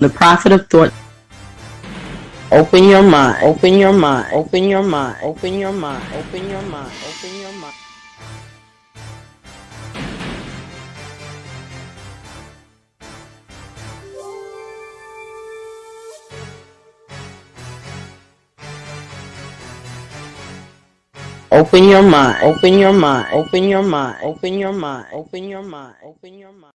The prophet of thought. Open your mind, open your mind, open your mind, open your mind, open your mind, open your mind. Open your mind, open your mind, open your mind, open your mind, open your mind, open your mind.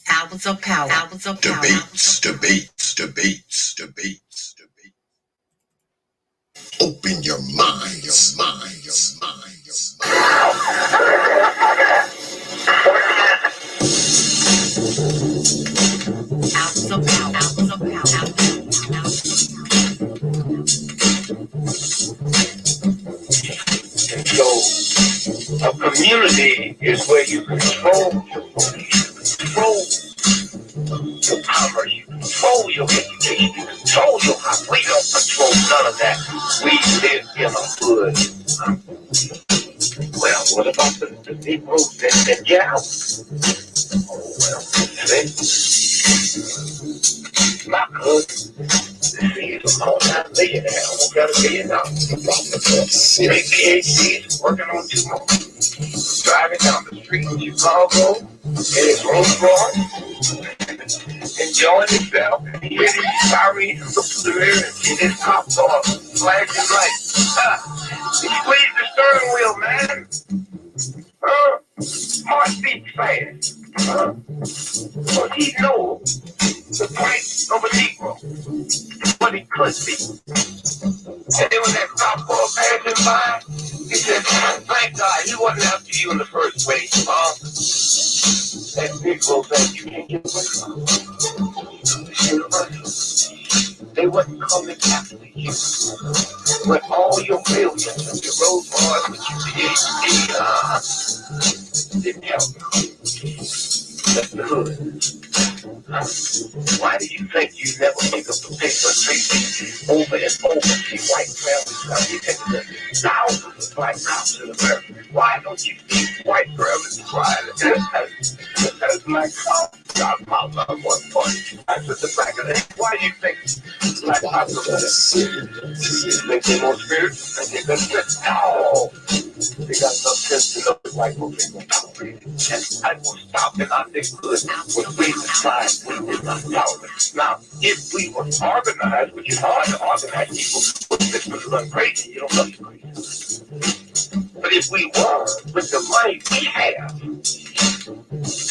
Hours of power. Hours of power. Debates. Open your mind, your mind, your mind, your mind. Hours of power. Hours of power. So, a community is where you control your beliefs, control your commerce, you control your education, you control your house. We don't control none of that. We live in a hood. Well, what about the Negroes that get out? Oh, well, my cousin, he's a multi-millionaire, almost got $1 million. Great PhD, working on 2 more. Driving down the street in Chicago in his Rolls Royce, enjoying himself. He hit his siren, look to the mirror, and his cop car flashing lights. He squeezed the steering wheel, man. Heart beats fast. But he knows the price of a Negro, what he could be. And then when that cop car passing by, he said, thank God he wasn't after you in the first place. That Negro thing you can't get away from. It's universal. They wasn't coming after you. But all your failures, your road bars, what you didn't help you. That's the hood. Why do you think you never pick up the paper and trace over and over? See, white families now, you take the thousands of black cops in America. Why don't you see white families cry? That's black cops. Got mouth on one point. I put the back of the head. Why do you think black cops are better? Think they're more spiritual? Think they're better? No. They got enough sense to know that white folks ain't gonna tolerate it. And I will stop in our neighborhood with reason time. We did not tolerate. Now, if we were organized, which is hard to organize people, but this was run crazy, you don't know you're crazy. But if we were, with the money we have,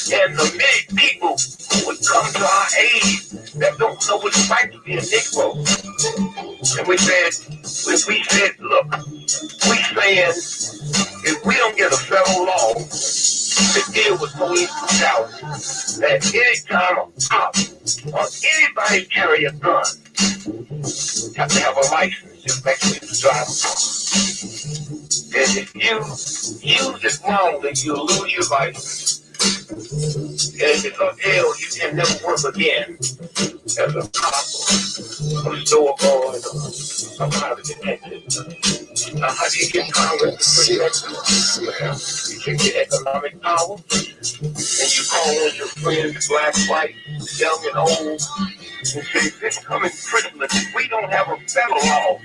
and the many people who would come to our aid that don't know what it's like to be a Negro, and we said, look, we saying, if we don't get a federal law to deal with police brutality, that any time a cop or anybody carry a gun, have to have a license to actually drive a car. And if you use it wrongly, you'll lose your license. And if it's upheld, you can never work again as a cop or a store boy or some private detective. Now, how do you get Congress to protect you? Well, you can get economic power, and you call on your friends, black, white, young, and old, and say, this coming Christmas, if we don't have a federal law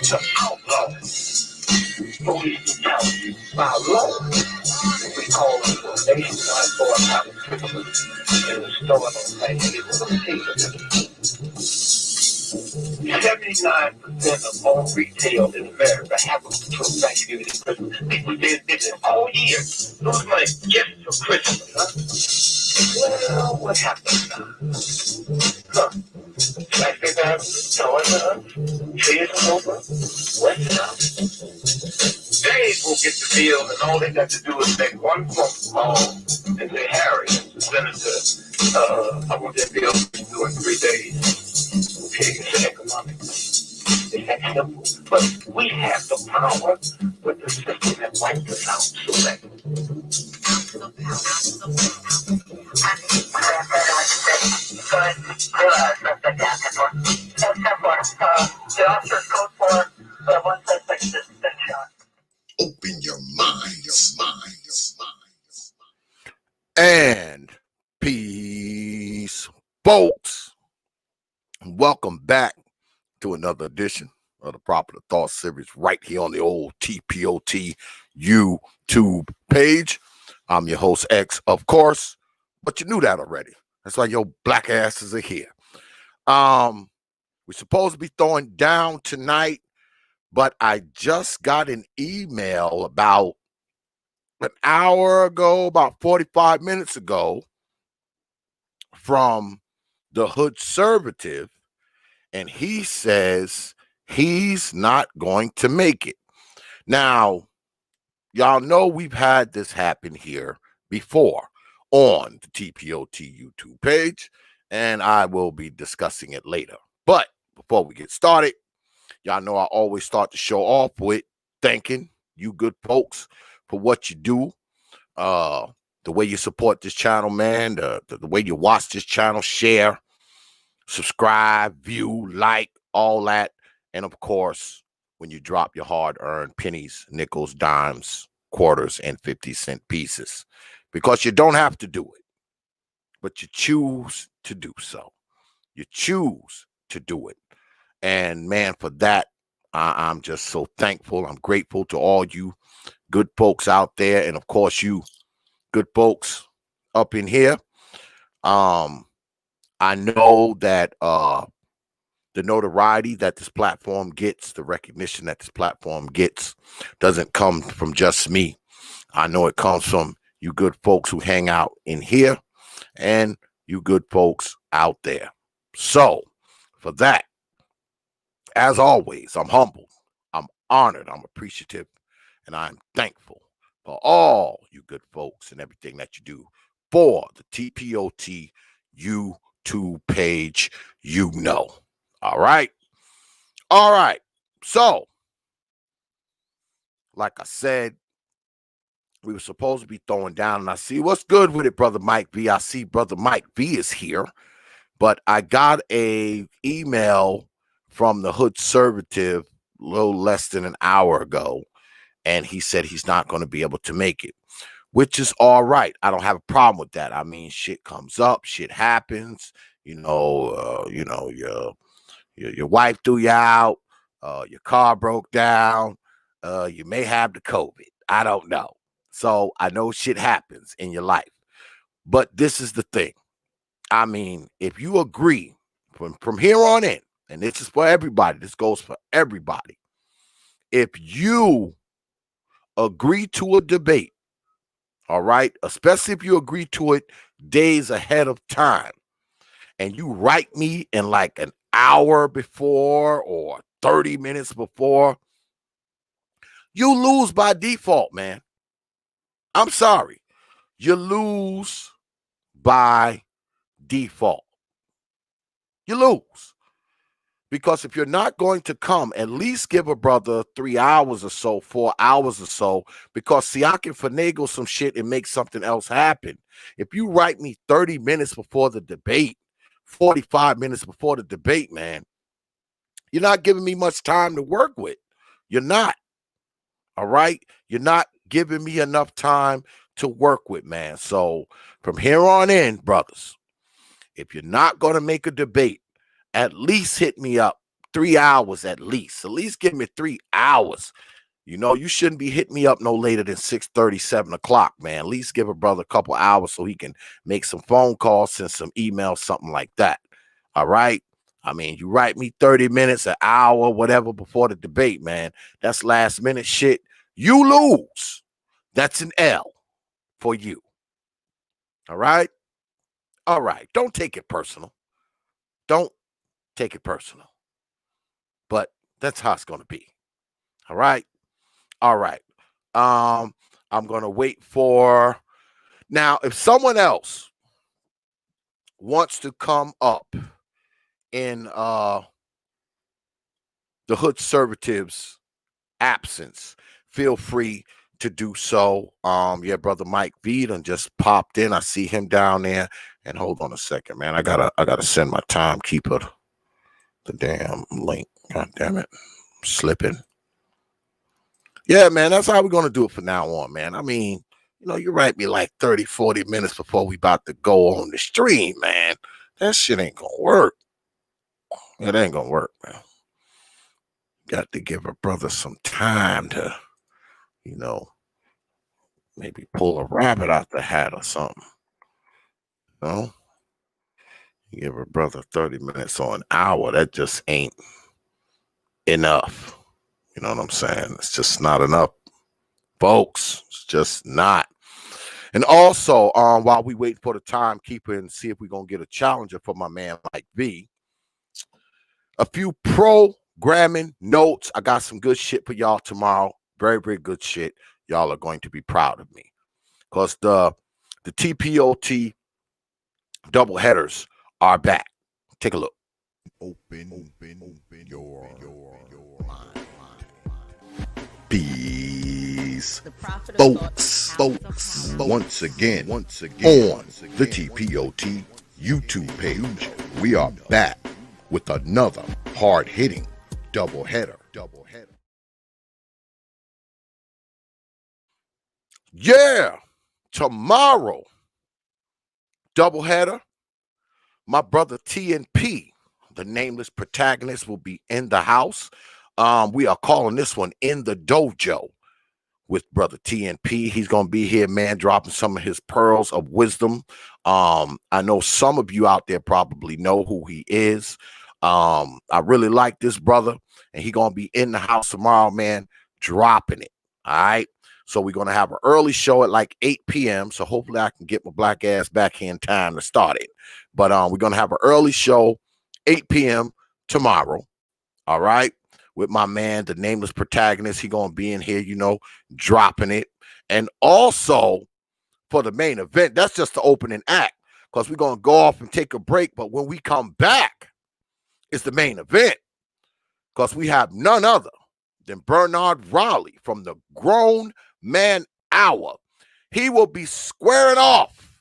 to outlaw police brutality by law, we call it a nationwide boycott of Christmas in the store on Thanksgiving. 79% of all retail in America happens between Thanksgiving and Christmas. People did business all year. Lose money just for Christmas, huh? Well, what happened now? Flashing down, showing trees over, wetting up. They will get the bill, and all they got to do is make one phone call and say, Harry, Senator, I want that bill to do in 3 days. Okay, it's economic. It's that simple. But we have the power with the system that wipes us out so that. The officer code for 1 suspect shot. Open your minds. And peace, folks. Welcome back to another edition of the Proper Thought series right here on the old T.P.O.T. YouTube page. I'm your host, X, of course, but you knew that already. That's why your black asses are here. We're supposed to be throwing down tonight, but I just got an email about an hour ago, about 45 minutes ago, from the HOODSERVATIVE, and he says he's not going to make it. Now, y'all know we've had this happen here before on the T.P.O.T. YouTube page, and I will be discussing it later. But before we get started, y'all know I always start the show off with thanking you good folks for what you do. The way you support this channel, man, the way you watch this channel, share, subscribe, view, like, all that. And of course, when you drop your hard-earned pennies, nickels, dimes, quarters, and 50-cent pieces. Because you don't have to do it, but you choose to do so. You choose to do it. And man, for that, I'm just so thankful. I'm grateful to all you good folks out there. And of course, you good folks up in here. I know that the notoriety that this platform gets, the recognition that this platform gets, doesn't come from just me. I know it comes from you good folks who hang out in here and you good folks out there. So for that, as always, I'm humbled, I'm honored, I'm appreciative, and I'm thankful for all you good folks and everything that you do for the T.P.O.T. YouTube page, you know. All right. So, like I said, we were supposed to be throwing down, and I see what's good with it, Brother Mike V. I see Brother Mike V is here, but I got a email from the HOODSERVATIVE a little less than an hour ago, and he said he's not going to be able to make it, which is all right. I don't have a problem with that. I mean, shit comes up, shit happens. Your wife threw you out, your car broke down, you may have the COVID. I don't know. So I know shit happens in your life. But this is the thing. I mean, if you agree from here on in, and this is for everybody, this goes for everybody. If you agree to a debate, all right, especially if you agree to it days ahead of time, and you write me in like an hour before or 30 minutes before, you lose by default, man. I'm sorry. You lose by default. You lose. Because if you're not going to come, at least give a brother 3 hours or so, 4 hours or so, because see, I can finagle some shit and make something else happen. If you write me 30 minutes before the debate, 45 minutes before the debate, man, you're not giving me much time to work with. You're not. All right? You're not giving me enough time to work with, man. So from here on in, brothers, if you're not going to make a debate, at least hit me up 3 hours at least. At least give me 3 hours. You know, you shouldn't be hitting me up no later than 6:30, 7 o'clock, man. At least give a brother a couple hours so he can make some phone calls, send some emails, something like that. All right? I mean, you write me 30 minutes, an hour, whatever before the debate, man. That's last minute shit. You lose. That's an L for you. All right? All right. Don't take it personal. Don't take it personal. But that's how it's going to be. All right? All right. I'm going to wait for... Now, if someone else wants to come up in the HOODSERVATIVE's absence, feel free to do so. Yeah, Brother Mike V done just popped in. I see him down there. And hold on a second, man. I gotta send my timekeeper the damn link. God damn it. Slipping. Yeah, man, that's how we're going to do it from now on, man. I mean, you know, you write me like 30, 40 minutes before we about to go on the stream, man. That shit ain't going to work. It ain't going to work, man. Got to give a brother some time to, you know, maybe pull a rabbit out the hat or something. You know? Give a brother 30 minutes or an hour. That just ain't enough. You know what I'm saying? It's just not enough, folks. It's just not. And also, while we wait for the timekeeper and see if we're going to get a challenger for my man like V, a few programming notes. I got some good shit for y'all tomorrow. Very, very good shit. Y'all are going to be proud of me. Because the T.P.O.T. double headers are back. Take a look. Open your mind. Peace, folks. Once again, on the T.P.O.T. YouTube page, we are back with another hard-hitting doubleheader. Yeah, tomorrow, doubleheader. My brother T.P., the nameless protagonist, will be in the house. We are calling this one In the Dojo with brother T.P. He's going to be here, man, dropping some of his pearls of wisdom. I know some of you out there probably know who he is. I really like this brother, and he's going to be in the house tomorrow, man, dropping it. All right. So we're going to have an early show at like 8 p.m. So hopefully I can get my black ass back here in time to start it. But we're going to have an early show, 8 p.m. tomorrow. All right. With my man, the nameless protagonist. He's going to be in here, you know, dropping it. And also for the main event, that's just the opening act, because we're going to go off and take a break. But when we come back, it's the main event, because we have none other than Bernard Raleigh from the Grown Man Hour. He will be squaring off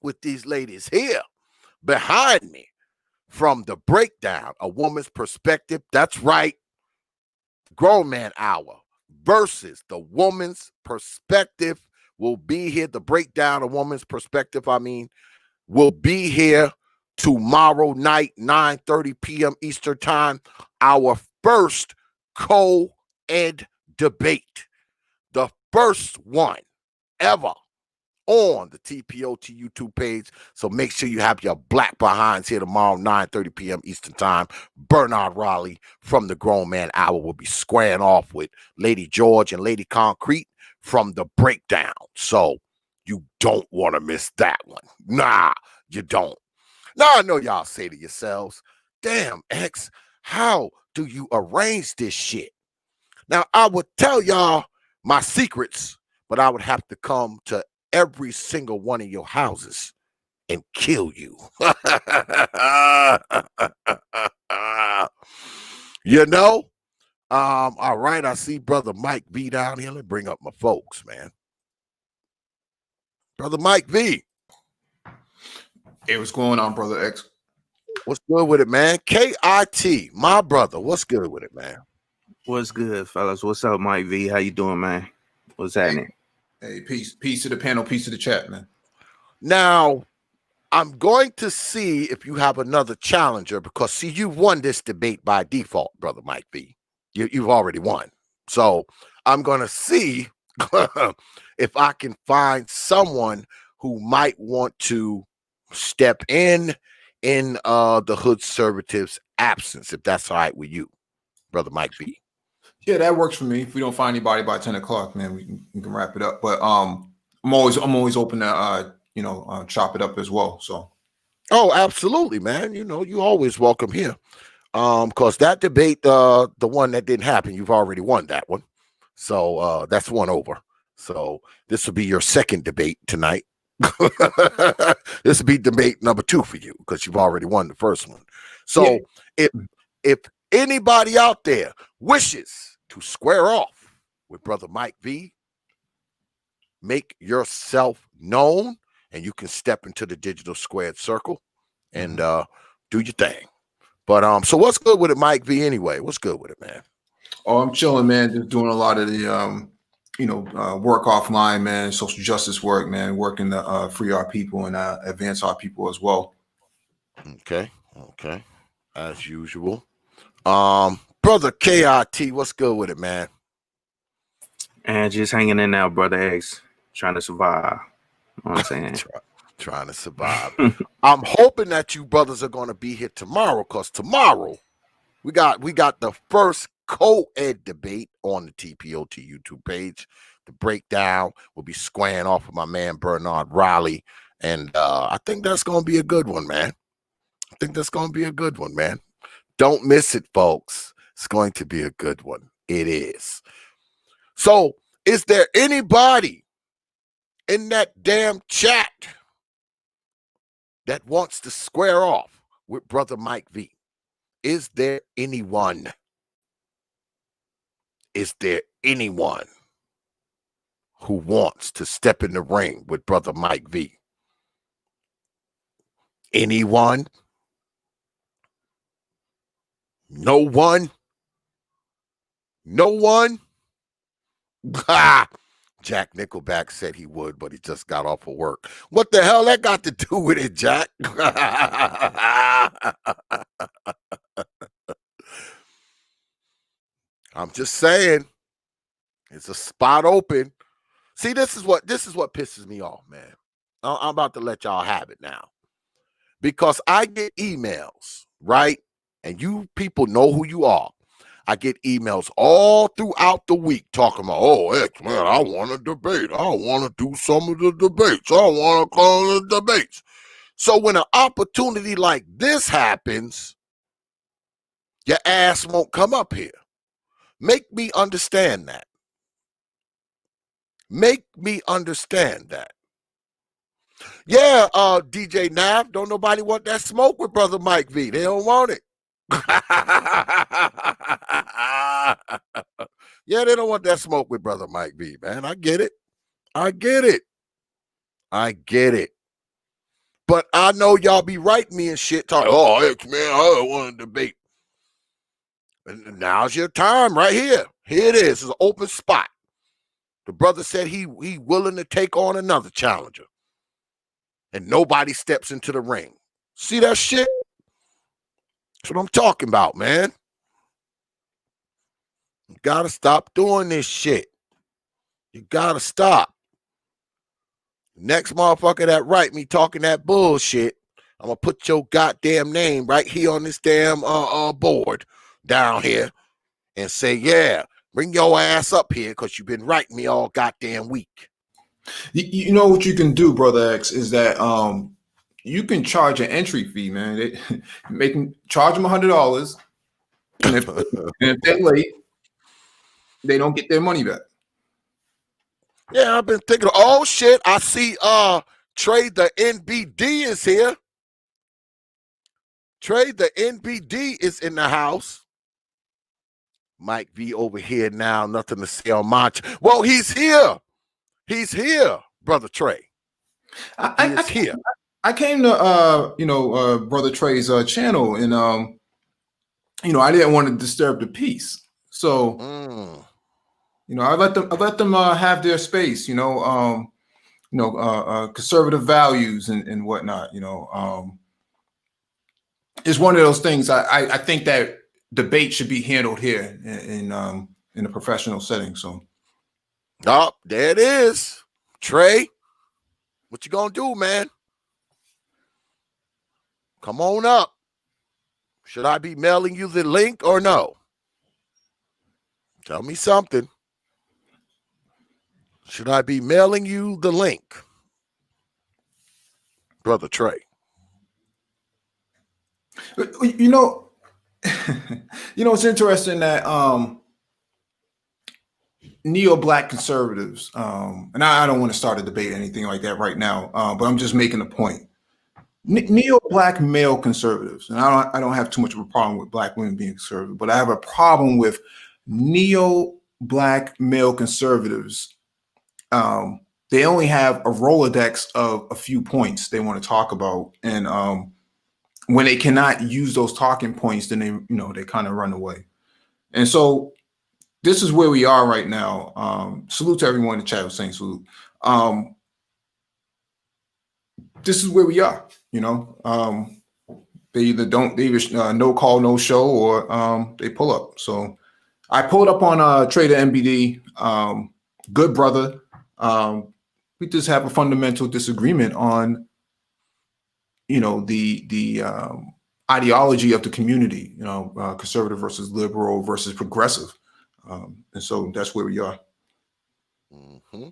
with these ladies here behind me from the breakdown, a woman's perspective. That's right. Grown Man Hour versus the woman's perspective will be here. The breakdown, a woman's perspective, will be here tomorrow night, 9:30 p.m. Eastern Time. Our first co-ed debate. The first one ever on the T.P.O.T. YouTube page. So make sure you have your black behinds here tomorrow, 9:30 p.m. Eastern Time. Bernard Raleigh from the Grown Man Hour will be squaring off with Lady George and Lady Concrete from the breakdown. So you don't want to miss that one. Nah, you don't. Now I know y'all say to yourselves, damn, X, how do you arrange this shit? Now, I would tell y'all my secrets, but I would have to come to every single one of your houses and kill you. You know? All right, I see brother Mike V down here. Let's bring up my folks, man. Brother Mike V. Hey, what's going on, brother X? What's good with it, man? K.I.T., my brother. What's good with it, man? What's good, fellas? What's up, Mike V? How you doing, man? What's happening? Hey, peace to the panel, peace to the chat, man. Now, I'm going to see if you have another challenger, because, see, you won this debate by default, brother Mike V. You've already won. So I'm going to see if I can find someone who might want to step in the Hoodservative's absence, if that's all right with you, brother Mike V. Yeah, that works for me. If we don't find anybody by 10 o'clock, man, we can wrap it up. But I'm always open to chop it up as well. So oh, absolutely, man. You know, you always welcome here. Because that debate, the one that didn't happen, you've already won that one. So that's one over. So this will be your second debate tonight. This will be debate number 2 for you, because you've already won the first one. So if anybody out there wishes to square off with brother Mike V, make yourself known, and you can step into the digital squared circle and do your thing. But so what's good with it, Mike V? Anyway, what's good with it, man? Oh, I'm chilling, man. Just doing a lot of the work offline, man. Social justice work, man. Working to free our people and advance our people as well. Okay, as usual. Brother KIT, what's good with it, man? And just hanging in now, brother X, trying to survive. You know what I'm saying? Trying to survive. I'm hoping that you brothers are going to be here tomorrow, because tomorrow we got the first co-ed debate on the T.P.O.T YouTube page. The breakdown will be squaring off of my man Bernard Riley, and I think that's going to be a good one, man. Don't miss it, folks. It's going to be a good one. It is. So, is there anybody in that damn chat that wants to square off with Brother Mike V? Is there anyone? Is there anyone who wants to step in the ring with Brother Mike V? Anyone? No one? No one? Jack Nickelback said he would, but he just got off of work. What the hell that got to do with it, Jack? I'm just saying, it's a spot open. See, this is what pisses me off, man. I'm about to let y'all have it now, because I get emails, right? And you people know who you are. I get emails all throughout the week talking about, oh, X, man, I want to debate. I want to do some of the debates. I want to call the debates. So when an opportunity like this happens, your ass won't come up here. Make me understand that. Make me understand that. Yeah, DJ Nav, don't nobody want that smoke with Brother Mike V. They don't want it. Yeah, they don't want that smoke with Brother Mike V, man. I get it. But I know y'all be writing me and shit talking, oh, X, man, I don't want to debate. And now's your time right here. Here it is. It's an open spot. The brother said he willing to take on another challenger. And nobody steps into the ring. See that shit? That's what I'm talking about, man. You gotta stop doing this shit. You gotta stop. Next motherfucker that write me talking that bullshit, I'm gonna put your goddamn name right here on this damn board down here and say, yeah, bring your ass up here because you've been writing me all goddamn week. You know what you can do, Brother X, is that you can charge an entry fee, man. Charge them $100, and if they're late, they don't get their money back. Yeah, I've been thinking, oh shit, I see Trey the NBD is here. Trey the NBD is in the house. Mike V over here now, nothing to say on my well, he's here. He's here, Brother Trey. He's here. I came to Brother Trey's channel, and I didn't want to disturb the peace, so I let them have their space, conservative values and whatnot. It's one of those things. I think that debate should be handled here in a professional setting. So, oh, there it is, Trey. What you gonna do, man? Come on up. Should I be mailing you the link or no? Tell me something. Should I be mailing you the link, Brother Trey? It's interesting that neo-black conservatives, and I don't want to start a debate or anything like that right now, but I'm just making a point. Neo-black male conservatives, and I don't have too much of a problem with black women being conservative, but I have a problem with neo-black male conservatives. They only have a Rolodex of a few points they want to talk about, and when they cannot use those talking points, then they kind of run away. And so this is where we are right now. Salute to everyone in the chat who's saying salute. This is where we are. They either no call, no show, or they pull up. So I pulled up on Trey the MBD. Good brother. We just have a fundamental disagreement on the ideology of the community, conservative versus liberal versus progressive. And so that's where we are. Mm-hmm.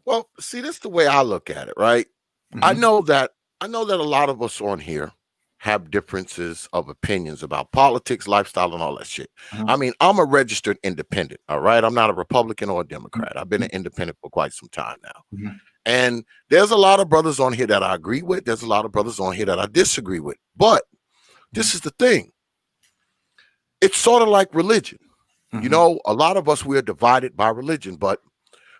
Well, see, this is the way I look at it, right? Mm-hmm. I know that a lot of us on here have differences of opinions about politics, lifestyle, and all that shit. Mm-hmm. I mean, I'm a registered independent, all right? I'm not a Republican or a Democrat. I've been an independent for quite some time now. Mm-hmm. And there's a lot of brothers on here that I agree with. There's a lot of brothers on here that I disagree with. But this is the thing. It's sort of like religion. Mm-hmm. A lot of us, we're divided by religion. But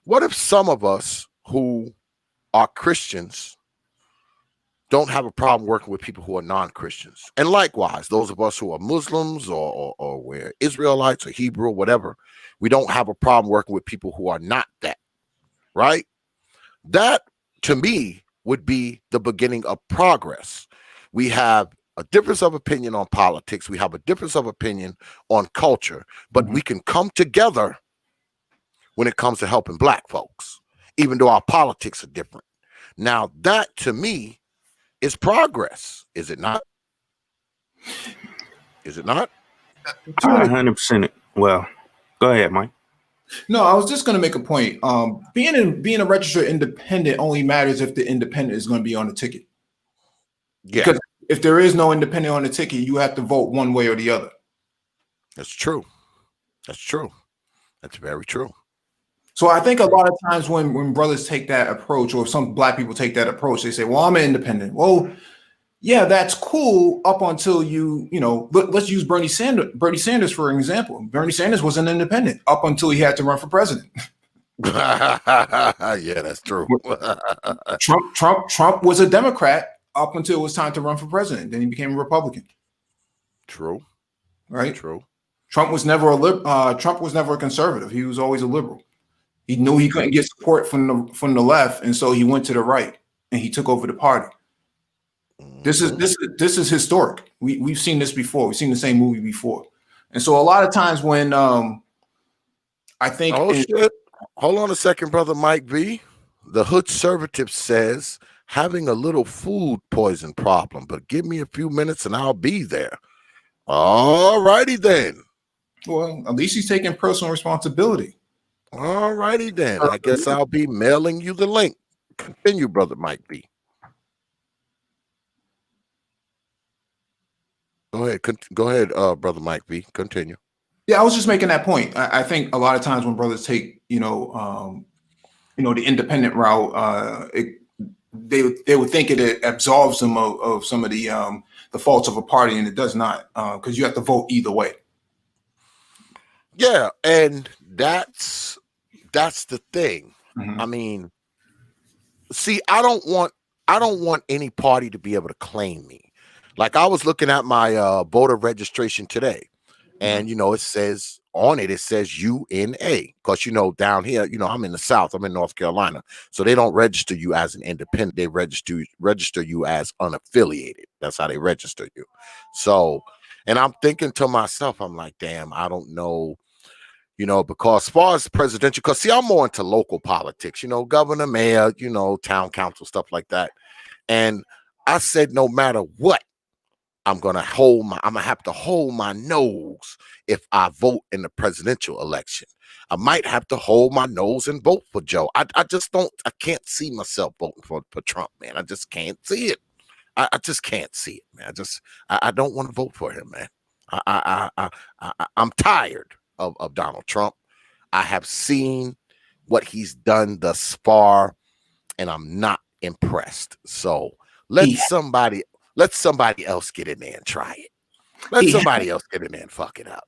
what if some of us who are Christians don't have a problem working with people who are non-Christians? And likewise, those of us who are Muslims or we're Israelites or Hebrew or whatever, we don't have a problem working with people who are not that, right? That, to me, would be the beginning of progress. We have a difference of opinion on politics. We have a difference of opinion on culture, but we can come together when it comes to helping Black folks, even though our politics are different. Now, that, to me, is progress, is it not? Is it not? 100%. Well, go ahead, Mike. No, I was just going to make a point. Being a registered independent only matters if the independent is going to be on the ticket. Yeah. Because if there is no independent on the ticket, you have to vote one way or the other. That's true. That's true. That's very true. So I think a lot of times when brothers take that approach, or some Black people take that approach, they say, well, I'm an independent. Well, yeah, that's cool up until let's use Bernie Sanders for an example. Bernie Sanders was an independent up until he had to run for president. Yeah, that's true. Trump was a Democrat up until it was time to run for president. Then he became a Republican. True. Right? True. Trump was never a conservative. He was always a liberal. He knew he couldn't get support from the left, and so he went to the right and he took over the party. This is historic. We've seen this before. We've seen the same movie before. And so a lot of times when I think shit. Hold on a second, brother Mike V. The HOODSERVATIVE says having a little food poison problem, but give me a few minutes and I'll be there. All righty then. Well, at least he's taking personal responsibility. All righty then. I guess I'll be mailing you the link. Continue, brother Mike V. Go ahead, brother Mike V. Continue. Yeah, I was just making that point. I think a lot of times when brothers take, the independent route, they would think it absolves them of some of the faults of a party, and it does not, because you have to vote either way. Yeah, and that's the thing. Mm-hmm. I mean, see, I don't want any party to be able to claim me. Like, I was looking at my voter registration today, and it says UNA, because down here, I'm in the South, I'm in North Carolina, so they don't register you as an independent, they register you as unaffiliated. That's how they register you. So, and I'm thinking to myself, I'm like, damn, I don't know, because as far as presidential, because see, I'm more into local politics, governor, mayor, town council, stuff like that. And I said, no matter what, I'm gonna have to hold my nose if I vote in the presidential election. I might have to hold my nose and vote for Joe. I can't see myself voting for Trump, man. I just can't see it. I just can't see it, man. I don't want to vote for him, man. I'm tired of Donald Trump. I have seen what he's done thus far, and I'm not impressed. So let somebody else get in there and try it. Let somebody else get in there and fuck it up.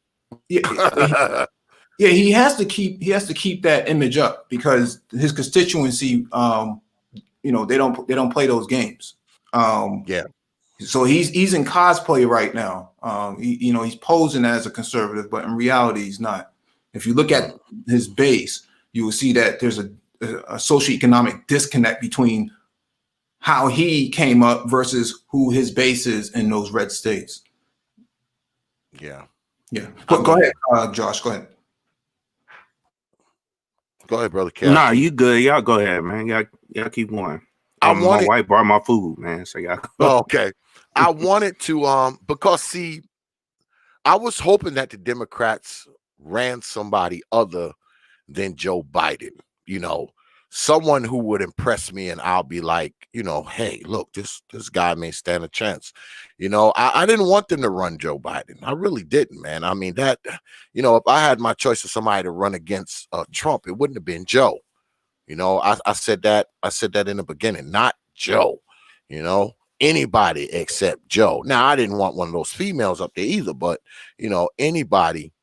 Yeah, he has to keep that image up, because his constituency, they don't play those games. Yeah, So he's in cosplay right now. He's posing as a conservative, but in reality, he's not. If you look at his base, you will see that there's a socioeconomic disconnect between how he came up versus who his base is in those red states. Yeah. Go ahead, Josh. Go ahead. Go ahead, brother. Nah, you good. Y'all go ahead, man. Y'all keep going. My wife brought my food, man. So y'all go. Okay. I wanted to because see, I was hoping that the Democrats ran somebody other than Joe Biden, someone who would impress me, and I'll be like, hey, look, this guy may stand a chance. I didn't want them to run Joe Biden. I really didn't, man. I mean, that, if I had my choice of somebody to run against Trump, it wouldn't have been Joe. I said that in the beginning, not Joe, anybody except Joe. Now, I didn't want one of those females up there either, but anybody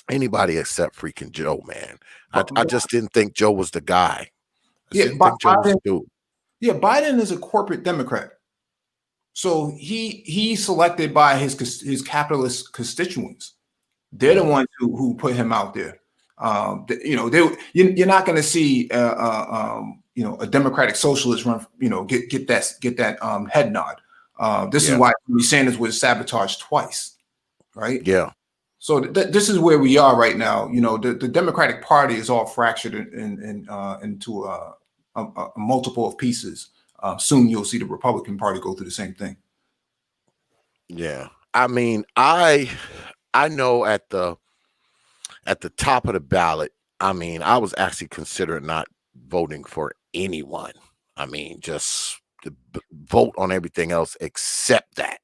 except freaking Joe, man. I just didn't think Joe was the guy. Biden is a corporate Democrat. So he's selected by his capitalist constituents. They're the ones who put him out there. You're not going to see a Democratic socialist run, get that head nod. This is why Bernie Sanders was sabotaged twice, right? Yeah. So this is where we are right now. The Democratic Party is all fractured into a multiple of pieces. Soon you'll see the Republican Party go through the same thing. Yeah, I mean, I know at the top of the ballot, I mean, I was actually considering not voting for anyone. I mean, just to vote on everything else except that.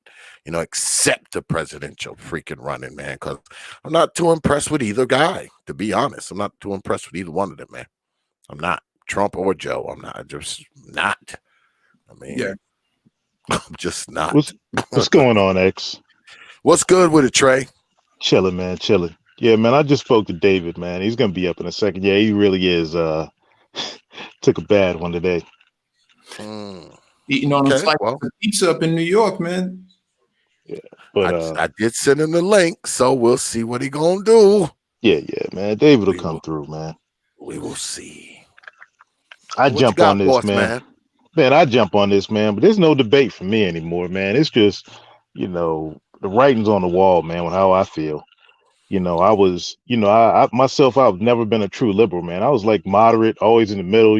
Except the presidential freaking running, man, because I'm not too impressed with either guy, to be honest. I'm not too impressed with either one of them, man. I'm not. Trump or Joe. I'm not. Just not. I mean, I'm just not. What's going on, X? What's good with it, Trey? Chilling, man. Chilling. Yeah, man, I just spoke to David, man. He's going to be up in a second. Yeah, he really is. Took a bad one today. Eating on the pizza up in New York, man. Yeah, but I did send him the link, so we'll see what he gonna do. Yeah, man. David will come through, man. We will see. I jump on this, man. Man, I jump on this, man. But there's no debate for me anymore, man. It's just, the writing's on the wall, man. With how I feel. I was, I myself, I've never been a true liberal, man. I was like moderate, always in the middle.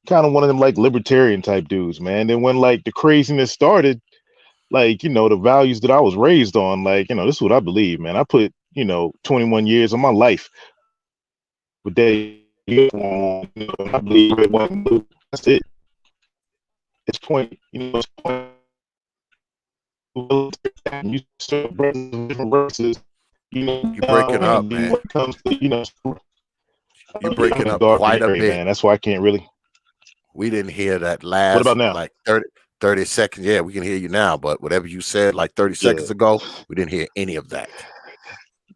Kind of one of them like libertarian type dudes, man. Then when like the craziness started. Like, the values that I was raised on, like, this is what I believe, man. I put, 21 years of my life with that. I believe that's it. It's point, it's point. You start different verses, you're breaking up, man. When it comes to, you're breaking up quite a bit, man. That's why I can't really. We didn't hear that last. What about now? Like 30 seconds. Yeah, we can hear you now, but whatever you said like 30 seconds ago, we didn't hear any of that.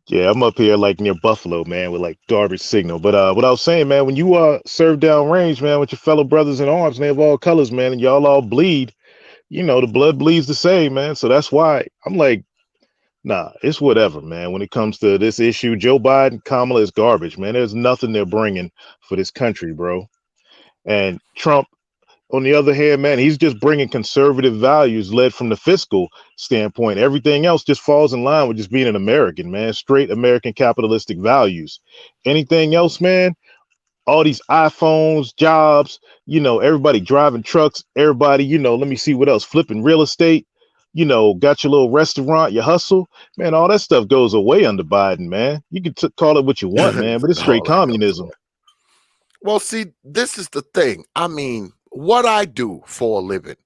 Yeah, I'm up here like near Buffalo, man, with like garbage signal. But what I was saying, man, when you serve down range, man, with your fellow brothers in arms, and they have all colors, man, and y'all all bleed, the blood bleeds the same, man. So that's why I'm like, nah, it's whatever, man. When it comes to this issue, Joe Biden, Kamala is garbage, man. There's nothing they're bringing for this country, bro. And Trump, on the other hand, man, he's just bringing conservative values led from the fiscal standpoint. Everything else just falls in line with just being an American, man. Straight American capitalistic values. Anything else, man, all these iPhones, jobs, everybody driving trucks, everybody, let me see what else, flipping real estate, got your little restaurant, your hustle, man, all that stuff goes away under Biden, man. You can call it what you want, man, but it's straight communism. Well, see, this is the thing. I mean, what I do for a living,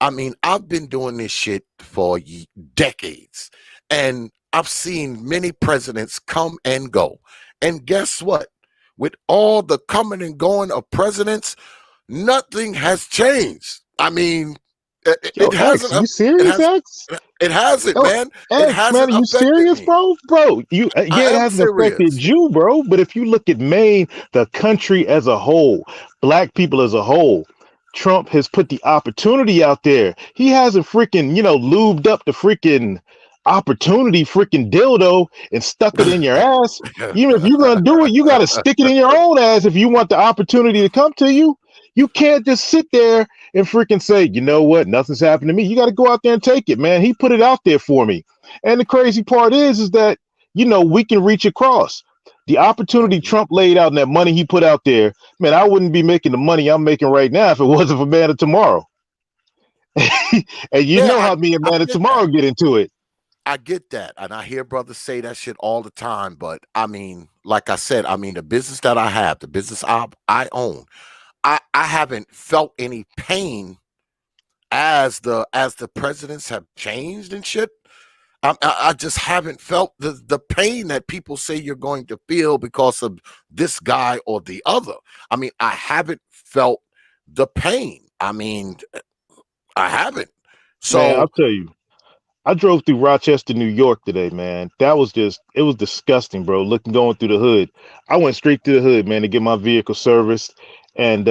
I mean, I've been doing this shit for decades, and I've seen many presidents come and go. And guess what? With all the coming and going of presidents, nothing has changed. I mean, it hasn't. Are you serious, X? It hasn't, man. X, it hasn't. Man, are you serious, me. bro? It hasn't affected you, bro. But if you look at Maine, the country as a whole, black people as a whole, Trump has put the opportunity out there. He hasn't freaking, lubed up the freaking opportunity freaking dildo and stuck it in your ass. Even if you're gonna do it, you gotta stick it in your own ass if you want the opportunity to come to you. You can't just sit there and freaking say, you know what, nothing's happened to me. You got to go out there and take it, man. He put it out there for me. And the crazy part is that, we can reach across. The opportunity Trump laid out and that money he put out there, man, I wouldn't be making the money I'm making right now if it wasn't for Man of Tomorrow. And you know how me and Man of Tomorrow get into it. I get that. And I hear brothers say that shit all the time. But I mean, like I said, the business that I have, the business I own, I haven't felt any pain as the presidents have changed and shit. I just haven't felt the pain that people say you're going to feel because of this guy or the other. I haven't felt the pain. I haven't. So man, I'll tell you, I drove through Rochester, New York today, man. It was disgusting, bro. Going through the hood. I went straight to the hood, man, to get my vehicle serviced. And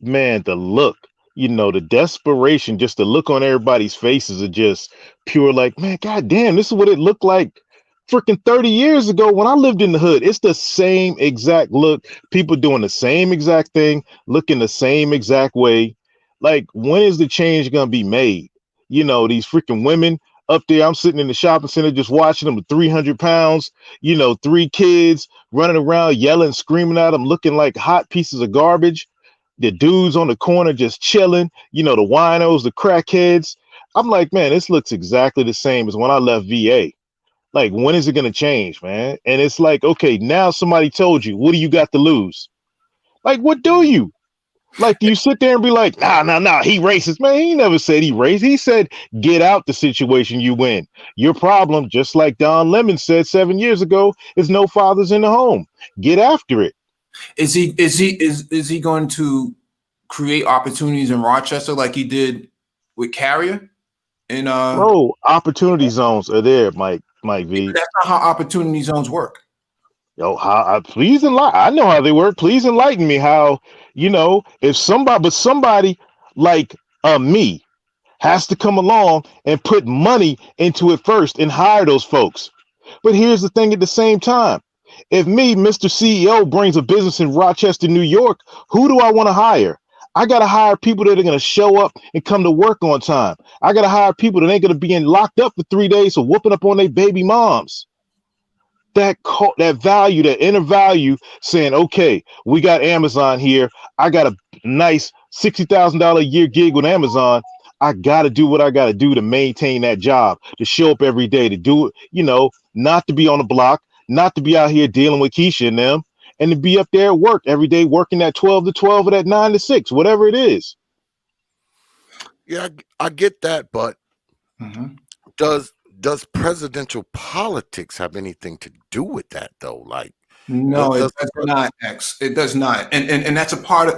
man, the look, the desperation, just the look on everybody's faces are just pure like, man, goddamn, this is what it looked like freaking 30 years ago when I lived in the hood. It's the same exact look. People doing the same exact thing, looking the same exact way. Like, when is the change gonna be made? These freaking women up there, I'm sitting in the shopping center just watching them with 300 pounds, 3 kids running around yelling, screaming at them, looking like hot pieces of garbage. The dudes on the corner just chilling, the winos, the crackheads. I'm like, man, this looks exactly the same as when I left V.A. Like, when is it going to change, man? And it's like, okay, now somebody told you, what do you got to lose? Like, what do you? Like, do you sit there and be like, nah, he racist? Man, he never said he racist. He said, get out the situation you in. Your problem, just like Don Lemon said 7 years ago, is no fathers in the home. Get after it. Is he going to create opportunities in Rochester like he did with Carrier? And bro, opportunity zones are there, Mike V. That's not how opportunity zones work. Yo, please enlighten. I know how they work. Please enlighten me how, if somebody like me has to come along and put money into it first and hire those folks. But here's the thing at the same time. If me, Mr. CEO, brings a business in Rochester, New York, who do I want to hire? I got to hire people that are going to show up and come to work on time. I got to hire people that ain't going to be locked up for 3 days or whooping up on their baby moms. That value, that inner value, saying, okay, we got Amazon here. I got a nice $60,000 a year gig with Amazon. I got to do what I got to do to maintain that job, to show up every day, to do it, not to be on the block, not to be out here dealing with Keisha and them, and to be up there at work every day, working that 12 to 12 or that 9 to 6, whatever it is. Yeah, I get that, but does presidential politics have anything to do with that though? Like, no, it does not. It does not, and that's a part of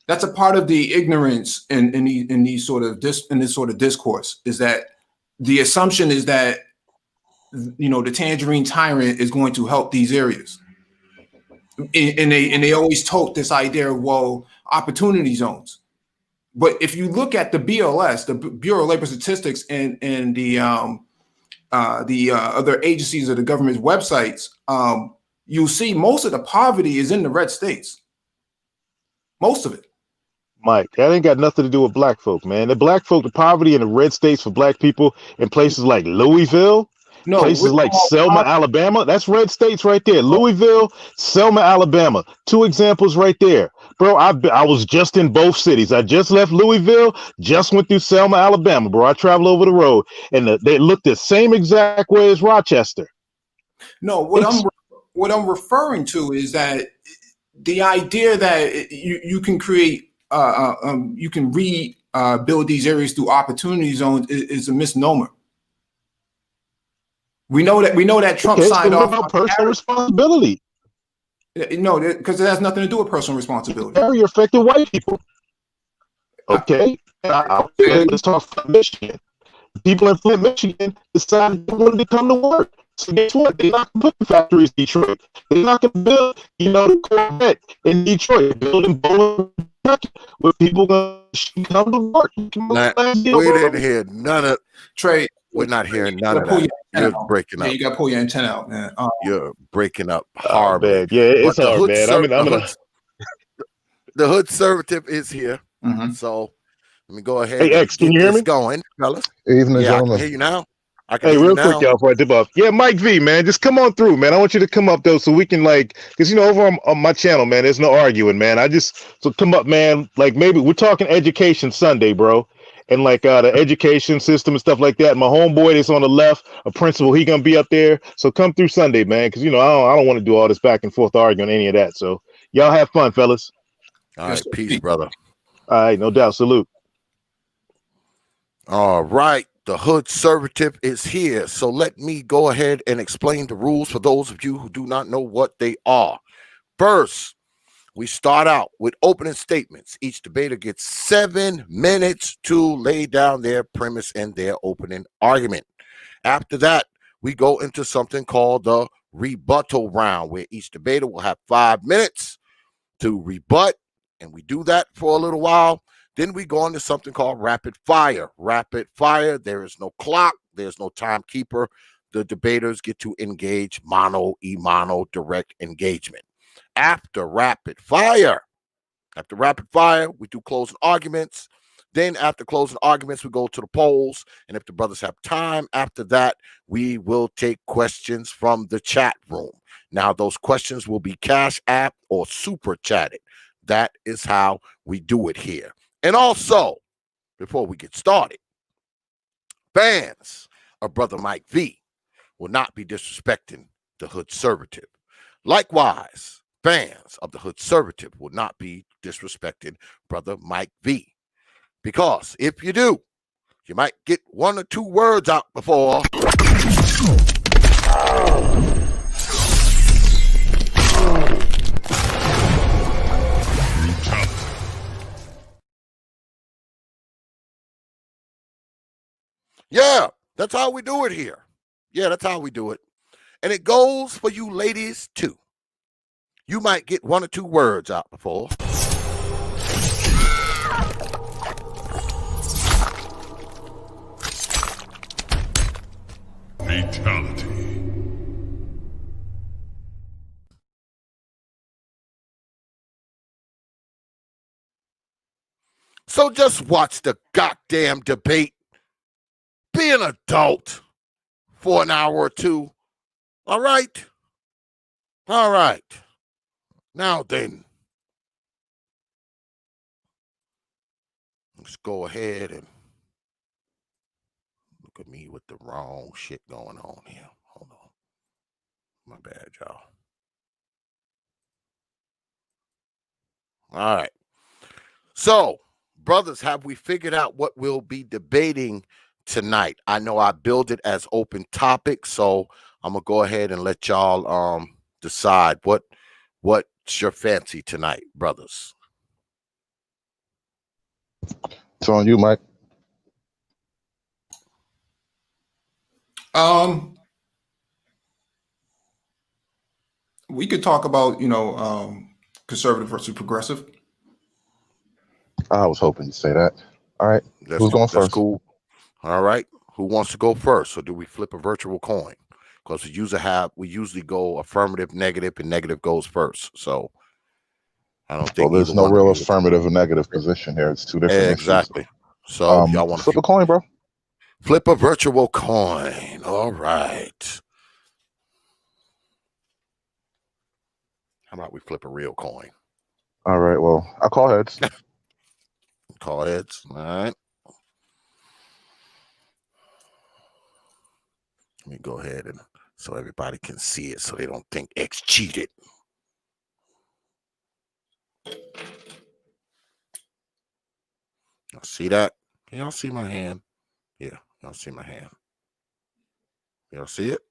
that's a part of the ignorance in this sort of discourse, is that the assumption is that the tangerine tyrant is going to help these areas, and they always tote this idea of opportunity zones. But if you look at the BLS, the Bureau of Labor Statistics, and the other agencies of the government's websites, you'll see most of the poverty is in the red states. Most of it. Mike, that ain't got nothing to do with black folk, man. The poverty in the red states for black people in places like Louisville, places like Selma, Alabama, that's red states right there. Louisville, Selma, Alabama, 2 examples right there. Bro, I was just in both cities. I just left Louisville, just went through Selma, Alabama, bro. I traveled over the road, and they look the same exact way as Rochester. No, what I'm referring to is that the idea that you can create, you can rebuild these areas through opportunity zones is a misnomer. We know that Trump signed off on personal responsibility. No, because it has nothing to do with personal responsibility. Area affected white people. Okay, let's talk Flint, Michigan. People in Flint, Michigan decided they wanted to come to work. So guess what? They're not going to put factories in Detroit. They're not going to build, the Corvette in Detroit. They're building Boeing Where people gonna come to work. We didn't hear none of. Trey, We're not hearing you none gotta of pull that. your antenna You're out. breaking Yeah, up. you gotta pull your antenna out, man. You're breaking up Oh horribly. man, yeah, it's But the hard, man. the hoodservative is here. Mhm. So let me go ahead Hey and X, can get you hear this me? going, fellas. Evening, Yeah, I can gentlemen. hear you now. I can Hey, hear you real quick, now. y'all, before I dip off. Yeah, Mike V, man, just come on through, man. I want you to come up though, so we can because over on my channel, man, there's no arguing, man. So come up, man. Like maybe we're talking education Sunday, bro, and the education system and stuff like that. My homeboy that's on the left, a principal, he gonna be up there. So come through Sunday, man, because I don't want to do all this back and forth arguing any of that. So y'all have fun, fellas. All Yes, right, sir. peace, brother. All right, no doubt. Salute. All right, the hoodservative is here. So let me go ahead and explain the rules for those of you who do not know what they are. First, we start out with opening statements. Each debater gets 7 minutes to lay down their premise and their opening argument. After that, we go into something called the rebuttal round, where each debater will have 5 minutes to rebut, and we do that for a little while. Then we go into something called rapid fire. Rapid fire, there is no clock, there's no timekeeper. The debaters get to engage mono, direct engagement. After rapid fire, we do closing arguments. Then after closing arguments, we go to the polls. And if the brothers have time, after that, we will take questions from the chat room. Now, those questions will be Cash App or Super Chatted. That is how we do it here. And also, before we get started, fans of Brother Mike V will not be disrespecting the hoodservative. Likewise, fans of the hoodservative will not be disrespecting Brother Mike V. Because if you do, you might get 1 or 2 words out before. Yeah, that's how we do it here. Yeah, that's how we do it. And it goes for you ladies too. You might get 1 or 2 words out before. Fatality. So just watch the goddamn debate. Be an adult for an hour or 2. All right? All right. Now then, let's go ahead and look at me with the wrong shit going on here. Hold on. My bad, y'all. All right. So, brothers, have we figured out what we'll be debating tonight? I know I build it as open topic, so I'm gonna go ahead and let y'all decide what's your fancy tonight, brothers. It's on you, Mike. We could talk about conservative versus progressive. I was hoping you'd say that. All right. Who's going That's first? cool. All right. Who wants to go first, or do we flip a virtual coin? Because we usually go affirmative, negative, and negative goes first. So I don't think Well, there's either no one real of you. affirmative or negative position here. It's 2 different Exactly. issues. So y'all want to flip a coin, bro? flip a virtual coin. All right. How about we flip a real coin? All right. Well, I'll call heads. Call heads. All right. Let me go ahead and so everybody can see it, so they don't think X cheated. Y'all see that? Can y'all see my hand? Yeah, y'all see my hand. Y'all see it?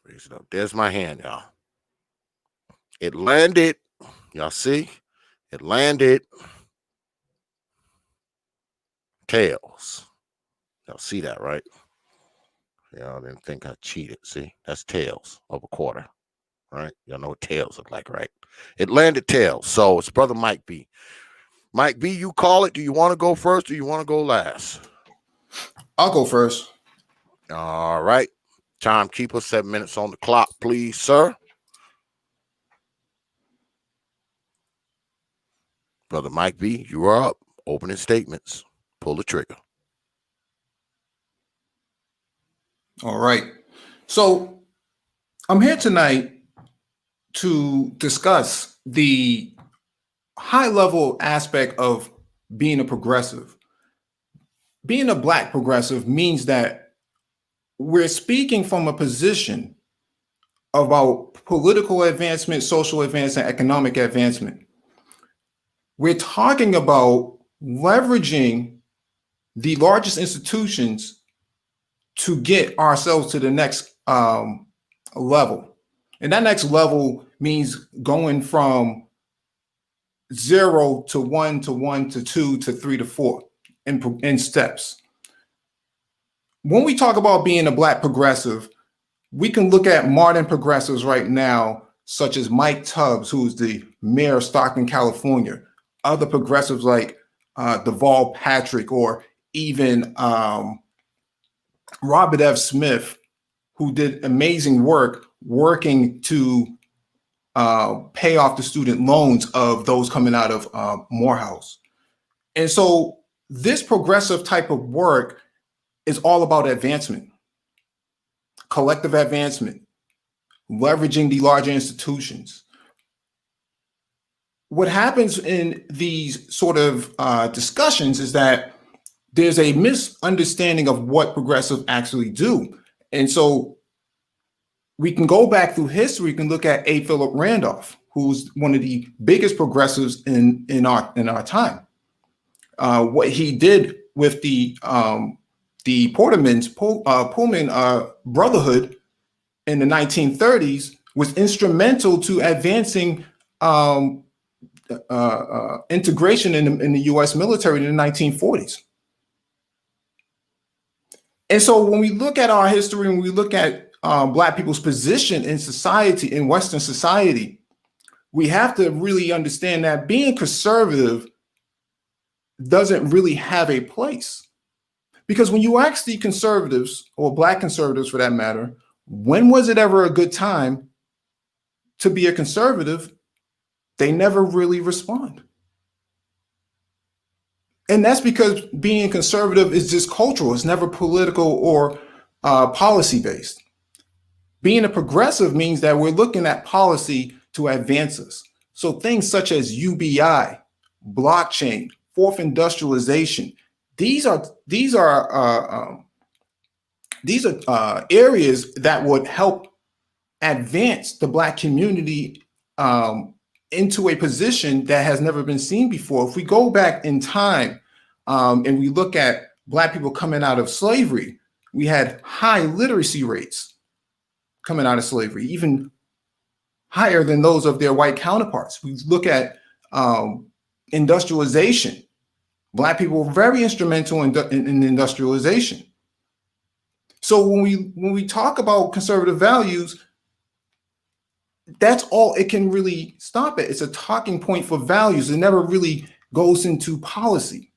Raise it up. There's my hand, y'all. It landed. Y'all see? It landed. Tails. Y'all see that, right? Y'all didn't think I cheated. See? That's tails of a quarter. right? Y'all know what tails look like, right? It landed tails. So it's brother Mike V. Mike V, you call it. Do you want to go first or do you want to go last? I'll go first. All right. Timekeeper, 7 minutes on the clock, please, sir. Brother Mike V, you are up. Opening statements. Pull the trigger. All right. So I'm here tonight to discuss the high level aspect of being a progressive. Being a Black progressive means that we're speaking from a position about political advancement, social advancement, economic advancement. We're talking about leveraging the largest institutions to get ourselves to the next level. And that next level means going from 0 to 1 to 1 to 2 to 3 to 4 in steps. When we talk about being a Black progressive, we can look at modern progressives right now, such as Mike Tubbs, who's the mayor of Stockton, California, other progressives like Deval Patrick, or even Robert F. Smith, who did amazing work working to pay off the student loans of those coming out of Morehouse. And so this progressive type of work is all about advancement, collective advancement, leveraging the larger institutions. What happens in these sort of discussions is that there's a misunderstanding of what progressives actually do. And so we can go back through history, we can look at A. Philip Randolph, who's one of the biggest progressives in our time. What he did with the Pullman Brotherhood in the 1930s was instrumental to advancing integration in the U.S. military in the 1940s. And so when we look at our history, when we look at Black people's position in society, in Western society, we have to really understand that being conservative doesn't really have a place. Because when you ask the conservatives, or Black conservatives for that matter, when was it ever a good time to be a conservative, they never really respond. And that's because being conservative is just cultural. It's never political or policy based. Being a progressive means that we're looking at policy to advance us. So things such as UBI, blockchain, fourth industrialization, these are areas that would help advance the Black community into a position that has never been seen before. If we go back in time and we look at Black people coming out of slavery, we had high literacy rates coming out of slavery, even higher than those of their white counterparts. We look at industrialization. Black people were very instrumental in industrialization. So when we talk about conservative values, that's all it can really stop at. It's a talking point for values. It never really goes into policy.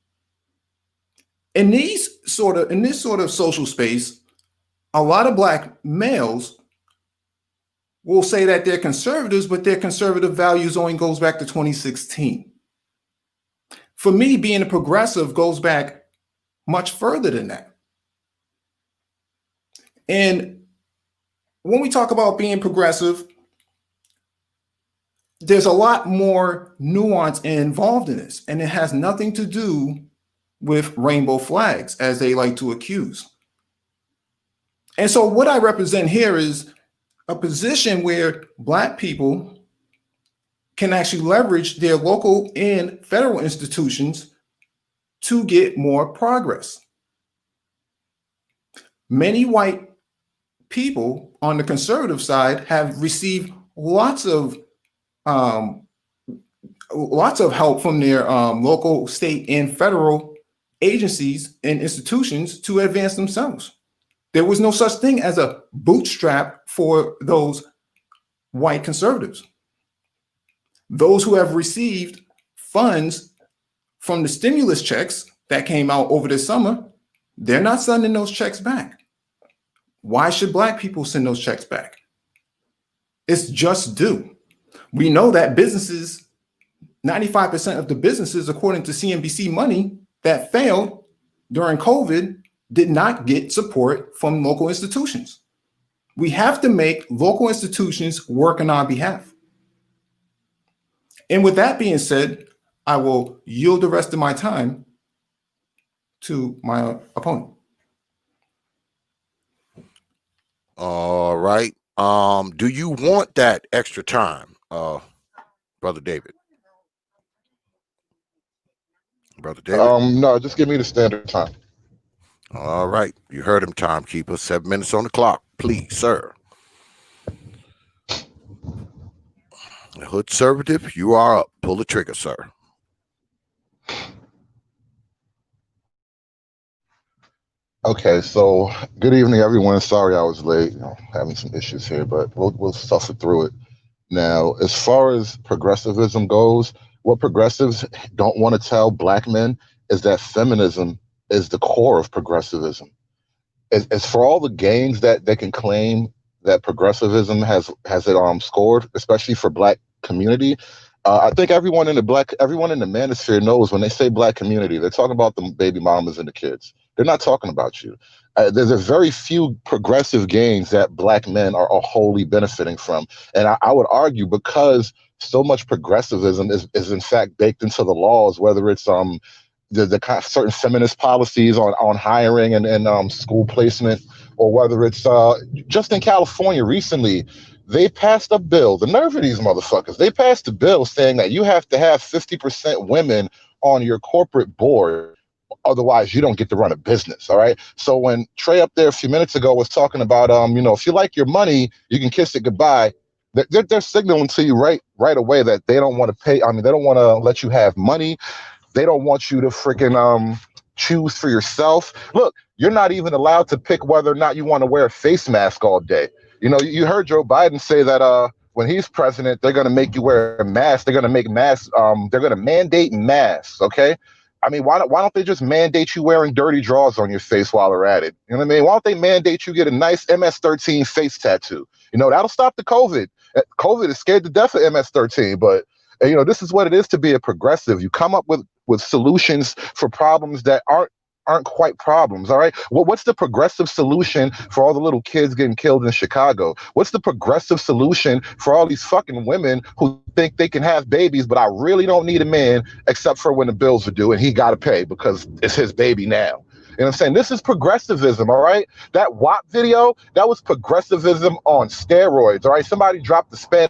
In this sort of social space, a lot of Black males will say that they're conservatives, but their conservative values only goes back to 2016. For me, being a progressive goes back much further than that. And when we talk about being progressive, there's a lot more nuance involved in this, and it has nothing to do with rainbow flags, as they like to accuse. And so what I represent here is a position where Black people can actually leverage their local and federal institutions to get more progress. Many white people on the conservative side have received lots of help from their local, state, and federal agencies and institutions to advance themselves. There was no such thing as a bootstrap for those white conservatives. Those who have received funds from the stimulus checks that came out over the summer, they're not sending those checks back. Why should Black people send those checks back? It's just due. We know that businesses, 95% of the businesses, according to CNBC Money, that failed during COVID did not get support from local institutions. We have to make local institutions work on our behalf. And with that being said, I will yield the rest of my time to my opponent. All right. Do you want that extra time, Brother David? Brother David? No, just give me the standard time. All right. You heard him, timekeeper. 7 minutes on the clock. Please, sir. Hoodservative, you are up. Pull the trigger, sir. Okay, so good evening, everyone. Sorry I was late. Having some issues here, but we'll suffer through it. Now, as far as progressivism goes, what progressives don't want to tell Black men is that feminism is the core of progressivism. As for all the gains that they can claim that progressivism has it scored, especially for Black community, I think everyone in the manosphere knows when they say Black community, they're talking about the baby mamas and the kids. They're not talking about you. There's a very few progressive gains that Black men are wholly benefiting from. And I would argue because so much progressivism is in fact baked into the laws, whether it's the kind of certain feminist policies on hiring and school placement, or whether it's just in California recently, they passed a bill. The nerve of these motherfuckers, they passed a bill saying that you have to have 50% women on your corporate board. Otherwise, you don't get to run a business. All right. So when Trey up there a few minutes ago was talking about, if you like your money, you can kiss it goodbye. They're signaling to you right away that they don't want to pay. I mean, they don't want to let you have money. They don't want you to freaking choose for yourself. Look, you're not even allowed to pick whether or not you want to wear a face mask all day. You know, you heard Joe Biden say that when he's president, they're going to make you wear a mask. They're going to make masks. They're going to mandate masks. OK, I mean, why don't they just mandate you wearing dirty drawers on your face while they're at it? You know what I mean? Why don't they mandate you get a nice MS-13 face tattoo? You know, that'll stop the COVID. COVID is scared to death of MS-13. But, you know, this is what it is to be a progressive. You come up with solutions for problems that aren't quite problems. All right. What's the progressive solution for all the little kids getting killed in Chicago? What's the progressive solution for all these fucking women who think they can have babies, but I really don't need a man except for when the bills are due and he got to pay because it's his baby now. You know what I'm saying? This is progressivism. All right. That WAP video, that was progressivism on steroids. All right. Somebody dropped the span.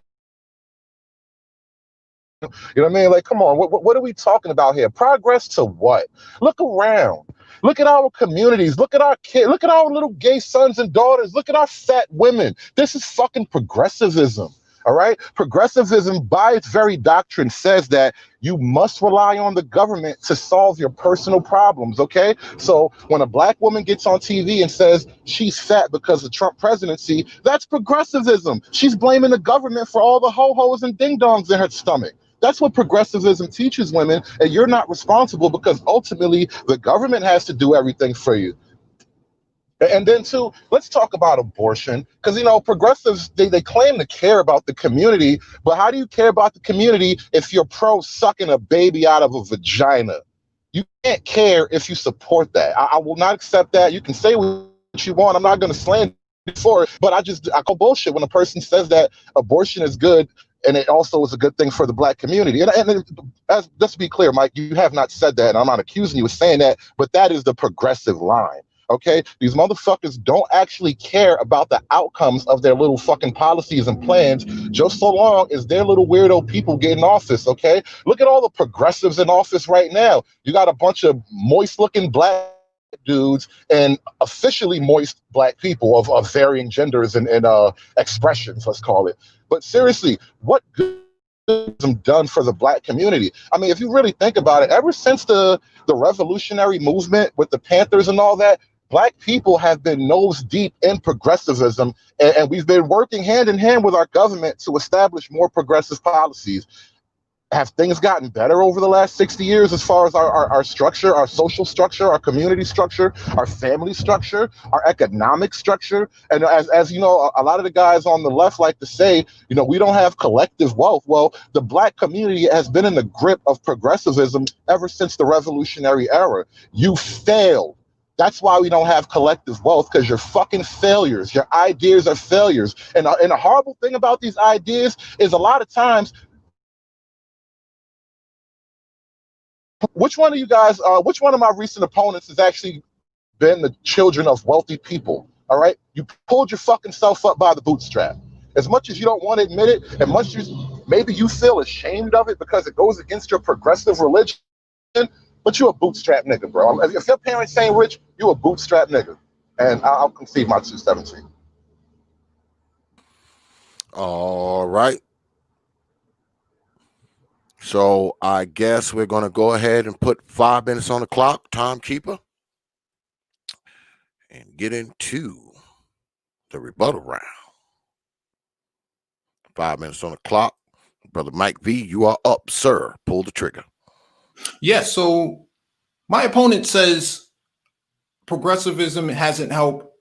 You know what I mean? Like, come on, what are we talking about here? Progress to what? Look around. Look at our communities. Look at our kids. Look at our little gay sons and daughters. Look at our fat women. This is fucking progressivism. All right. Progressivism, by its very doctrine, says that you must rely on the government to solve your personal problems. OK, so when a Black woman gets on TV and says she's fat because of Trump presidency, that's progressivism. She's blaming the government for all the ho-hos and ding-dongs in her stomach. That's what progressivism teaches women, and you're not responsible because ultimately the government has to do everything for you. And then too, let's talk about abortion, because, you know, progressives, they claim to care about the community, but how do you care about the community if you're pro sucking a baby out of a vagina? You can't care if you support that. I will not accept that. You can say what you want. I'm not going to slander you for it, but I call bullshit when a person says that abortion is good and it also is a good thing for the Black community. And just to be clear, Mike, you have not said that, and I'm not accusing you of saying that, but that is the progressive line. Okay, these motherfuckers don't actually care about the outcomes of their little fucking policies and plans, just so long as their little weirdo people get in office. Okay, look at all the progressives in office right now. You got a bunch of moist-looking Black dudes and officially moist Black people of varying genders and expressions, let's call it. But seriously, what good done for the Black community? I mean, if you really think about it, ever since the revolutionary movement with the Panthers and all that, Black people have been nose deep in progressivism, and we've been working hand in hand with our government to establish more progressive policies. Have things gotten better over the last 60 years as far as our structure, our social structure, our community structure, our family structure, our economic structure? And as you know, a lot of the guys on the left like to say, you know, we don't have collective wealth. Well, the Black community has been in the grip of progressivism ever since the Revolutionary era. You failed. That's why we don't have collective wealth, because you're fucking failures. Your ideas are failures. And a horrible thing about these ideas is a lot of times, which one of you guys, which one of my recent opponents has actually been the children of wealthy people? All right, you pulled your fucking self up by the bootstrap. As much as you don't want to admit it, and much as maybe you feel ashamed of it because it goes against your progressive religion, but you a bootstrap nigga, bro. If your parents ain't rich, you a bootstrap nigga. And I'll concede my 217. All right. So I guess we're going to go ahead and put 5 minutes on the clock, timekeeper, and get into the rebuttal round. 5 minutes on the clock. Brother Mike V, you are up, sir. Pull the trigger. Yes. So my opponent says progressivism hasn't helped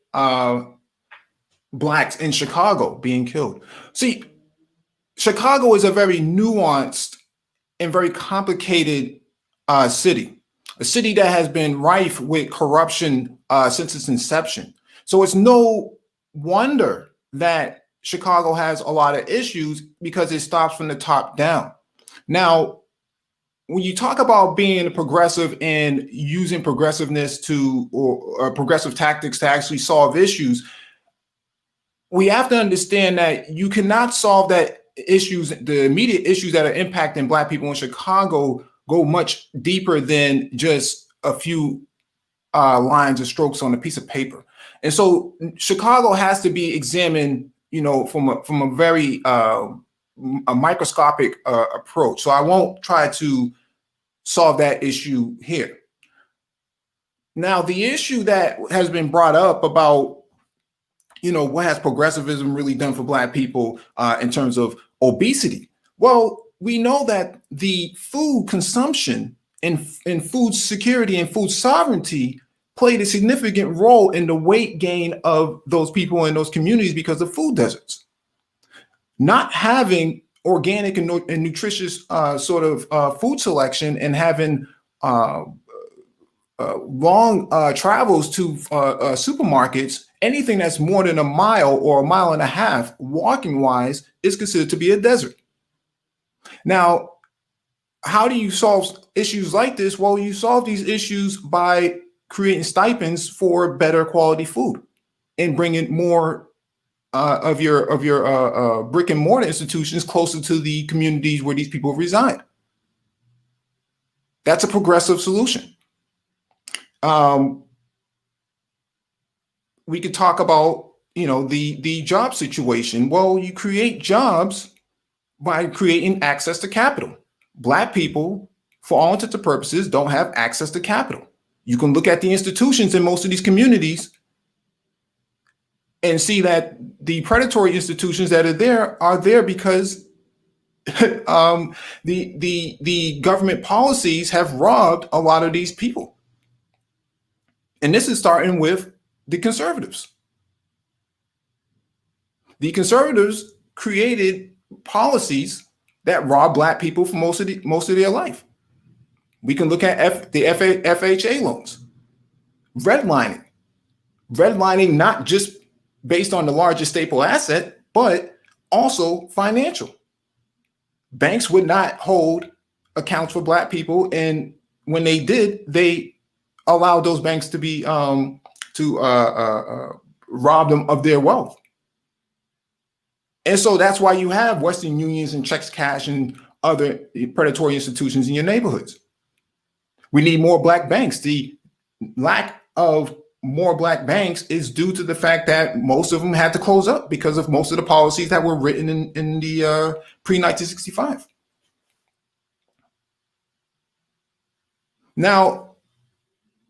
blacks in Chicago being killed. See, Chicago is a very nuanced and very complicated city, a city that has been rife with corruption since its inception. So it's no wonder that Chicago has a lot of issues, because it stops from the top down. Now, when you talk about being progressive and using progressiveness to, or progressive tactics to actually solve issues, we have to understand that you cannot solve that issues, the immediate issues that are impacting Black people in Chicago go much deeper than just a few lines or strokes on a piece of paper. And so Chicago has to be examined, you know, from a very a microscopic approach. So I won't try to solve that issue here. Now, the issue that has been brought up about, you know, what has progressivism really done for Black people in terms of obesity? Well, we know that the food consumption and food security and food sovereignty played a significant role in the weight gain of those people in those communities because of food deserts. Not having organic and nutritious sort of food selection, and having long travels to supermarkets, anything that's more than a mile or a mile and a half walking wise is considered to be a desert. Now, how do you solve issues like this? Well, you solve these issues by creating stipends for better quality food and bringing more of your brick and mortar institutions closer to the communities where these people reside. That's a progressive solution. We could talk about, you know, the job situation. Well, you create jobs by creating access to capital. Black people, for all intents and purposes, don't have access to capital. You can look at the institutions in most of these communities and see that the predatory institutions that are there because the government policies have robbed a lot of these people. And this is starting with the conservatives. The conservatives created policies that rob Black people for most of their life. We can look at the FHA loans, redlining not just based on the largest staple asset, but also financial. Banks would not hold accounts for Black people, and when they did, they allowed those banks to be rob them of their wealth. And so that's why you have Western Unions and Checks Cash and other predatory institutions in your neighborhoods. We need more Black banks. The lack of more Black banks is due to the fact that most of them had to close up because of most of the policies that were written in the pre-1965. Now,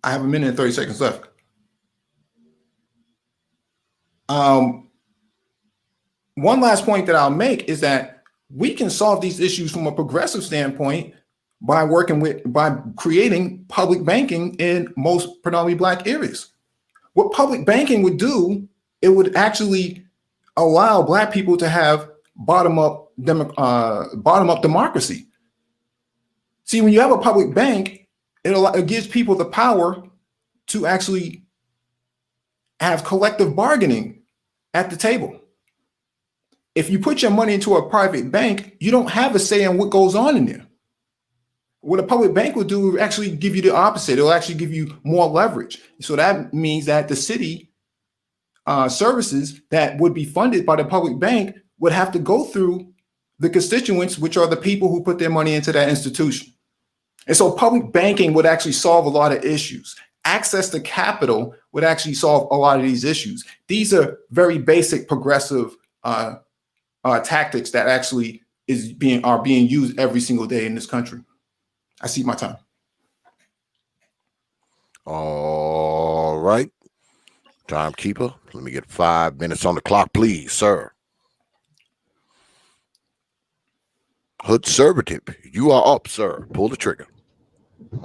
I have a minute and 30 seconds left. One last point that I'll make is that we can solve these issues from a progressive standpoint by creating public banking in most predominantly Black areas. What public banking would do, it would actually allow Black people to have bottom up democracy. See, when you have a public bank, it gives people the power to actually have collective bargaining at the table. If you put your money into a private bank, you don't have a say in what goes on in there. What a public bank will do will actually give you the opposite. It'll actually give you more leverage. So that means that the city services that would be funded by the public bank would have to go through the constituents, which are the people who put their money into that institution. And so public banking would actually solve a lot of issues. Access to capital would actually solve a lot of these issues. These are very basic progressive tactics that actually are being used every single day in this country. I see my time. All right. Timekeeper, let me get 5 minutes on the clock, please, sir. HOODSERVATIVE, you are up, sir. Pull the trigger.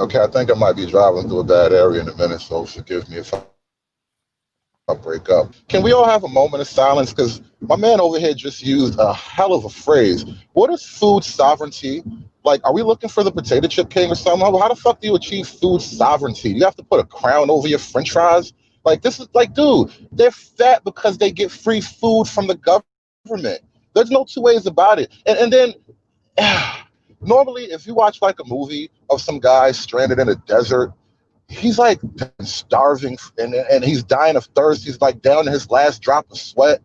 Okay, I think I might be driving through a bad area in a minute, so forgive me if I break up. Can we all have a moment of silence? Because my man over here just used a hell of a phrase. What is food sovereignty? Like, are we looking for the potato chip king or something? How the fuck do you achieve food sovereignty? You have to put a crown over your french fries? Like, this is like, dude, they're fat because they get free food from the government. There's no two ways about it. And then normally, if you watch like a movie of some guy stranded in a desert, he's like starving and he's dying of thirst. He's like down to his last drop of sweat.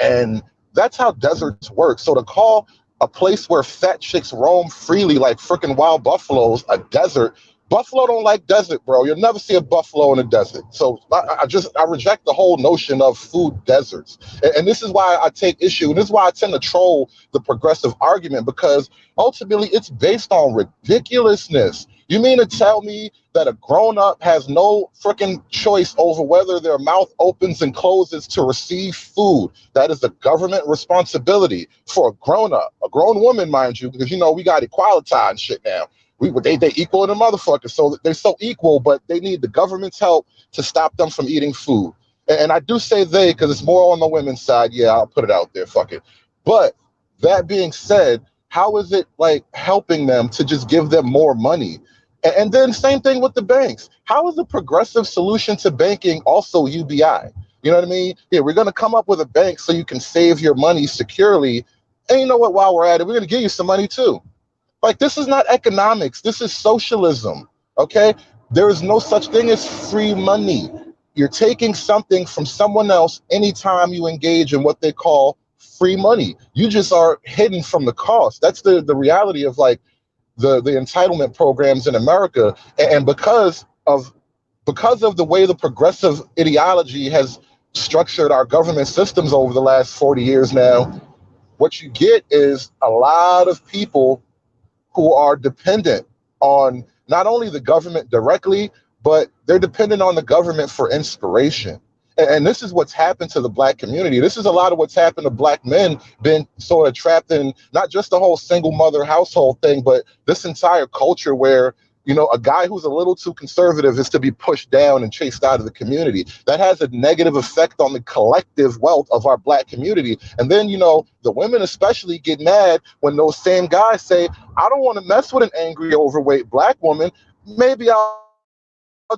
And that's how deserts work. So to call a place where fat chicks roam freely like freaking wild buffaloes a desert, buffalo don't like desert, bro. You'll never see a buffalo in a desert. So I reject the whole notion of food deserts. And this is why I take issue. And this is why I tend to troll the progressive argument, because ultimately it's based on ridiculousness. You mean to tell me that a grown-up has no freaking choice over whether their mouth opens and closes to receive food? That is a government responsibility for a grown-up, a grown woman, mind you, because, you know, we got equality and shit now. They equal in the motherfucker, so they're so equal, but they need the government's help to stop them from eating food. And I do say they because it's more on the women's side. Yeah, I'll put it out there, fuck it. But that being said, how is it like helping them to just give them more money? And then same thing with the banks. How is the progressive solution to banking also UBI? You know what I mean? Yeah, we're going to come up with a bank so you can save your money securely. And you know what? While we're at it, we're going to give you some money too. Like, this is not economics. This is socialism, okay? There is no such thing as free money. You're taking something from someone else anytime you engage in what they call free money. You just are hidden from the cost. That's the reality of, like, the entitlement programs in America. And because of the way the progressive ideology has structured our government systems over the last 40 years now, what you get is a lot of people who are dependent on not only the government directly, but they're dependent on the government for inspiration. And this is what's happened to the Black community. This is a lot of what's happened to Black men being sort of trapped in not just the whole single mother household thing, but this entire culture where, you know, a guy who's a little too conservative is to be pushed down and chased out of the community. That has a negative effect on the collective wealth of our Black community. And then, you know, the women especially get mad when those same guys say, I don't want to mess with an angry, overweight Black woman. Maybe I'll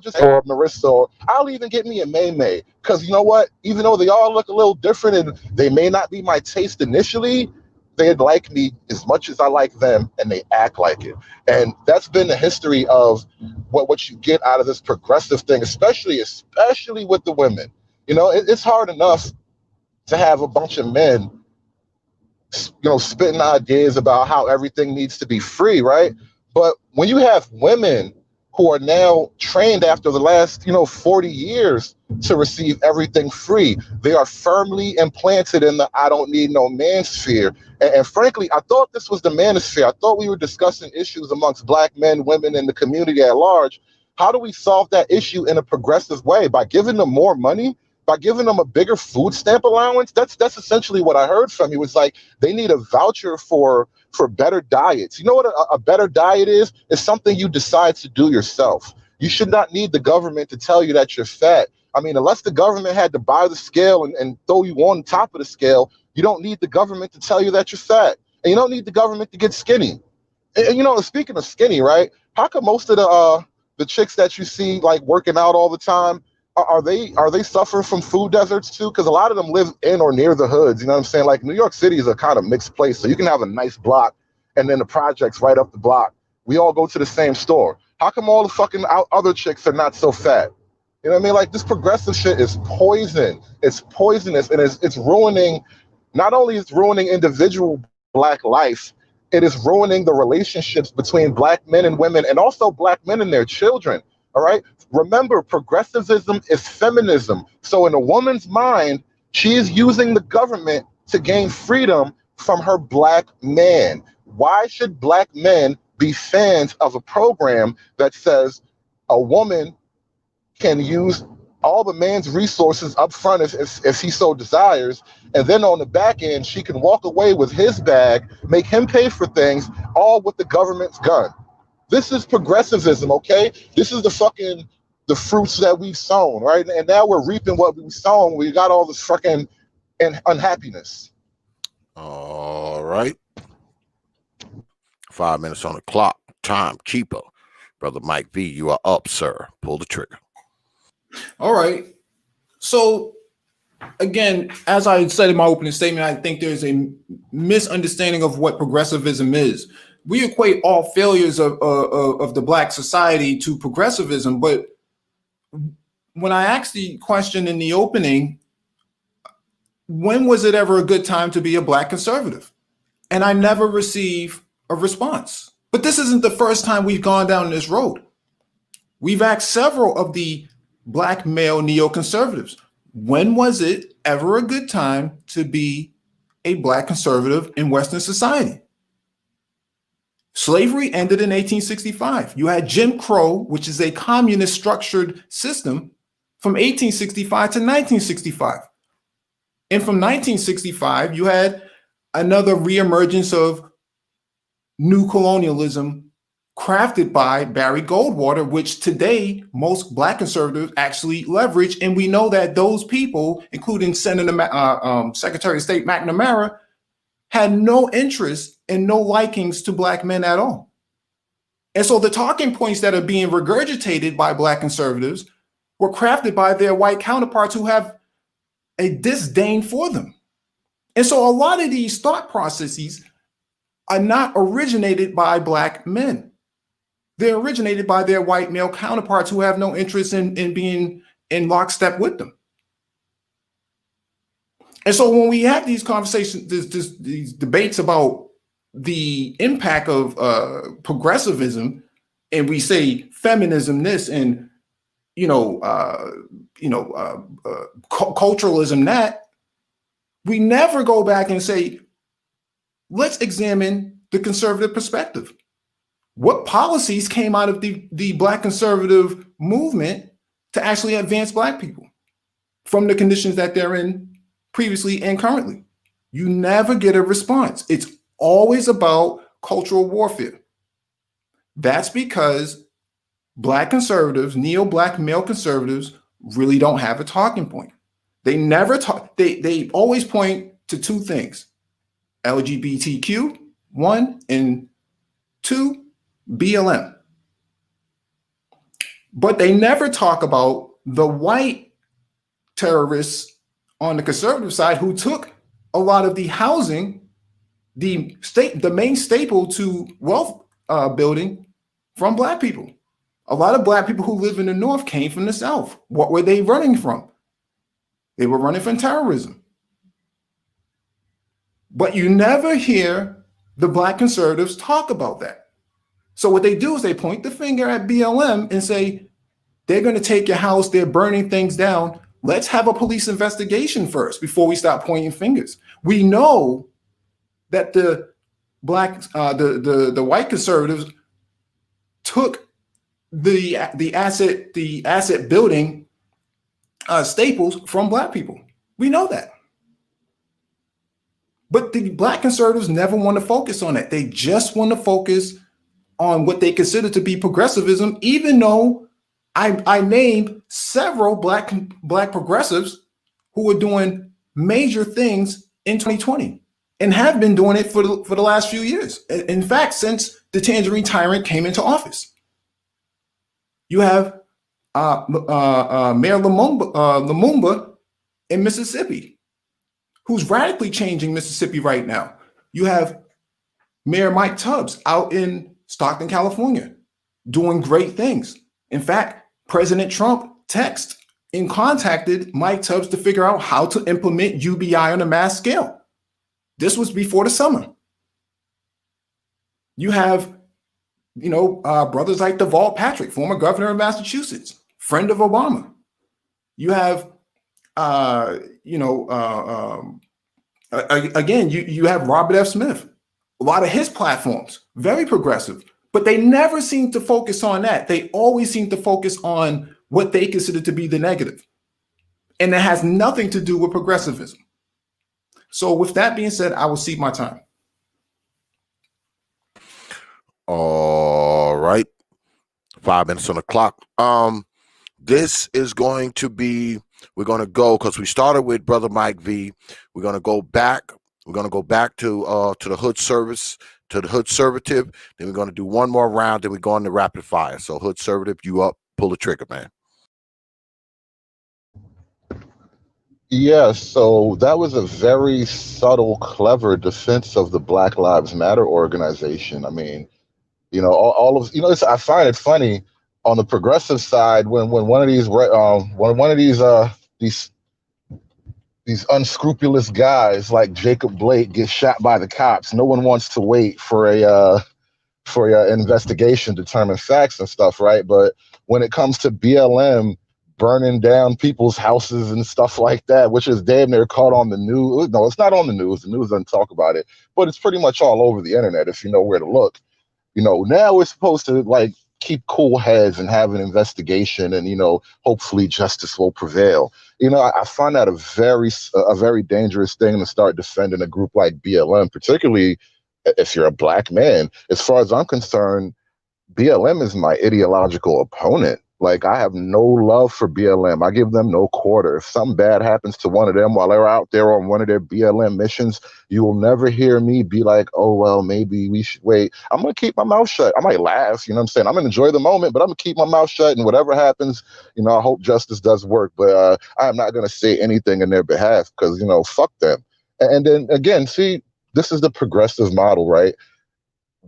just, or Marissa, or I'll even get me a May. Because you know what? Even though they all look a little different and they may not be my taste initially, they like me as much as I like them, and they act like it. And that's been the history of what you get out of this progressive thing, especially with the women. You know, it's hard enough to have a bunch of men, you know, spitting ideas about how everything needs to be free, right? But when you have women who are now trained after the last, 40 years to receive everything free, they are firmly implanted in the I don't need no manosphere. And frankly, I thought this was the manosphere. I thought we were discussing issues amongst Black men, women, and the community at large. How do we solve that issue in a progressive way? By giving them more money? by giving them a bigger food stamp allowance. That's essentially what I heard from you. It's like they need a voucher for better diets. You know what a better diet is? It's something you decide to do yourself. You should not need the government to tell you that you're fat. I mean, unless the government had to buy the scale and throw you on top of the scale, you don't need the government to tell you that you're fat. And you don't need the government to get skinny. And you know, speaking of skinny, right? How come most of the chicks that you see like working out all the time, are they suffering from food deserts too? Because a lot of them live in or near the hoods. You know what I'm saying? Like New York City is a kind of mixed place, so you can have a nice block and then the projects right up the block. We all go to the same store. How come all the fucking other chicks are not so fat? You know what I mean? Like this progressive shit is poison. It's poisonous, and it's ruining. Not only is ruining individual Black life, it is ruining the relationships between Black men and women, and also Black men and their children. All right. Remember, progressivism is feminism. So in a woman's mind, she is using the government to gain freedom from her Black man. Why should Black men be fans of a program that says a woman can use all the man's resources up front if he so desires, and then on the back end, she can walk away with his bag, make him pay for things, all with the government's gun? This is progressivism, okay? This is the fruits that we've sown, right? And now we're reaping what we've sown. We got all this fucking unhappiness. All right. 5 minutes on the clock. Timekeeper. Brother Mike V, you are up, sir. Pull the trigger. All right. So, again, as I said in my opening statement, I think there's a misunderstanding of what progressivism is. We equate all failures of the Black society to progressivism, but when I asked the question in the opening, when was it ever a good time to be a Black conservative? And I never received a response. But this isn't the first time we've gone down this road. We've asked several of the Black male neoconservatives, when was it ever a good time to be a Black conservative in Western society? Slavery ended in 1865. You had Jim Crow, which is a communist structured system, from 1865 to 1965. And from 1965, you had another reemergence of new colonialism crafted by Barry Goldwater, which today most Black conservatives actually leverage. And we know that those people, including Secretary of State McNamara, had no interest and no likings to Black men at all. And so the talking points that are being regurgitated by Black conservatives were crafted by their white counterparts who have a disdain for them. And so a lot of these thought processes are not originated by Black men. They're originated by their white male counterparts who have no interest in being in lockstep with them. And so when we have these conversations, these debates about the impact of progressivism, and we say feminism this and culturalism that, we never go back and say, let's examine the conservative perspective. What policies came out of the Black conservative movement to actually advance Black people from the conditions that they're in previously and currently? You never get a response. It's always about cultural warfare. That's because Black conservatives, neo-Black male conservatives, really don't have a talking point. They never talk. They always point to two things: LGBTQ, 1, and 2, BLM. But they never talk about the white terrorists on the conservative side who took a lot of the housing, the main staple to wealth building, from Black people. A lot of Black people who live in the North came from the South. What were they running from? They were running from terrorism. But you never hear the Black conservatives talk about that. So what they do is they point the finger at BLM and say, they're going to take your house, they're burning things down. Let's have a police investigation first before we start pointing fingers. We know that the white conservatives took the asset building staples from black people. We know that. But the black conservatives never want to focus on that. They just want to focus on what they consider to be progressivism, even though I named several black progressives who are doing major things in 2020 and have been doing it for the last few years. In fact, since the Tangerine Tyrant came into office. You have Mayor Lumumba in Mississippi, who's radically changing Mississippi right now. You have Mayor Mike Tubbs out in Stockton, California, doing great things. In fact, President Trump contacted Mike Tubbs to figure out how to implement UBI on a mass scale. This was before the summer. You have, brothers like DeVault Patrick, former governor of Massachusetts, friend of Obama. You have, again, you have Robert F. Smith. A lot of his platforms, very progressive, but they never seem to focus on that. They always seem to focus on what they consider to be the negative. And it has nothing to do with progressivism. So with that being said, I will cede my time. All right. 5 minutes on the clock. This is going to be, we're going to go, because we started with Brother Mike V. We're going to go back. We're going to go back to the Hood Service, to the HOODSERVATIVE. Then we're going to do one more round. Then we go into rapid fire. So HOODSERVATIVE, you up, pull the trigger, man. Yeah, so that was a very subtle, clever defense of the Black Lives Matter organization. I mean, all of I find it funny on the progressive side when one of these unscrupulous guys like Jacob Blake gets shot by the cops. No one wants to wait for a investigation to determine facts and stuff, right? But when it comes to BLM burning down people's houses and stuff like that, which is damn near caught on the news. No, it's not on the news. The news doesn't talk about it, but it's pretty much all over the internet if you know where to look. Now we're supposed to keep cool heads and have an investigation, and hopefully justice will prevail. I find that a very dangerous thing to start defending a group like BLM, particularly if you're a black man. As far as I'm concerned, BLM is my ideological opponent. I have no love for BLM. I give them no quarter. If something bad happens to one of them while they're out there on one of their BLM missions, you will never hear me be like, oh, well, maybe we should wait. I'm going to keep my mouth shut. I might laugh, I'm saying? I'm going to enjoy the moment, but I'm going to keep my mouth shut, and whatever happens, I hope justice does work. But I'm not going to say anything in their behalf because, fuck them. And then, again, see, this is the progressive model, right?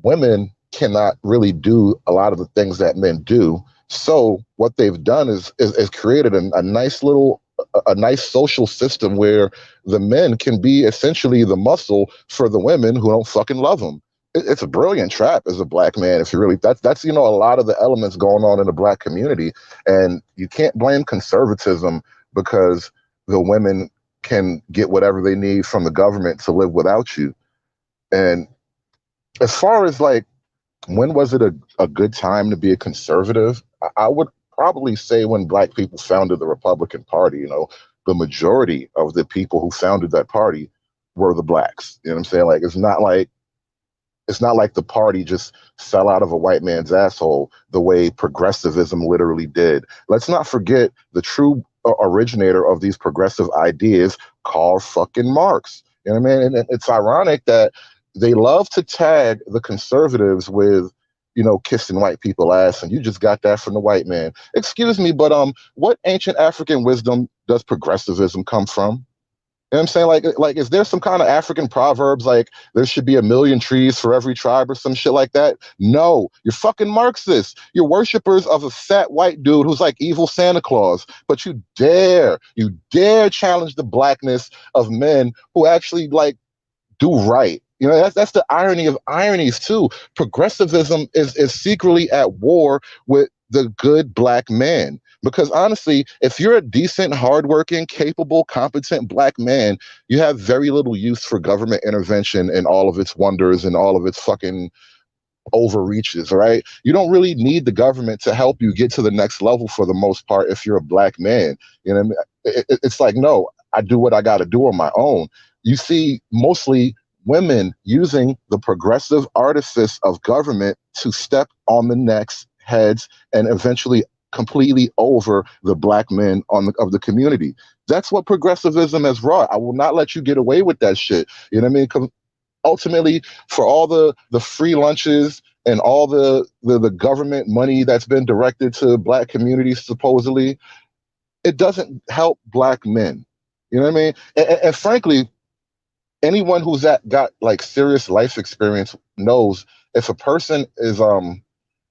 Women cannot really do a lot of the things that men do. So what they've done is created a nice social system where the men can be essentially the muscle for the women who don't fucking love them. It's a brilliant trap as a black man. If you really, that's a lot of the elements going on in the black community, and you can't blame conservatism because the women can get whatever they need from the government to live without you. And as far as when was it a good time to be a conservative? I would probably say when black people founded the Republican Party. The majority of the people who founded that party were the blacks. You know what I'm saying? It's not like the party just fell out of a white man's asshole the way progressivism literally did. Let's not forget the true originator of these progressive ideas, Karl fucking Marx. You know what I mean? And it's ironic that they love to tag the conservatives with, kissing white people ass, and you just got that from the white man. Excuse me, but what ancient African wisdom does progressivism come from? You know what I'm saying? Like, is there some kind of African proverbs like there should be 1,000,000 trees for every tribe or some shit like that? No, you're fucking Marxists. You're worshipers of a fat white dude who's like evil Santa Claus. But you dare challenge the blackness of men who actually do right. That's the irony of ironies too. Progressivism is secretly at war with the good black man. Because honestly, if you're a decent, hardworking, capable, competent black man, you have very little use for government intervention and all of its wonders and all of its fucking overreaches, right? You don't really need the government to help you get to the next level for the most part if you're a black man. You know what I mean? It's like, no, I do what I got to do on my own. You see mostly women using the progressive artifice of government to step on the necks, heads, and eventually completely over the black men of the community. That's what progressivism has wrought. I will not let you get away with that shit. You know what I mean? 'Cause ultimately, for all the free lunches and all the government money that's been directed to black communities, supposedly, it doesn't help black men. You know what I mean? And frankly, anyone who's got like serious life experience knows if a person is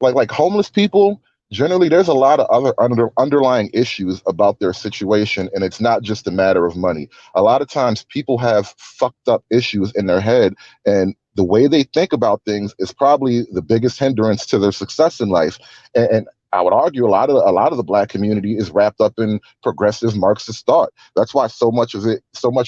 like homeless people, generally there's a lot of other underlying issues about their situation, and it's not just a matter of money. A lot of times people have fucked up issues in their head, and the way they think about things is probably the biggest hindrance to their success in life. And I would argue a lot of the black community is wrapped up in progressive Marxist thought. That's why so much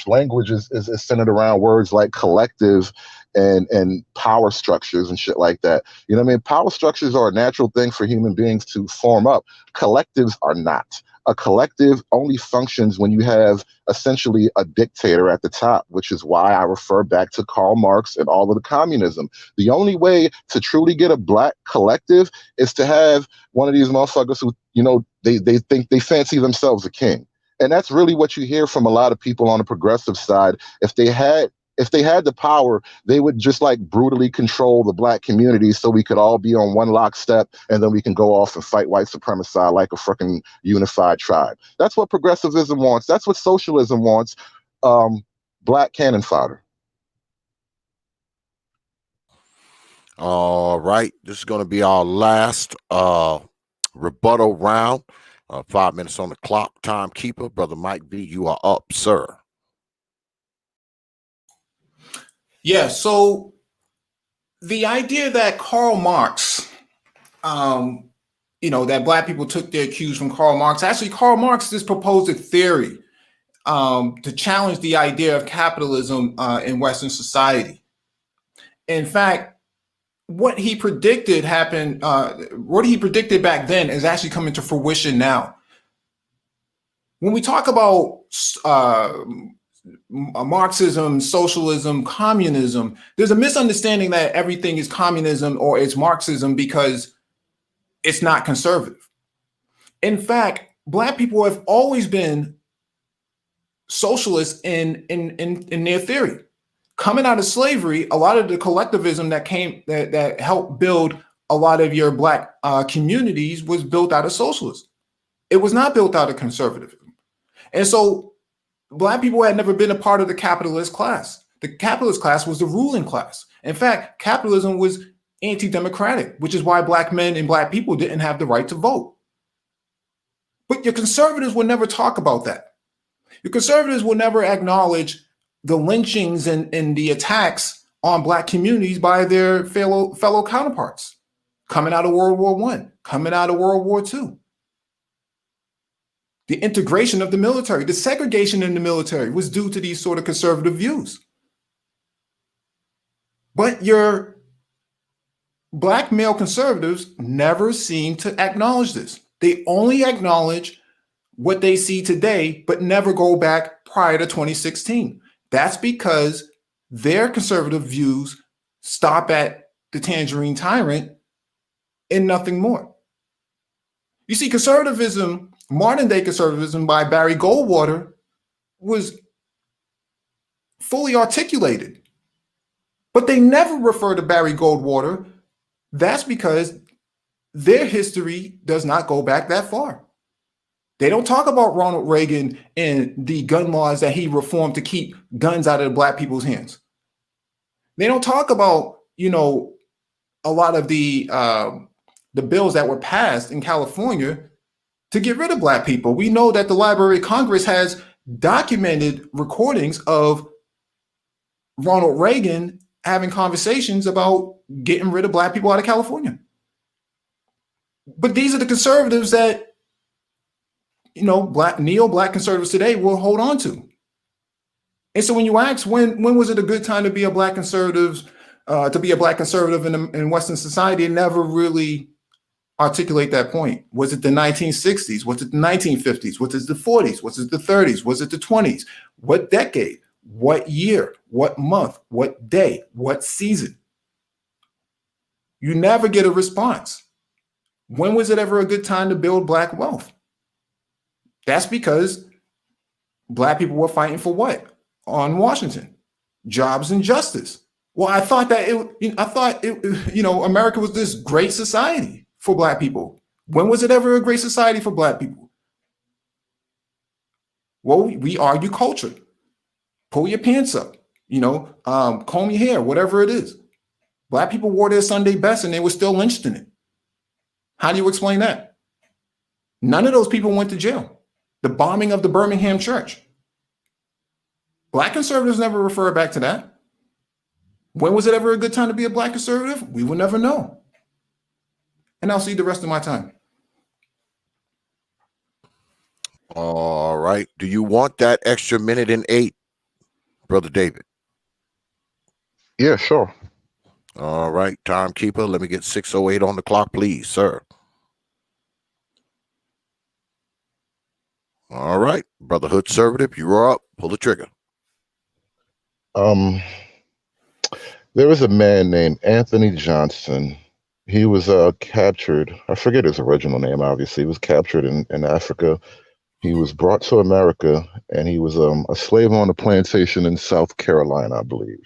language is centered around words like collective and power structures and shit like that. You know what I mean? Power structures are a natural thing for human beings to form up. Collectives are not. A collective only functions when you have essentially a dictator at the top, which is why I refer back to Karl Marx and all of the communism. The only way to truly get a black collective is to have one of these motherfuckers who, you know, they think they fancy themselves a king. And that's really what you hear from a lot of people on the progressive side. If they had the power, they would just like brutally control the black community so we could all be on one lockstep, and then we can go off and fight white supremacy like a freaking unified tribe. That's what progressivism wants. That's what socialism wants. Black cannon fodder. All right. This is going to be our last rebuttal round. 5 minutes on the clock. Timekeeper, Brother Mike V, you are up, sir. Yeah, so the idea that Karl Marx, that black people took their cues from Karl Marx. Actually, Karl Marx just proposed a theory to challenge the idea of capitalism in Western society. In fact, what he predicted happened, what he predicted back then is actually coming to fruition now. When we talk about Marxism, socialism, communism, there's a misunderstanding that everything is communism or it's Marxism because it's not conservative. In fact, black people have always been socialists in their theory. Coming out of slavery, a lot of the collectivism that helped build a lot of your black communities was built out of socialism. It was not built out of conservatism. And so black people had never been a part of the capitalist class. The capitalist class was the ruling class. In fact, capitalism was anti-democratic, which is why black men and black people didn't have the right to vote. But your conservatives will never talk about that. Your conservatives will never acknowledge the lynchings and the attacks on black communities by their fellow counterparts coming out of World War I, coming out of World War II. The integration of the military, the segregation in the military was due to these sort of conservative views. But your black male conservatives never seem to acknowledge this. They only acknowledge what they see today, but never go back prior to 2016. That's because their conservative views stop at the tangerine tyrant and nothing more. You see, conservatism, modern day conservatism by Barry Goldwater was fully articulated, but they never refer to Barry Goldwater. That's because their history does not go back that far. They don't talk about Ronald Reagan and the gun laws that he reformed to keep guns out of black people's hands. They don't talk about, a lot of the bills that were passed in California to get rid of black people. We know that the Library of Congress has documented recordings of Ronald Reagan having conversations about getting rid of black people out of California. But these are the conservatives that neo-black conservatives today will hold on to. And so when you ask when was it a good time to be a black conservative to be a black conservative in Western society, never really articulate that point. Was it the 1960s? Was it the 1950s? Was it the 40s? Was it the 30s? Was it the 20s? What decade? What year? What month? What day? What season? You never get a response. When was it ever a good time to build black wealth? That's because black people were fighting for what? On Washington, jobs and justice. Well, I thought America was this great society for black people. When was it ever a great society for black people? Well, we argue culture. Pull your pants up, comb your hair, whatever it is. Black people wore their Sunday best and they were still lynched in it. How do you explain that? None of those people went to jail. The bombing of the Birmingham church. Black conservatives never refer back to that. When was it ever a good time to be a black conservative? We will never know. And I'll see the rest of my time. All right. Do you want that extra minute and 8, Brother David? Yeah, sure. All right. Timekeeper, let me get 6:08 on the clock, please, sir. All right. Brother HOODSERVATIVE, you're up. Pull the trigger. There was a man named Anthony Johnson. He was captured. I forget his original name, obviously. He was captured in Africa. He was brought to America, and he was a slave on a plantation in South Carolina, I believe.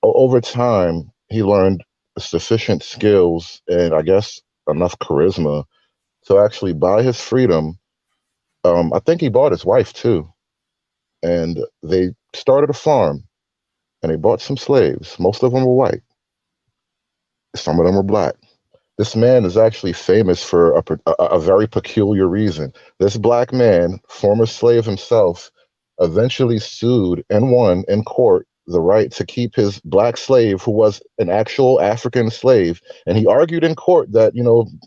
Over time, he learned sufficient skills and I guess enough charisma to actually buy his freedom. I think he bought his wife too. And they started a farm and they bought some slaves. Most of them were white. Some of them were black. This man is actually famous for a very peculiar reason. This black man, former slave himself, eventually sued and won in court the right to keep his black slave, who was an actual African slave. And he argued in court that,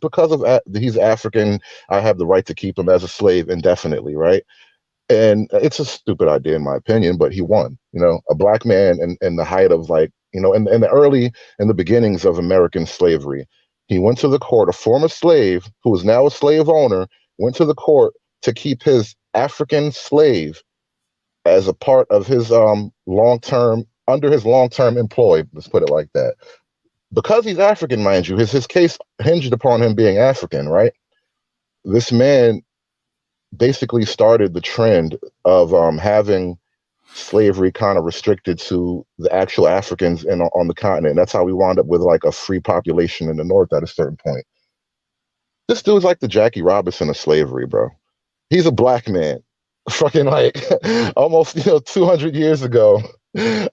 because of he's African, I have the right to keep him as a slave indefinitely, right? And it's a stupid idea, in my opinion, but he won. A black man in the height of in the beginnings of American slavery. He went to the court, a former slave who is now a slave owner, went to the court to keep his African slave as a part of his long-term employ, let's put it like that. Because he's African, mind you, his case hinged upon him being African, right? This man basically started the trend of having slavery kind of restricted to the actual Africans on the continent. That's how we wound up with a free population in the North at a certain point. This dude's like the Jackie Robinson of slavery, bro. He's a black man, fucking almost 200 years ago,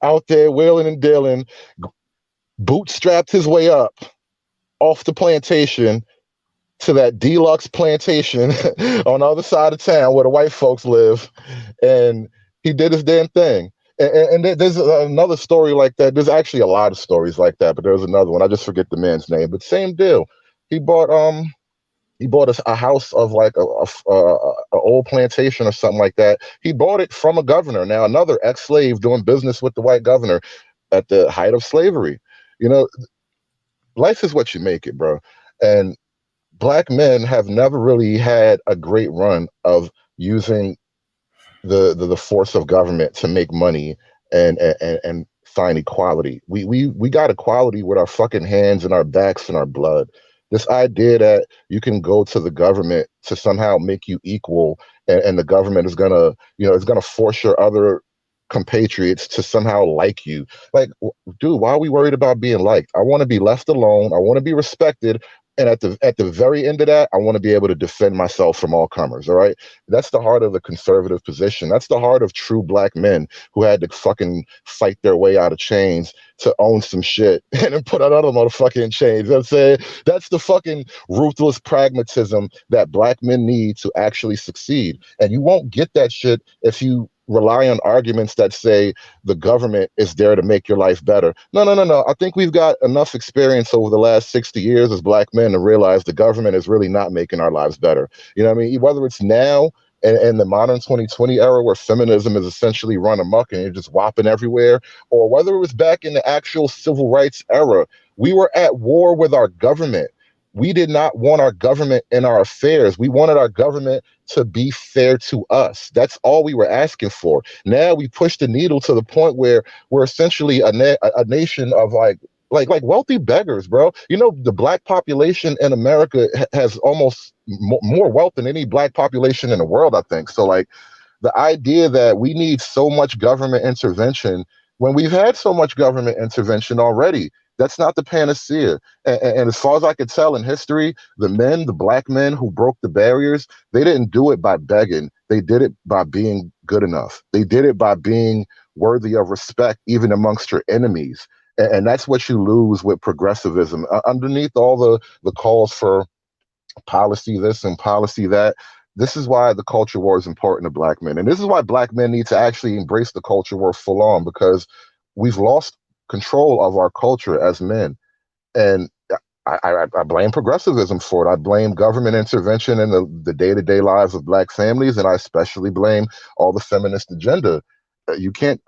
out there wheeling and dealing, bootstrapped his way up off the plantation to that deluxe plantation on the other side of town where the white folks live, and he did his damn thing. And there's another story like that. There's actually a lot of stories like that, but there was another one. I just forget the man's name, but same deal. He bought a house of a old plantation or something like that. He bought it from a governor. Now another ex-slave doing business with the white governor at the height of slavery. Life is what you make it, bro. And black men have never really had a great run of using the force of government to make money and find equality. We got equality with our fucking hands and our backs and our blood. This idea that you can go to the government to somehow make you equal, and the government is gonna, it's gonna force your other compatriots to somehow like you. Dude, why are we worried about being liked? I want to be left alone. I want to be respected. And at the very end of that, I want to be able to defend myself from all comers. All right. That's the heart of the conservative position. That's the heart of true black men who had to fucking fight their way out of chains to own some shit and then put another motherfucker in chains. You know what I'm saying? That's the fucking ruthless pragmatism that black men need to actually succeed. And you won't get that shit if you rely on arguments that say the government is there to make your life better. No. I think we've got enough experience over the last 60 years as black men to realize the government is really not making our lives better. You know what I mean? Whether it's now in the modern 2020 era where feminism is essentially run amok and you're just whopping everywhere, or whether it was back in the actual civil rights era, we were at war with our government. We did not want our government in our affairs. We wanted our government to be fair to us. That's all we were asking for. Now we push the needle to the point where we're essentially a nation of like wealthy beggars, bro. You know, the black population in America has almost more wealth than any black population in the world, I think. So like the idea that we need so much government intervention when we've had so much government intervention already, that's not the panacea. And as far as I could tell in history, the black men who broke the barriers, they didn't do it by begging. They did it by being good enough. They did it by being worthy of respect, even amongst your enemies. And that's what you lose with progressivism. Underneath all the calls for policy this and policy that, this is why the culture war is important to black men. And this is why black men need to actually embrace the culture war full on, because we've lost control of our culture as men. And I blame progressivism for it. I blame government intervention in the day-to-day lives of black families, and I especially blame all the feminist agenda. You can't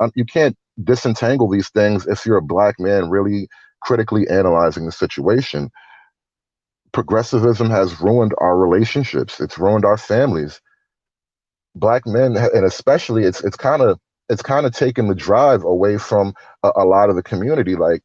disentangle these things if you're a black man really critically analyzing the situation. Progressivism has ruined our relationships. It's ruined our families. Black men, and especially, it's kind of taken the drive away from a lot of the community. Like,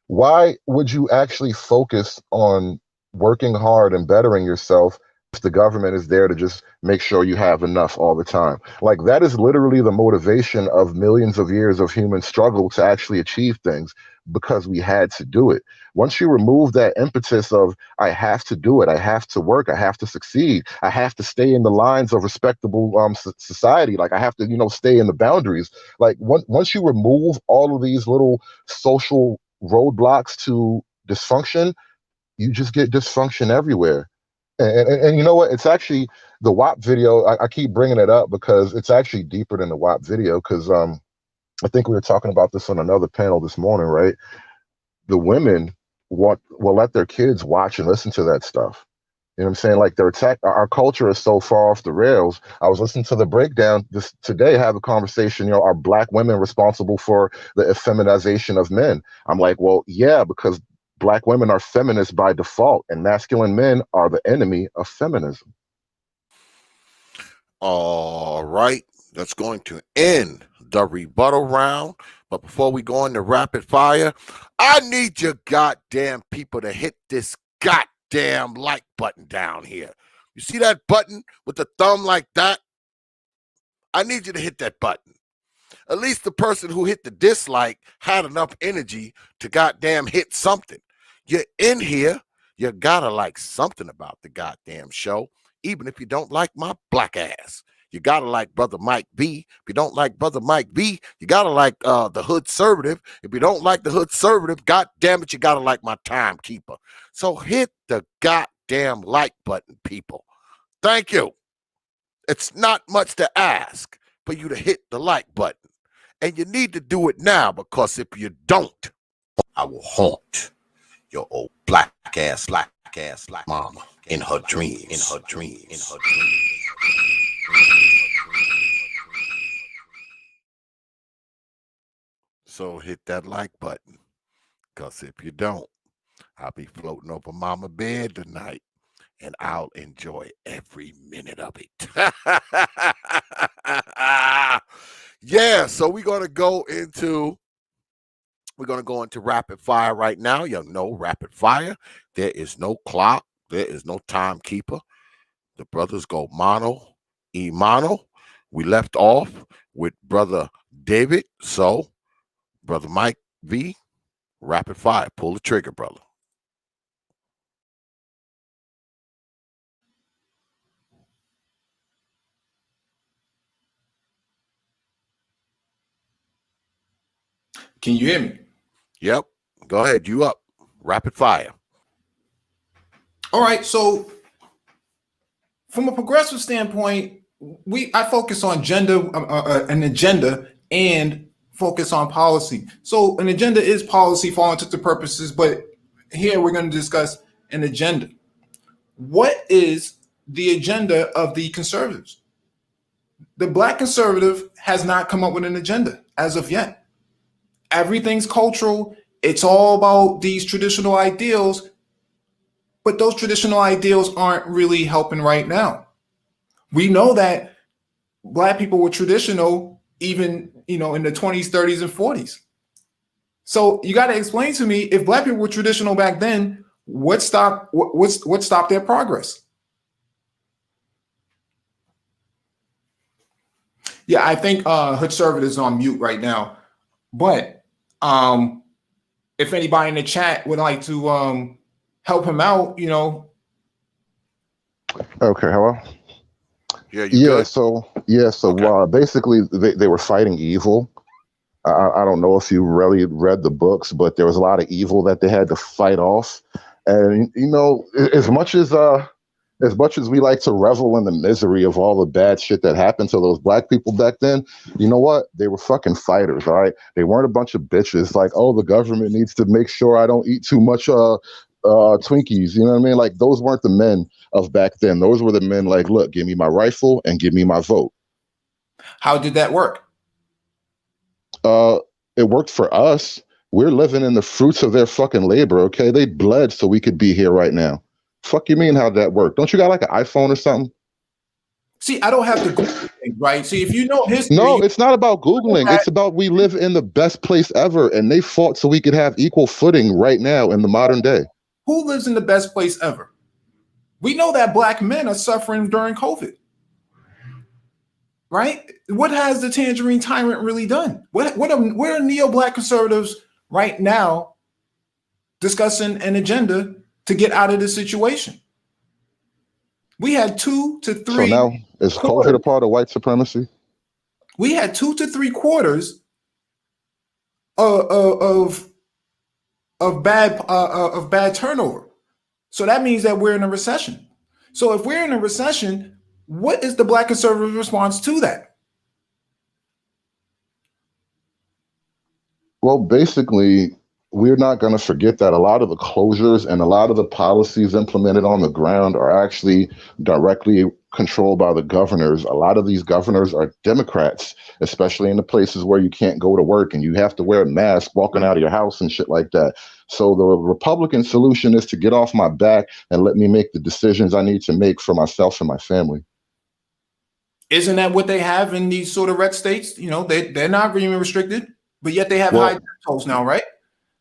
why would you actually focus on working hard and bettering yourself if the government is there to just make sure you have enough all the time? Like, that is literally the motivation of millions of years of human struggle to actually achieve things, because we had to do it. Once you remove that impetus of, I have to do it, I have to work, I have to succeed, I have to stay in the lines of respectable society, like I have to, stay in the boundaries. Like, once you remove all of these little social roadblocks to dysfunction, you just get dysfunction everywhere. And you know what? It's actually the WAP video. I keep bringing it up because it's actually deeper than the WAP video, because I think we were talking about this on another panel this morning, right? The women will let their kids watch and listen to that stuff. You know what I'm saying? Like, our culture is so far off the rails. I was listening to the breakdown today, have a conversation, are black women responsible for the effeminization of men? I'm like, well, yeah, because black women are feminists by default, and masculine men are the enemy of feminism. All right, that's going to end the rebuttal round. But before we go into rapid fire, I need you goddamn people to hit this goddamn like button down here. You see that button with the thumb like that? I need you to hit that button. At least the person who hit the dislike had enough energy to goddamn hit something. You're in here, you gotta like something about the goddamn show, even if you don't like my black ass. You gotta like Brother Mike V. If you don't like Brother Mike V, you gotta like the HOODSERVATIVE. If you don't like the HOODSERVATIVE, god damn it, you gotta like my timekeeper. So hit the goddamn like button, people. Thank you. It's not much to ask for you to hit the like button. And you need to do it now, because if you don't, I will haunt your old black ass mama in her dreams. So hit that like button, because if you don't, I'll be floating over mama bed tonight, and I'll enjoy every minute of it. Yeah, so we're gonna go into rapid fire right now. You know, rapid fire. There is no clock. There is no timekeeper. The brothers go mano y mano. We left off with Brother David. So, Brother Mike V, rapid fire. Pull the trigger, brother. Can you hear me? Yep. Go ahead. You up. Rapid fire. All right. So from a progressive standpoint, I focus on an agenda, and focus on policy. So an agenda is policy for all intents and purposes, but here we're going to discuss an agenda. What is the agenda of the conservatives. The black conservative has not come up with an agenda as of yet. Everything's cultural. It's all about these traditional ideals, but those traditional ideals aren't really helping right now. We know that black people were traditional even, in the 20s, 30s, and 40s. So you got to explain to me, if black people were traditional back then, what stopped their progress? Yeah, I think HOODSERVATIVE is on mute right now. But if anybody in the chat would like to help him out, Okay, hello. Yeah, you good? So basically they were fighting evil. I don't know if you really read the books, but there was a lot of evil that they had to fight off. And as much as we like to revel in the misery of all the bad shit that happened to those black people back then, you know what? They were fucking fighters, all right? They weren't a bunch of bitches like, oh, the government needs to make sure I don't eat too much Twinkies. You know what I mean? Like, those weren't the men of back then. Those were the men like, look, give me my rifle and give me my vote. How did that work? It worked for us. We're living in the fruits of their fucking labor, okay? They bled so we could be here right now. Fuck you mean how'd that work? Don't you got like an iPhone or something? See, I don't have to Google things, right? See, if you know history... No, it's not about Googling. It's about we live in the best place ever, and they fought so we could have equal footing right now in the modern day. Who lives in the best place ever? We know that black men are suffering during COVID. Right? What has the tangerine tyrant really done? What are neo-black conservatives right now discussing an agenda to get out of this situation? We had 2 to 3. So now is COVID a part of white supremacy? We had 2 to 3 quarters of bad turnover. So that means that we're in a recession. So if we're in a recession, what is the black conservative response to that? Well, basically, we're not going to forget that a lot of the closures and a lot of the policies implemented on the ground are actually directly controlled by the governors. A lot of these governors are Democrats, especially in the places where you can't go to work and you have to wear a mask walking out of your house and shit like that. So the Republican solution is to get off my back and let me make the decisions I need to make for myself and my family. Isn't that what they have in these sort of red states? They're not agreement restricted, but yet they have high death tolls now, right?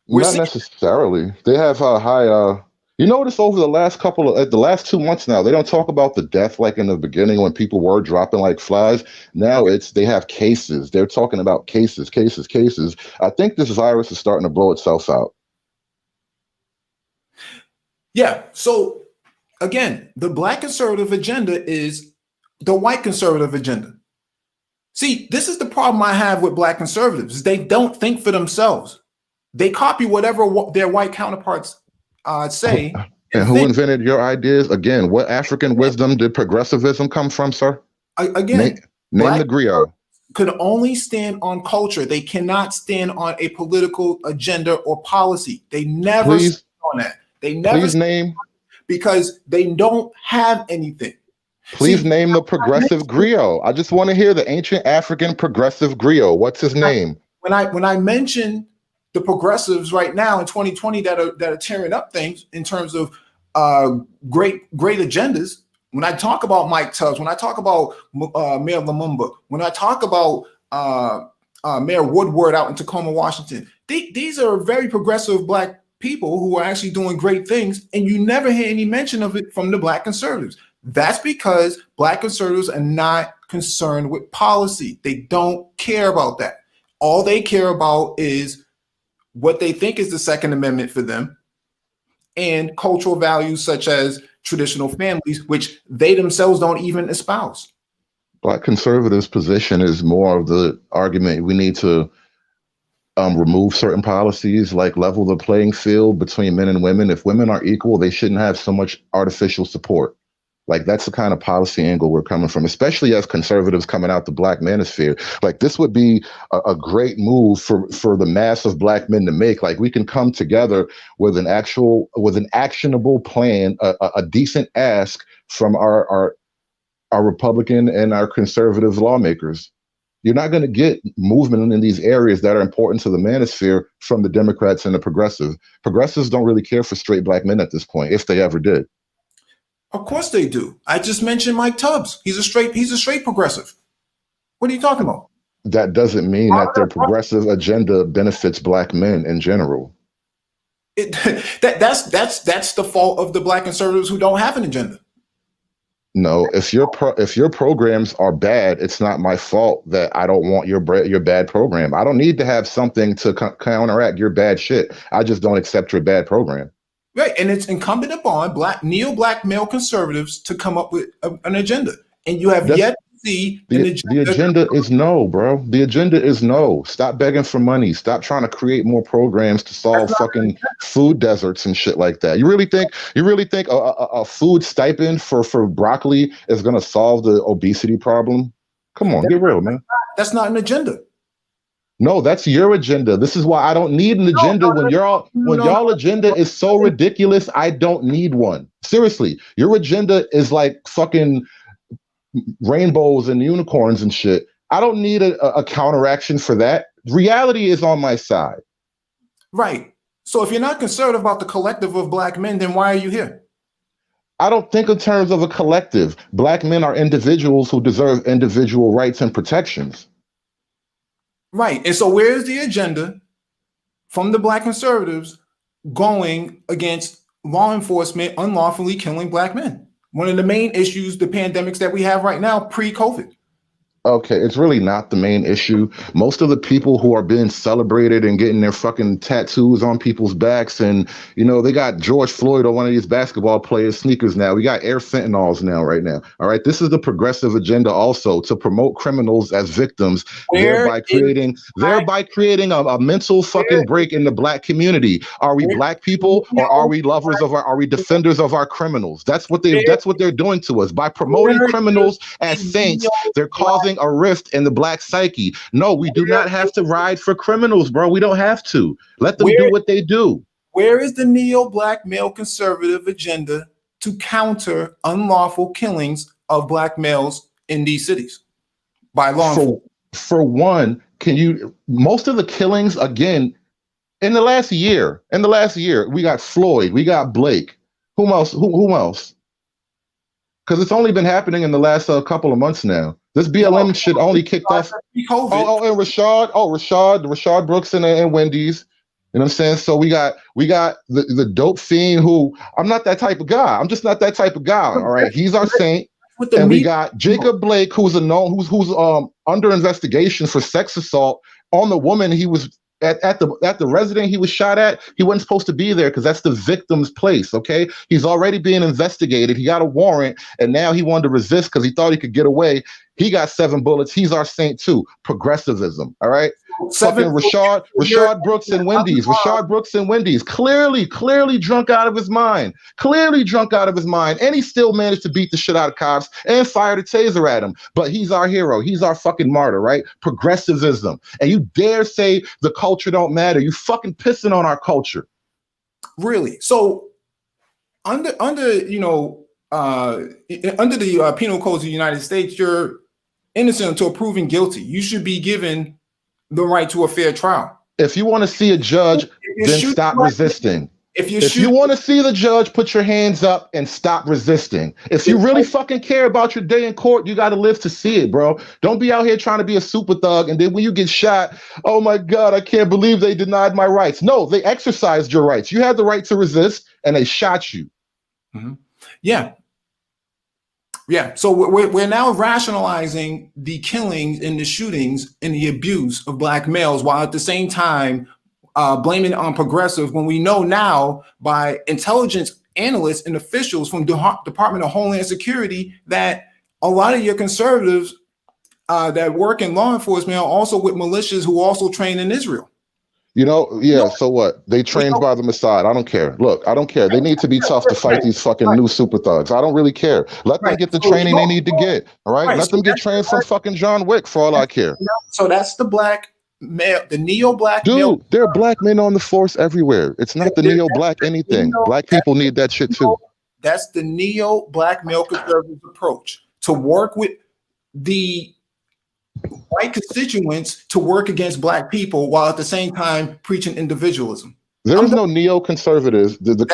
Not necessarily. They have high. Notice over the last 2 months now, they don't talk about the death like in the beginning when people were dropping like flies. Now they have cases. They're talking about cases. I think this virus is starting to blow itself out. Yeah. So again, the black conservative agenda is the white conservative agenda. See, this is the problem I have with black conservatives. They don't think for themselves. They copy whatever their white counterparts say. And who invented your ideas? Again, what African wisdom did progressivism come from, sir? Again, name the griot. Could only stand on culture. They cannot stand on a political agenda or policy. They never stand on that. They never name, because they don't have anything. Please name the progressive griot. I just want to hear the ancient African progressive griot. What's his name? When I mention the progressives right now in 2020 that are tearing up things in terms of great agendas, when I talk about Mike Tubbs, when I talk about Mayor Lumumba, when I talk about Mayor Woodward out in Tacoma, Washington, these are very progressive black people who are actually doing great things, and you never hear any mention of it from the black conservatives. That's because black conservatives are not concerned with policy. They don't care about that. All they care about is what they think is the Second Amendment for them and cultural values such as traditional families, which they themselves don't even espouse. Black conservatives' position is more of the argument we need to remove certain policies, like level the playing field between men and women. If women are equal, they shouldn't have so much artificial support. Like, that's the kind of policy angle we're coming from, especially as conservatives coming out the black manosphere. Like, this would be a great move for the mass of black men to make. Like, we can come together with an actionable plan, a decent ask from our Republican and our conservative lawmakers. You're not going to get movement in these areas that are important to the manosphere from the Democrats and the progressives don't really care for straight black men at this point, if they ever did. Of course they do. I just mentioned Mike Tubbs. He's a straight progressive. What are you talking about? That doesn't mean that their progressive agenda benefits black men in general. That's the fault of the black conservatives who don't have an agenda. No, if your programs are bad, it's not my fault that I don't want your bad program. I don't need to have something to counteract your bad shit. I just don't accept your bad program. Right, and it's incumbent upon neo-black male conservatives to come up with an agenda, and you have yet to see the agenda is no, bro. The agenda is no. Stop begging for money. Stop trying to create more programs to solve fucking food deserts and shit like that. You really think a food stipend for broccoli is going to solve the obesity problem? Come on, get real, man. That's not an agenda. No, that's your agenda. This is why I don't need an agenda. When y'all agenda is so ridiculous, I don't need one. Seriously, your agenda is like fucking rainbows and unicorns and shit. I don't need a counteraction for that. Reality is on my side. Right. So if you're not conservative about the collective of black men, then why are you here? I don't think in terms of a collective. Black men are individuals who deserve individual rights and protections. Right. And so where's the agenda from the black conservatives going against law enforcement unlawfully killing black men? One of the main issues, the pandemics that we have right now, pre-COVID. Okay, it's really not the main issue. Most of the people who are being celebrated and getting their fucking tattoos on people's backs, and they got George Floyd on one of these basketball players' sneakers now. We got air fentanyls now, right now. All right, this is the progressive agenda also, to promote criminals as victims, thereby creating a mental fucking break in the black community. Are we black people, or are we are we defenders of our criminals? That's what they're doing to us by promoting criminals as saints. They're causing a rift in the black psyche. No, we do not have to ride for criminals, bro. We don't have to. Let them do what they do. Where is the neo-black male conservative agenda to counter unlawful killings of black males in these cities by law enforcement? For one, most of the killings, again, in the last year, we got Floyd, we got Blake. Who else? Who else? Because it's only been happening in the last couple of months now. This BLM shit only kicked off. And Rashad Brooks and Wendy's. You know what I'm saying? So we got the dope fiend who, I'm not that type of guy. I'm just not that type of guy. All right. He's our saint. And we got Jacob Blake, who's under investigation for sex assault on the woman he was at the resident he was shot at. He wasn't supposed to be there because that's the victim's place. Okay, he's already being investigated. He got a warrant, and now he wanted to resist because he thought he could get away. He got 7 bullets. He's our saint too. Progressivism. All right. Fucking Rashad Brooks and Wendy's. Rashad Brooks and Wendy's. Clearly drunk out of his mind. And he still managed to beat the shit out of cops and fired a taser at him. But he's our hero. He's our fucking martyr, right? Progressivism. And you dare say the culture don't matter. You fucking pissing on our culture. Really? So under the penal codes of the United States, you're innocent until proven guilty. You should be given the right to a fair trial. If you want to see a judge, then stop resisting. If you want to see the judge, put your hands up and stop resisting. If you really fucking care about your day in court, you got to live to see it, bro. Don't be out here trying to be a super thug, and then when you get shot, oh my God, I can't believe they denied my rights. No, they exercised your rights. You had the right to resist, and they shot you. Mm-hmm. Yeah. So we're now rationalizing the killings and the shootings and the abuse of black males, while at the same time blaming it on progressive, when we know now by intelligence analysts and officials from the Department of Homeland Security that a lot of your conservatives that work in law enforcement are also with militias who also train in Israel. You know, yeah, so what? They trained by the Mossad. I don't care. Look, I don't care. They need to be tough to fight these fucking new super thugs. I don't really care. Let them get the training they need to get. All right. Let them get trained from fucking John Wick for all I care. So that's the black male, the neo-black male. Dude, there are black men on the force everywhere. It's not the neo-black anything. Black people need that shit too. That's the neo-black male conservative approach, to work with the white constituents to work against black people while at the same time preaching individualism. There is no neo-conservatives. The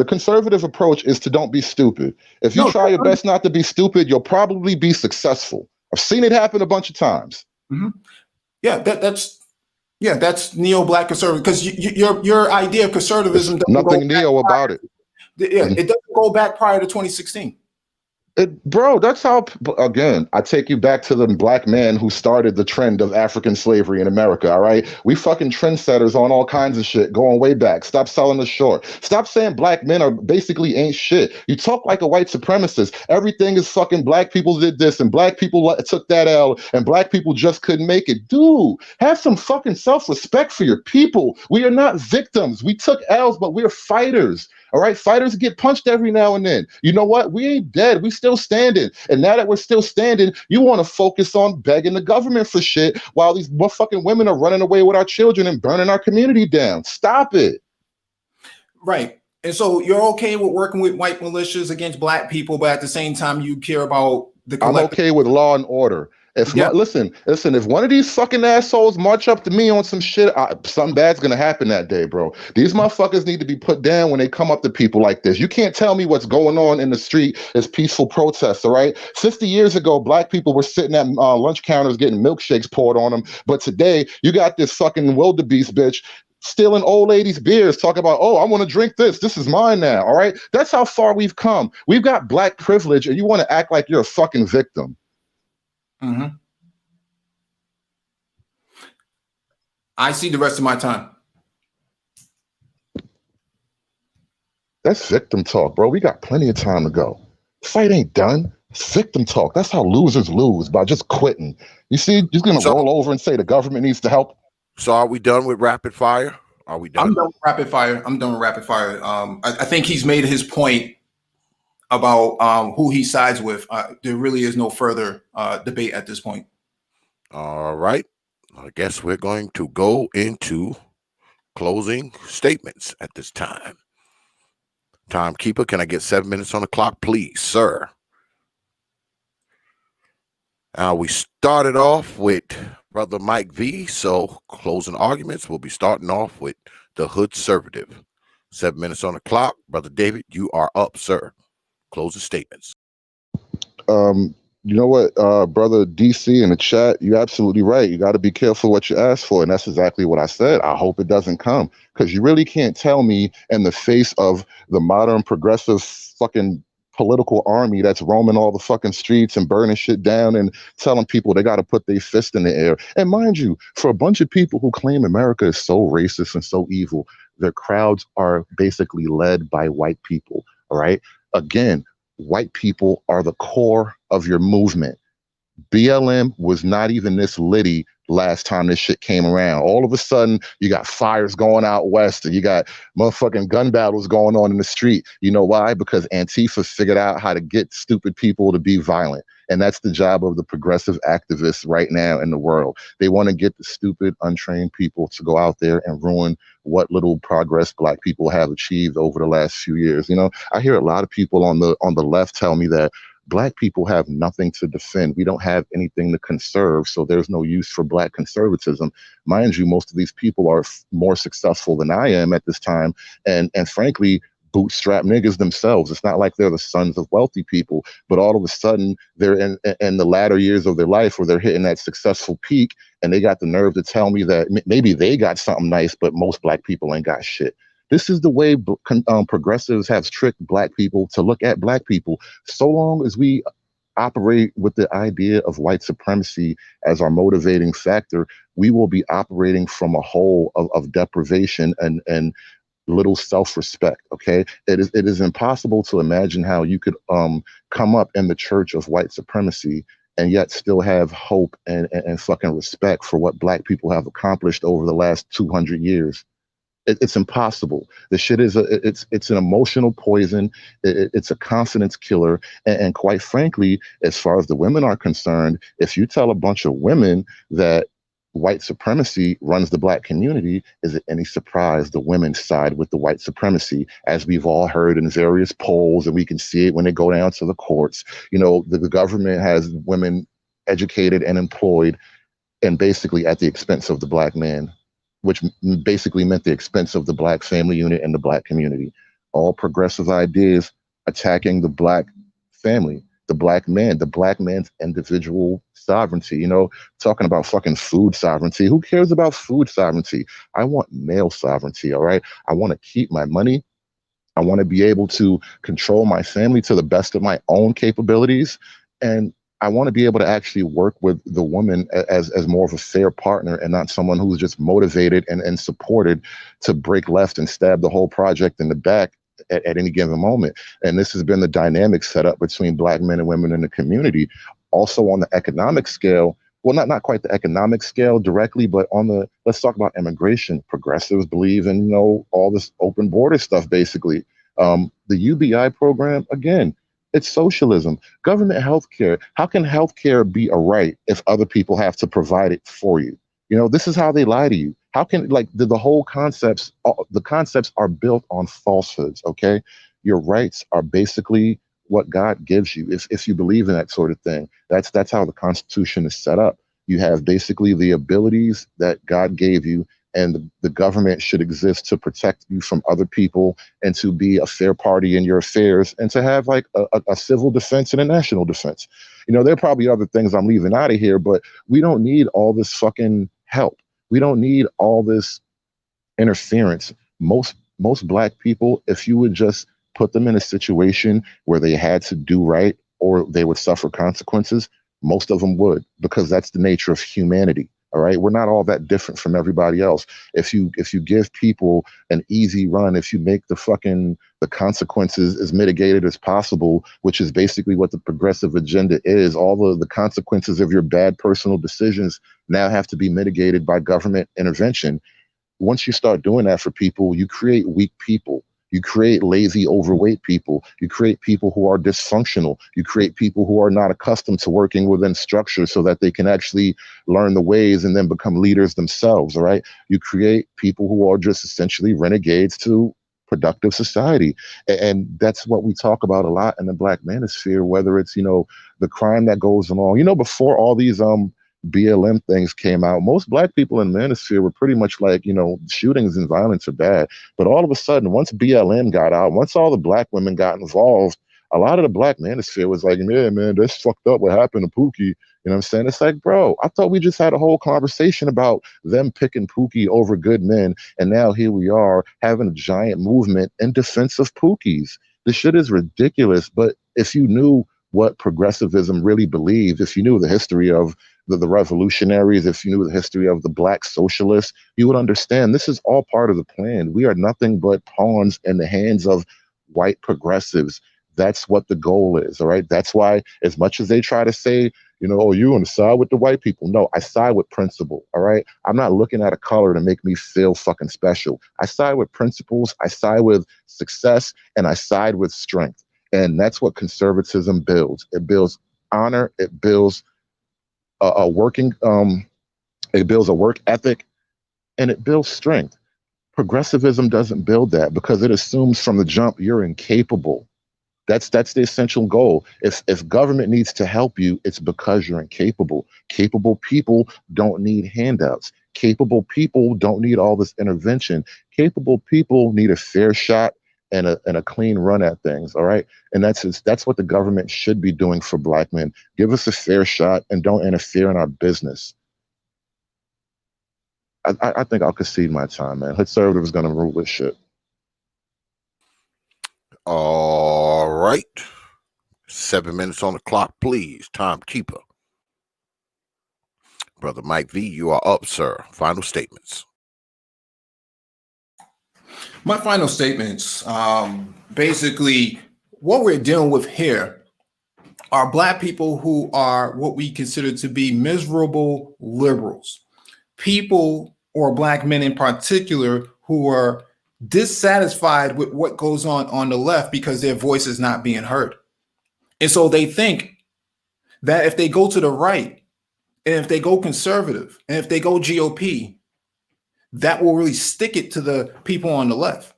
conservative approach is to don't be stupid. If you try your best not to be stupid, you'll probably be successful. I've seen it happen a bunch of times. Mm-hmm. Yeah, that's neo-black conservative, because your idea of conservatism doesn't nothing neo about it. Yeah, it doesn't go back prior to 2016. Bro, that's how, again, I take you back to the black man who started the trend of African slavery in America, all right? We fucking trendsetters on all kinds of shit going way back. Stop selling us short. Stop saying black men are basically ain't shit. You talk like a white supremacist. Everything is fucking black people did this and black people took that L and black people just couldn't make it. Dude, have some fucking self-respect for your people. We are not victims. We took L's, but we're fighters. All right, fighters get punched every now and then. You know what? We ain't dead. We still standing. And now that we're still standing, you want to focus on begging the government for shit while these motherfucking women are running away with our children and burning our community down. Stop it. Right. And so you're okay with working with white militias against black people, but at the same time you care about the collective. I'm okay with law and order. Listen, if one of these fucking assholes march up to me on some shit, something bad's gonna happen that day, bro. These motherfuckers need to be put down when they come up to people like this. You can't tell me what's going on in the street is peaceful protests, all right? 50 years ago, black people were sitting at lunch counters getting milkshakes poured on them, but today you got this fucking wildebeest bitch stealing old ladies' beers, talking about, oh, I want to drink this. This is mine now, all right? That's how far we've come. We've got black privilege, and you want to act like you're a fucking victim. Mm-hmm. I see the rest of my time. That's victim talk, bro. We got plenty of time to go. The fight ain't done. It's victim talk. That's how losers lose, by just quitting. You see, you're going to roll over and say the government needs to help. So are we done with rapid fire? Are we done? I'm done with rapid fire. I think he's made his point about who he sides with. There really is no further debate at this point. All right. I guess we're going to go into closing statements at this time. Timekeeper, can I get 7 minutes on the clock, please, sir? We started off with Brother Mike V. So closing arguments, we'll be starting off with the HOODSERVATIVE. 7 minutes on the clock. Brother David, you are up, sir. Closing statements. You know what, brother DC in the chat, you're absolutely right. You got to be careful what you ask for. And that's exactly what I said. I hope it doesn't come, because you really can't tell me in the face of the modern progressive fucking political army that's roaming all the fucking streets and burning shit down and telling people they got to put their fist in the air. And mind you, for a bunch of people who claim America is so racist and so evil, their crowds are basically led by white people. All right. Again, white people are the core of your movement. BLM was not even this litty last time this shit came around. All of a sudden, you got fires going out west, and you got motherfucking gun battles going on in the street. You know why? Because Antifa figured out how to get stupid people to be violent. And that's the job of the progressive activists right now in the world. They want to get the stupid, untrained people to go out there and ruin what little progress black people have achieved over the last few years. You know, I hear a lot of people on the left tell me that black people have nothing to defend. We don't have anything to conserve, so there's no use for black conservatism. Mind you, most of these people are more successful than I am at this time, and frankly, bootstrap niggas themselves. It's not like they're the sons of wealthy people, but all of a sudden they're in the latter years of their life where they're hitting that successful peak, and they got the nerve to tell me that maybe they got something nice, but most black people ain't got shit. This is the way progressives have tricked black people to look at black people. So long as we operate with the idea of white supremacy as our motivating factor, we will be operating from a hole of deprivation and little self-respect. Okay, it is impossible to imagine how you could come up in the church of white supremacy and yet still have hope and fucking respect for what Black people have accomplished over the last 200 years. It's impossible. The shit is it's an emotional poison. It's a confidence killer. And quite frankly, as far as the women are concerned, if you tell a bunch of women that white supremacy runs the Black community, is it any surprise the women side with the white supremacy, as we've all heard in various polls, and we can see it when they go down to the courts. You know, the government has women educated and employed, and basically at the expense of the Black man, which basically meant the expense of the Black family unit and the Black community. All progressive ideas attacking the Black family, the Black man, the Black man's individual sovereignty. You know, talking about fucking food sovereignty. Who cares about food sovereignty? I want male sovereignty, all right? I want to keep my money. I want to be able to control my family to the best of my own capabilities. And I want to be able to actually work with the woman as more of a fair partner and not someone who's just motivated and supported to break left and stab the whole project in the back at any given moment. And this has been the dynamic set up between Black men and women in the community. Also on the economic scale, well, not quite the economic scale directly, but on the, let's talk about immigration. Progressives believe in, you know, all this open border stuff, basically. The UBI program, again, it's socialism. Government healthcare. How can healthcare be a right if other people have to provide it for you? You know, this is how they lie to you. How can, like, the whole concepts, the concepts are built on falsehoods, okay? Your rights are basically what God gives you, if you believe in that sort of thing. That's how the Constitution is set up. You have basically the abilities that God gave you, and the government should exist to protect you from other people and to be a fair party in your affairs and to have like a civil defense and a national defense. You know, there are probably other things I'm leaving out of here, but we don't need all this fucking help. We don't need all this interference. Most Black people, if you would just put them in a situation where they had to do right or they would suffer consequences, most of them would, because that's the nature of humanity. All right, we're not all that different from everybody else. If you give people an easy run, if you make the consequences as mitigated as possible, which is basically what the progressive agenda is, all of the consequences of your bad personal decisions now have to be mitigated by government intervention. Once you start doing that for people, you create weak people. You create lazy, overweight people. You create people who are dysfunctional. You create people who are not accustomed to working within structure so that they can actually learn the ways and then become leaders themselves, all right? You create people who are just essentially renegades to productive society. And that's what we talk about a lot in the Black manosphere, whether it's, you know, the crime that goes along. You know, before all these BLM things came out, most Black people in the manosphere were pretty much like, you know, shootings and violence are bad. But all of a sudden, once BLM got out, once all the Black women got involved, a lot of the Black manosphere was like, yeah, man, that's fucked up what happened to Pookie. You know what I'm saying? It's like, bro, I thought we just had a whole conversation about them picking Pookie over good men. And now here we are having a giant movement in defense of Pookies. This shit is ridiculous. But if you knew what progressivism really believed, if you knew the history of the revolutionaries, if you knew the history of the Black socialists, you would understand this is all part of the plan. We are nothing but pawns in the hands of white progressives. That's what the goal is, all right? That's why, as much as they try to say, you know, oh, you on the side with the white people. No, I side with principle, all right? I'm not looking at a color to make me feel fucking special. I side with principles, I side with success, and I side with strength. And that's what conservatism builds. It builds honor, it builds it builds a work ethic, and it builds strength. Progressivism doesn't build that because it assumes from the jump you're incapable. That's the essential goal. If government needs to help you, it's because you're incapable. Capable people don't need handouts. Capable people don't need all this intervention. Capable people need a fair shot and a clean run at things, all right? And that's what the government should be doing for Black men. Give us a fair shot and don't interfere in our business. I think I'll concede my time, man. Conservative is going to rule this shit. All right. 7 minutes on the clock, please. Timekeeper. Brother Mike V, you are up, sir. Final statements. My final statements, basically what we're dealing with here are black people who are what we consider to be miserable liberals. People, or black men in particular, who are dissatisfied with what goes on the left because their voice is not being heard. And so they think that if they go to the right, and if they go conservative, and if they go GOP, that will really stick it to the people on the left.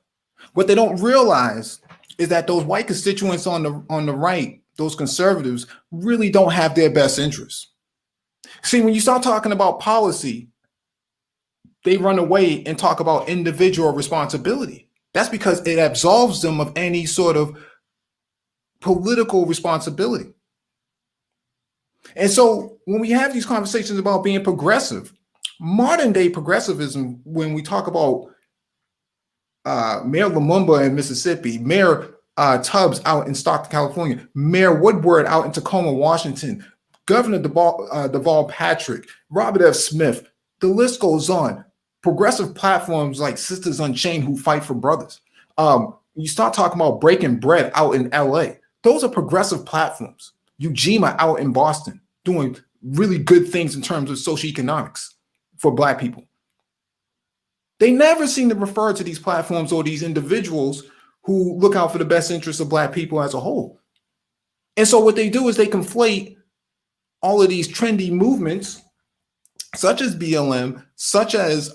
What they don't realize is that those white constituents on the right, those conservatives, really don't have their best interests. See, when you start talking about policy, they run away and talk about individual responsibility. That's because it absolves them of any sort of political responsibility. And so when we have these conversations about being progressive, modern day progressivism, when we talk about Mayor Lumumba in Mississippi, Mayor Tubbs out in Stockton, California, Mayor Woodward out in Tacoma, Washington, Governor Deval Patrick, Robert F. Smith, the list goes on. Progressive platforms like Sisters Unchained who fight for brothers. You start talking about Breaking Bread out in LA. Those are progressive platforms. Ujima out in Boston doing really good things in terms of socioeconomics for black people. They never seem to refer to these platforms or these individuals who look out for the best interests of black people as a whole. And so what they do is they conflate all of these trendy movements, such as BLM, such as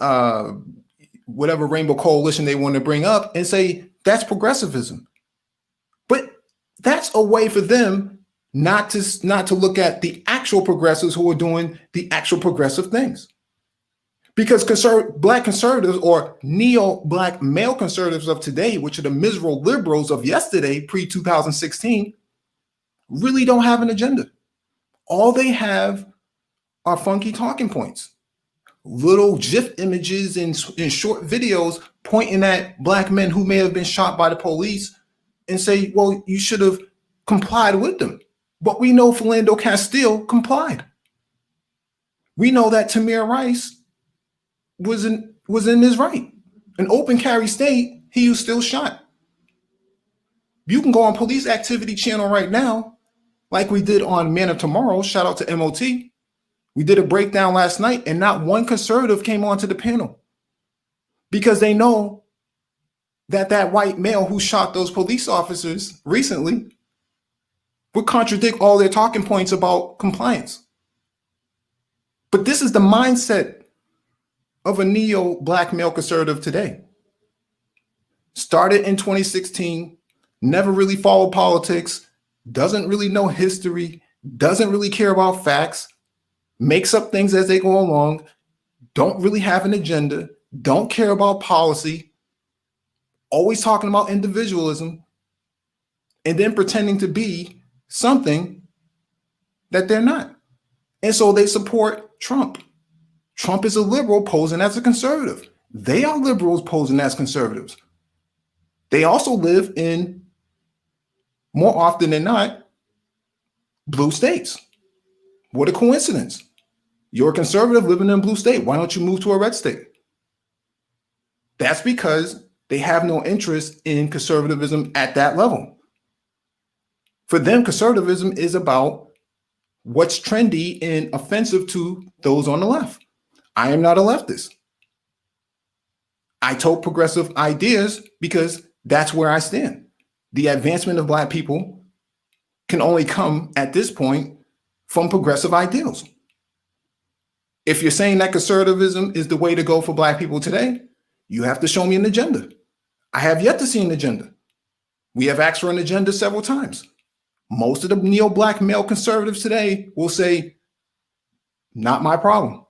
whatever rainbow coalition they want to bring up, and say that's progressivism. But that's a way for them not to look at the actual progressives who are doing the actual progressive things. Because black conservatives, or neo-black male conservatives of today, which are the miserable liberals of yesterday, pre-2016, really don't have an agenda. All they have are funky talking points, little GIF images and short videos pointing at black men who may have been shot by the police and say, well, you should have complied with them. But we know Philando Castile complied. We know that Tamir Rice was in his right. An open carry state, he was still shot. You can go on Police Activity Channel right now, like we did on Man of Tomorrow. Shout out to MOT. We did a breakdown last night, and not one conservative came onto the panel because they know that white male who shot those police officers recently would contradict all their talking points about compliance. But this is the mindset of a neo-black male conservative today. Started in 2016, never really followed politics, doesn't really know history, doesn't really care about facts, makes up things as they go along, don't really have an agenda, don't care about policy, always talking about individualism, and then pretending to be something that they're not. And so they support Trump. Trump is a liberal posing as a conservative. They are liberals posing as conservatives. They also live in, more often than not, blue states. What a coincidence. You're a conservative living in a blue state. Why don't you move to a red state? That's because they have no interest in conservatism at that level. For them, conservatism is about what's trendy and offensive to those on the left. I am not a leftist. I tote progressive ideas because that's where I stand. The advancement of black people can only come at this point from progressive ideals. If you're saying that conservatism is the way to go for black people today, you have to show me an agenda. I have yet to see an agenda. We have asked for an agenda several times. Most of the neo-black male conservatives today will say, not my problem.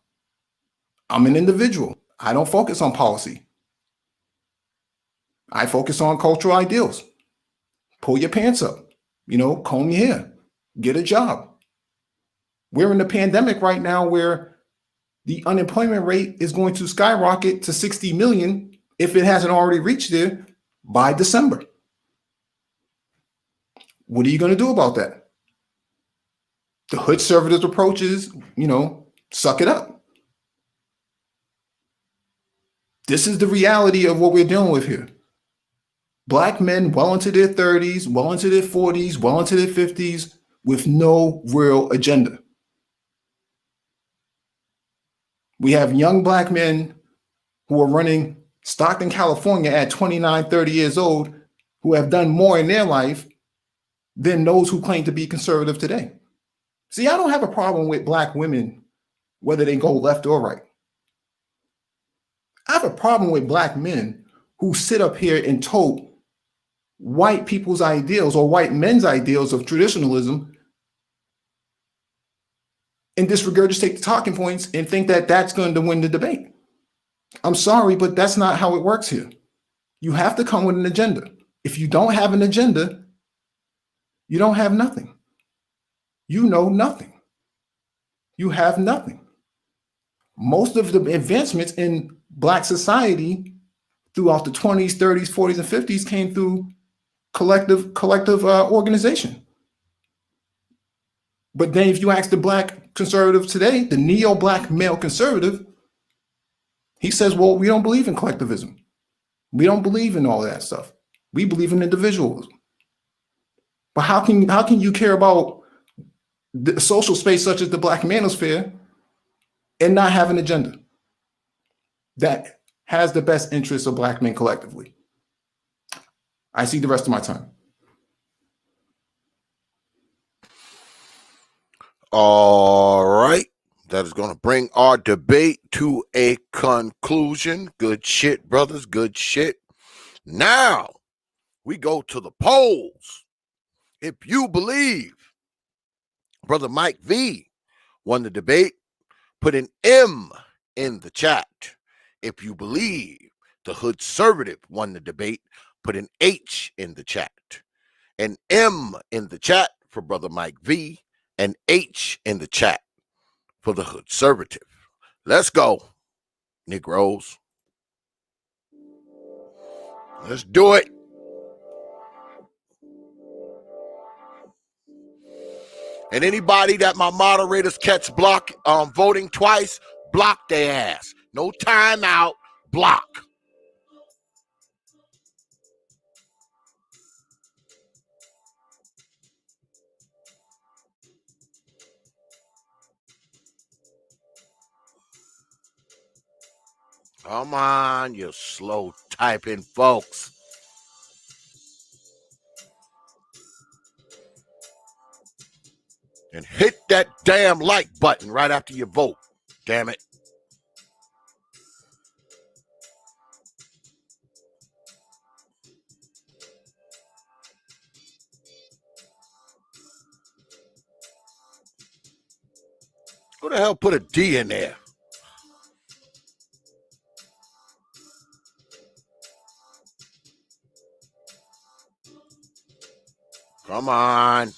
I'm an individual. I don't focus on policy. I focus on cultural ideals. Pull your pants up, comb your hair, get a job. We're in a pandemic right now where the unemployment rate is going to skyrocket to 60 million if it hasn't already reached there by December. What are you going to do about that? The HOODSERVATIVE approach is, suck it up. This is the reality of what we're dealing with here. Black men well into their 30s, well into their 40s, well into their 50s, with no real agenda. We have young black men who are running Stockton, California at 29, 30 years old, who have done more in their life than those who claim to be conservative today. See, I don't have a problem with black women, whether they go left or right. I have a problem with black men who sit up here and tote white people's ideals or white men's ideals of traditionalism and disregurgitate the talking points and think that that's going to win the debate. I'm sorry, but that's not how it works here. You have to come with an agenda. If you don't have an agenda, you don't have nothing. You know nothing. You have nothing. Most of the advancements in black society throughout the 20s, 30s, 40s, and 50s came through collective organization. But then if you ask the black conservative today, the neo-black male conservative, he says, well, we don't believe in collectivism. We don't believe in all that stuff. We believe in individualism. But how can you care about the social space such as the black manosphere and not have an agenda that has the best interests of black men collectively? I see the rest of my time. All right. That is going to bring our debate to a conclusion. Good shit, brothers. Good shit. Now we go to the polls. If you believe Brother Mike V won the debate, put an M in the chat. If you believe the HOODServative won the debate, put an H in the chat. An M in the chat for Brother Mike V, an H in the chat for the HOODServative. Let's go, Negroes. Let's do it. And anybody that my moderators catch voting twice, block their ass. No timeout, block. Come on, you slow typing folks. And hit that damn like button right after you vote. Damn it. Who the hell put a D in there? Come on.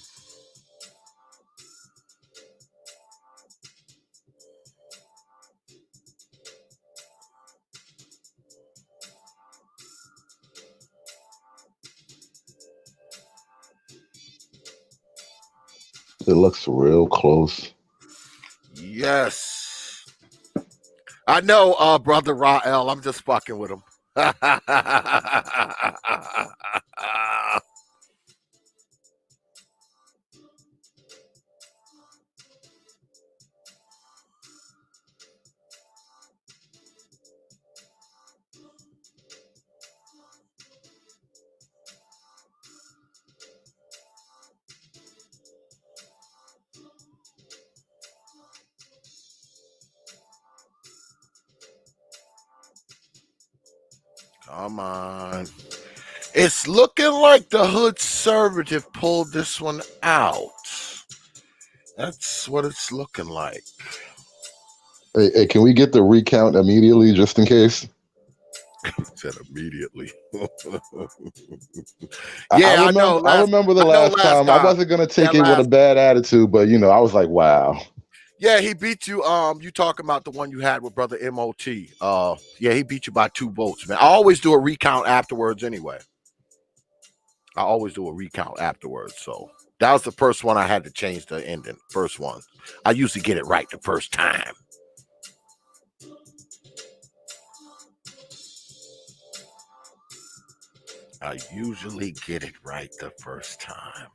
It looks real close. Yes. I know, Brother Rael. I'm just fucking with him. Come on. It's looking like the HOODServative pulled this one out. That's what it's looking like. Hey, can we get the recount immediately, just in case? Said immediately. I remember the last time. I wasn't gonna take it with a bad attitude, but I was like, wow. Yeah, he beat you. You talking about the one you had with Brother M.O.T. Yeah, he beat you by 2 votes, man. I always do a recount afterwards anyway. So that was the first one I had to change the ending. First one. I usually get it right the first time. I usually get it right the first time.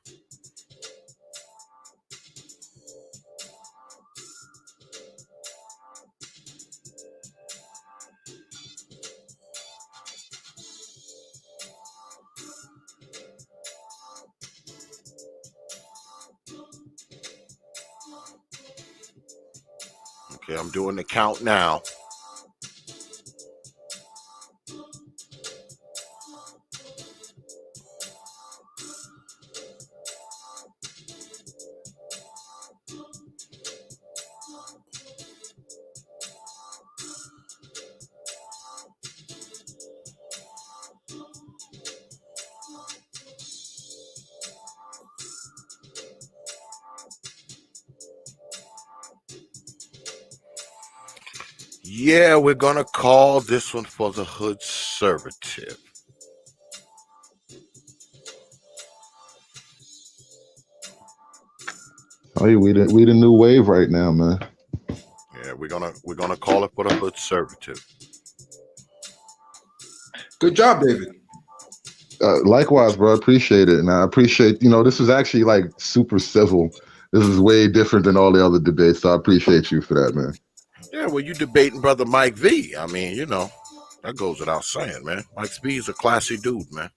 Okay, I'm doing the count now. Yeah, we're gonna call this one for the hoodservative. Oh, yeah, we the new wave right now, man. Yeah, we're gonna call it for the hoodservative. Good job, David. Likewise, bro. I appreciate it, and I appreciate this is actually like super civil. This is way different than all the other debates, so I appreciate you for that, man. Yeah, well, you debating brother Mike V. I mean, that goes without saying, man. Mike V is a classy dude, man.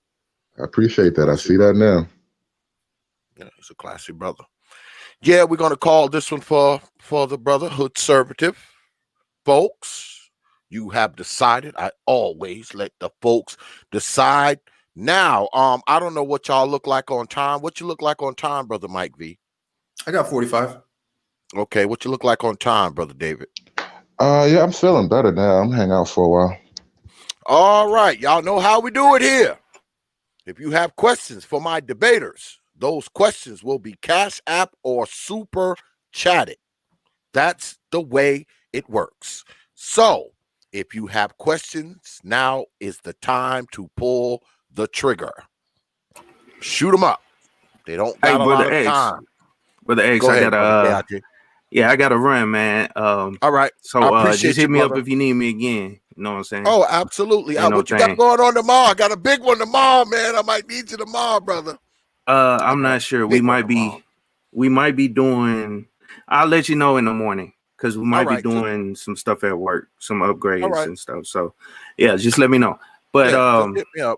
I appreciate that. I see that now. Yeah, he's a classy brother. Yeah, we're gonna call this one for the brother hoodservative. Folks, you have decided. I always let the folks decide. Now, I don't know what y'all look like on time. What you look like on time, brother Mike V? I got 45. Okay, what you look like on time, brother David? Yeah, I'm feeling better now. I'm hanging out for a while. All right, y'all know how we do it here. If you have questions for my debaters, those questions will be Cash App or Super Chatted. That's the way it works. So, if you have questions, now is the time to pull the trigger. Shoot them up. They don't got a lot of time. Brother X, Go I ahead, got I got to run, man. All right. So just hit me up if you need me again. You know what I'm saying? Oh, absolutely. What you got going on tomorrow? I got a big one tomorrow, man. I might need you tomorrow, brother. I'm not sure. We might be doing. I'll let you know in the morning because we might be doing some stuff at work, some upgrades and stuff. So yeah, just let me know. But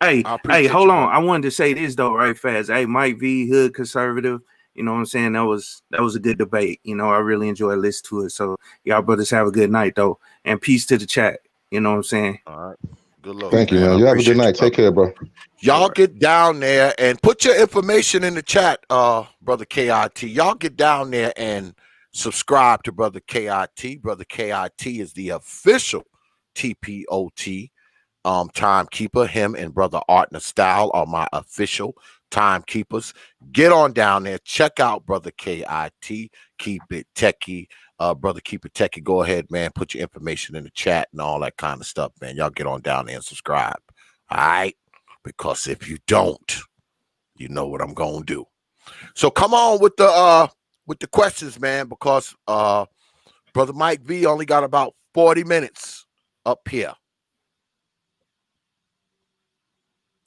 hey, hold on. I wanted to say this though, right fast. Hey, Mike V, hood conservative. You know what I'm saying? That was a good debate. I really enjoyed listening to it. So y'all brothers have a good night though, and peace to the chat. You know what I'm saying? All right. Good luck. Thank you, man. You have a good night. Take care, bro. Y'all get down there and put your information in the chat, brother KIT. Y'all get down there and subscribe to brother KIT. Brother KIT is the official T.P.O.T. timekeeper. Him and brother Art Style are my official timekeepers. Get on down there. Check out brother KIT. Keep it techie. Brother, keep it techie. Go ahead, man. Put your information in the chat and all that kind of stuff, man. Y'all get on down there and subscribe. All right? Because if you don't, you know what I'm gonna do. So come on with the questions, man, because brother Mike V only got about 40 minutes up here.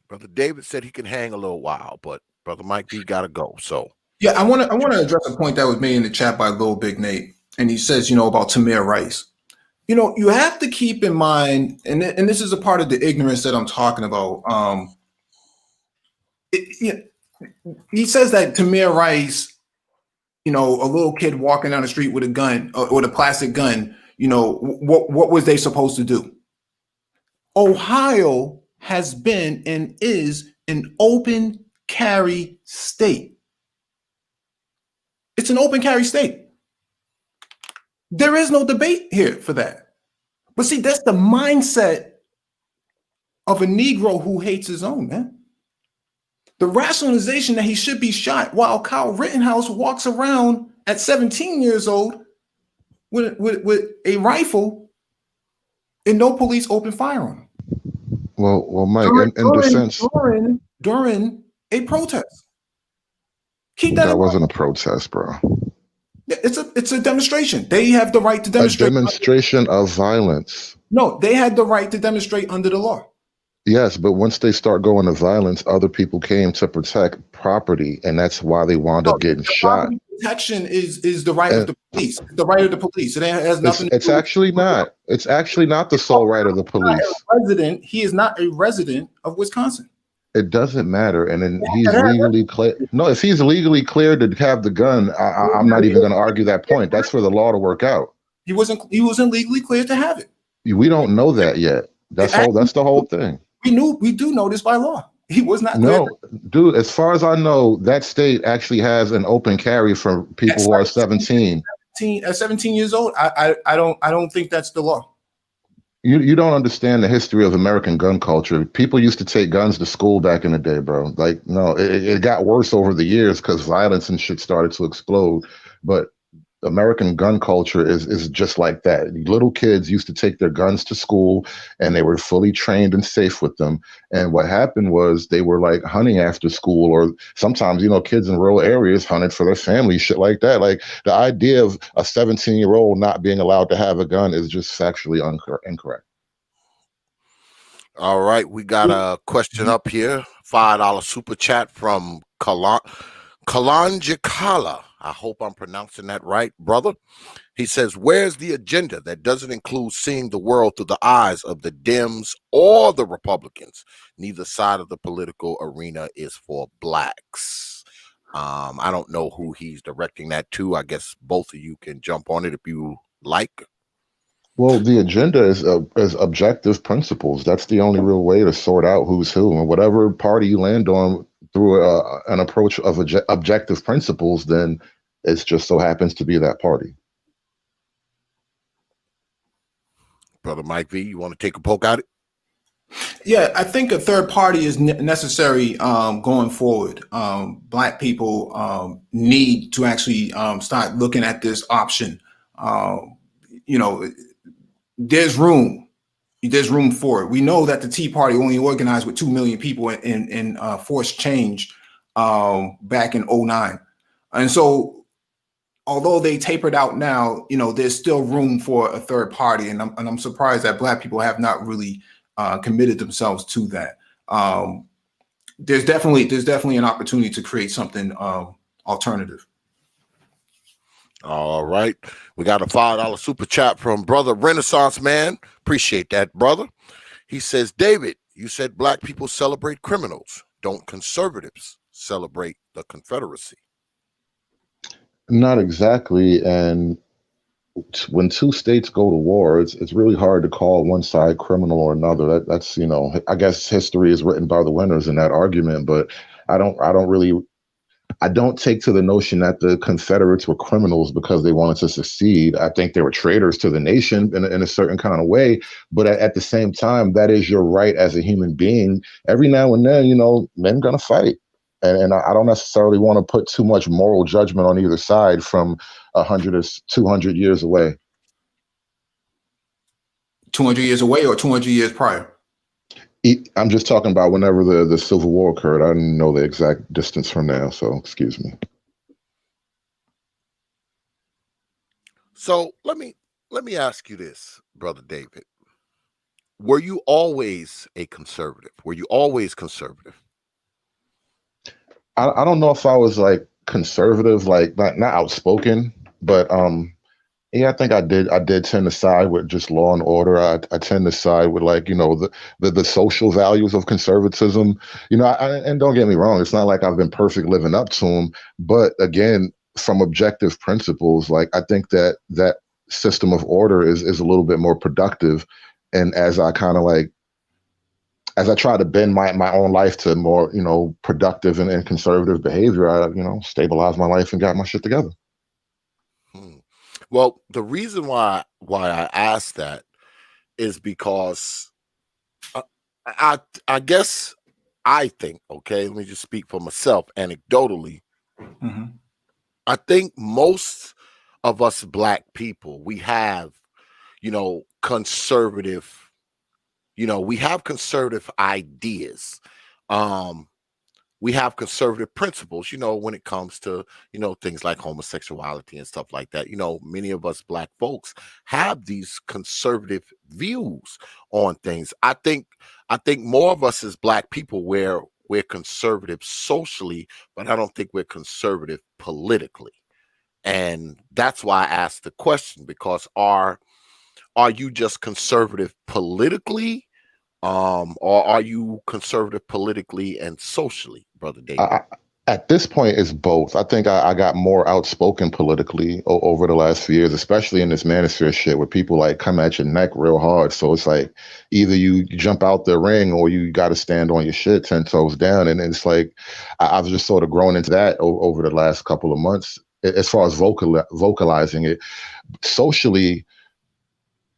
Brother David said he can hang a little while, but brother Mike V gotta go. So yeah, I want to address a point that was made in the chat by Lil Big Nate, and he says, about Tamir Rice. You have to keep in mind, and this is a part of the ignorance that I'm talking about. He says that Tamir Rice, a little kid walking down the street with a gun or with a plastic gun, what was they supposed to do? Ohio has been and is an open carry state. It's an open carry state. There is no debate here for that. But see, that's the mindset of a Negro who hates his own, man. The rationalization that he should be shot while Kyle Rittenhouse walks around at 17 years old with a rifle and no police open fire on him. Well, Mike, during a protest. That wasn't a protest, bro. It's a demonstration. They have the right to demonstrate. A demonstration of violence. No, they had the right to demonstrate under the law. Yes, but once they start going to violence, other people came to protect property, and that's why they wound up getting shot. Protection is the right of the police. The right of the police. It has nothing. It's actually not. It's actually not the sole right of the police. He is not a resident of Wisconsin. It doesn't matter, and then he's legally clear. No, if he's legally cleared to have the gun, I'm not even going to argue that point. That's for the law to work out. He wasn't legally cleared to have it. We don't know that yet. That's the whole thing. We do know this by law. He was not cleared. No, dude, as far as I know, that state actually has an open carry for people who are 17. At 17 years old, I don't think that's the law. You don't understand the history of American gun culture. People used to take guns to school back in the day, bro. Like, no, it got worse over the years because violence and shit started to explode. But American gun culture is just like that. Little kids used to take their guns to school and they were fully trained and safe with them. And what happened was they were like hunting after school, or sometimes, kids in rural areas hunted for their family, shit like that. Like, the idea of a 17-year-old not being allowed to have a gun is just factually incorrect. All right, we got a question up here. $5 super chat from Kalanjikala. I hope I'm pronouncing that right, brother. He says, where's the agenda that doesn't include seeing the world through the eyes of the Dems or the Republicans? Neither side of the political arena is for blacks. I don't know who he's directing that to. I guess both of you can jump on it if you like. Well, the agenda is objective principles. That's the only real way to sort out who's who. And whatever party you land on through an approach of objective principles, then it just so happens to be that party. Brother Mike V, you want to take a poke at it? Yeah, I think a third party is necessary going forward. Black people need to actually start looking at this option. There's room for it. We know that the Tea Party only organized with 2 million people in forced change back in 2009. And so although they tapered out now, there's still room for a third party. And I'm surprised that Black people have not really committed themselves to that. There's definitely an opportunity to create something alternative. All right. We got a $5 super chat from Brother Renaissance Man. Appreciate that, brother. He says, David, you said Black people celebrate criminals. Don't conservatives celebrate the Confederacy? Not exactly. And when two states go to war, it's really hard to call one side criminal or another. That's I guess history is written by the winners in that argument, but I don't take to the notion that the Confederates were criminals because they wanted to secede. I think they were traitors to the nation in a certain kind of way. But at the same time, that is your right as a human being. Every now and then, men gonna fight. And I don't necessarily want to put too much moral judgment on either side from 100 or 200 years away. 200 years away or 200 years prior? I'm just talking about whenever the Civil War occurred. I didn't know the exact distance from now, so excuse me. So let me ask you this, Brother David. Were you always a conservative? Were you always conservative? I don't know if I was like conservative, like not outspoken, but yeah, I think I did tend to side with just law and order. I tend to side with the social values of conservatism. And don't get me wrong, it's not like I've been perfect living up to them. But again, from objective principles, like I think that system of order is a little bit more productive. And as I try to bend my own life to more, productive and conservative behavior, I, stabilized my life and got my shit together. Well, the reason why I asked that is because I guess I think, okay, let me just speak for myself anecdotally. Mm-hmm. I think most of us Black people, we have, conservative, we have conservative ideas. We have conservative principles, when it comes to, things like homosexuality and stuff like that. Many of us Black folks have these conservative views on things. I think more of us as Black people, we're conservative socially, but I don't think we're conservative politically. And that's why I asked the question, because are you just conservative politically? Or are you conservative politically and socially, Brother David? At this point, it's both. I think I got more outspoken politically over the last few years, especially in this manosphere shit where people like come at your neck real hard. So it's like either you jump out the ring or you got to stand on your shit 10 toes down. And it's like I've just sort of grown into that over the last couple of months as far as vocalizing it socially.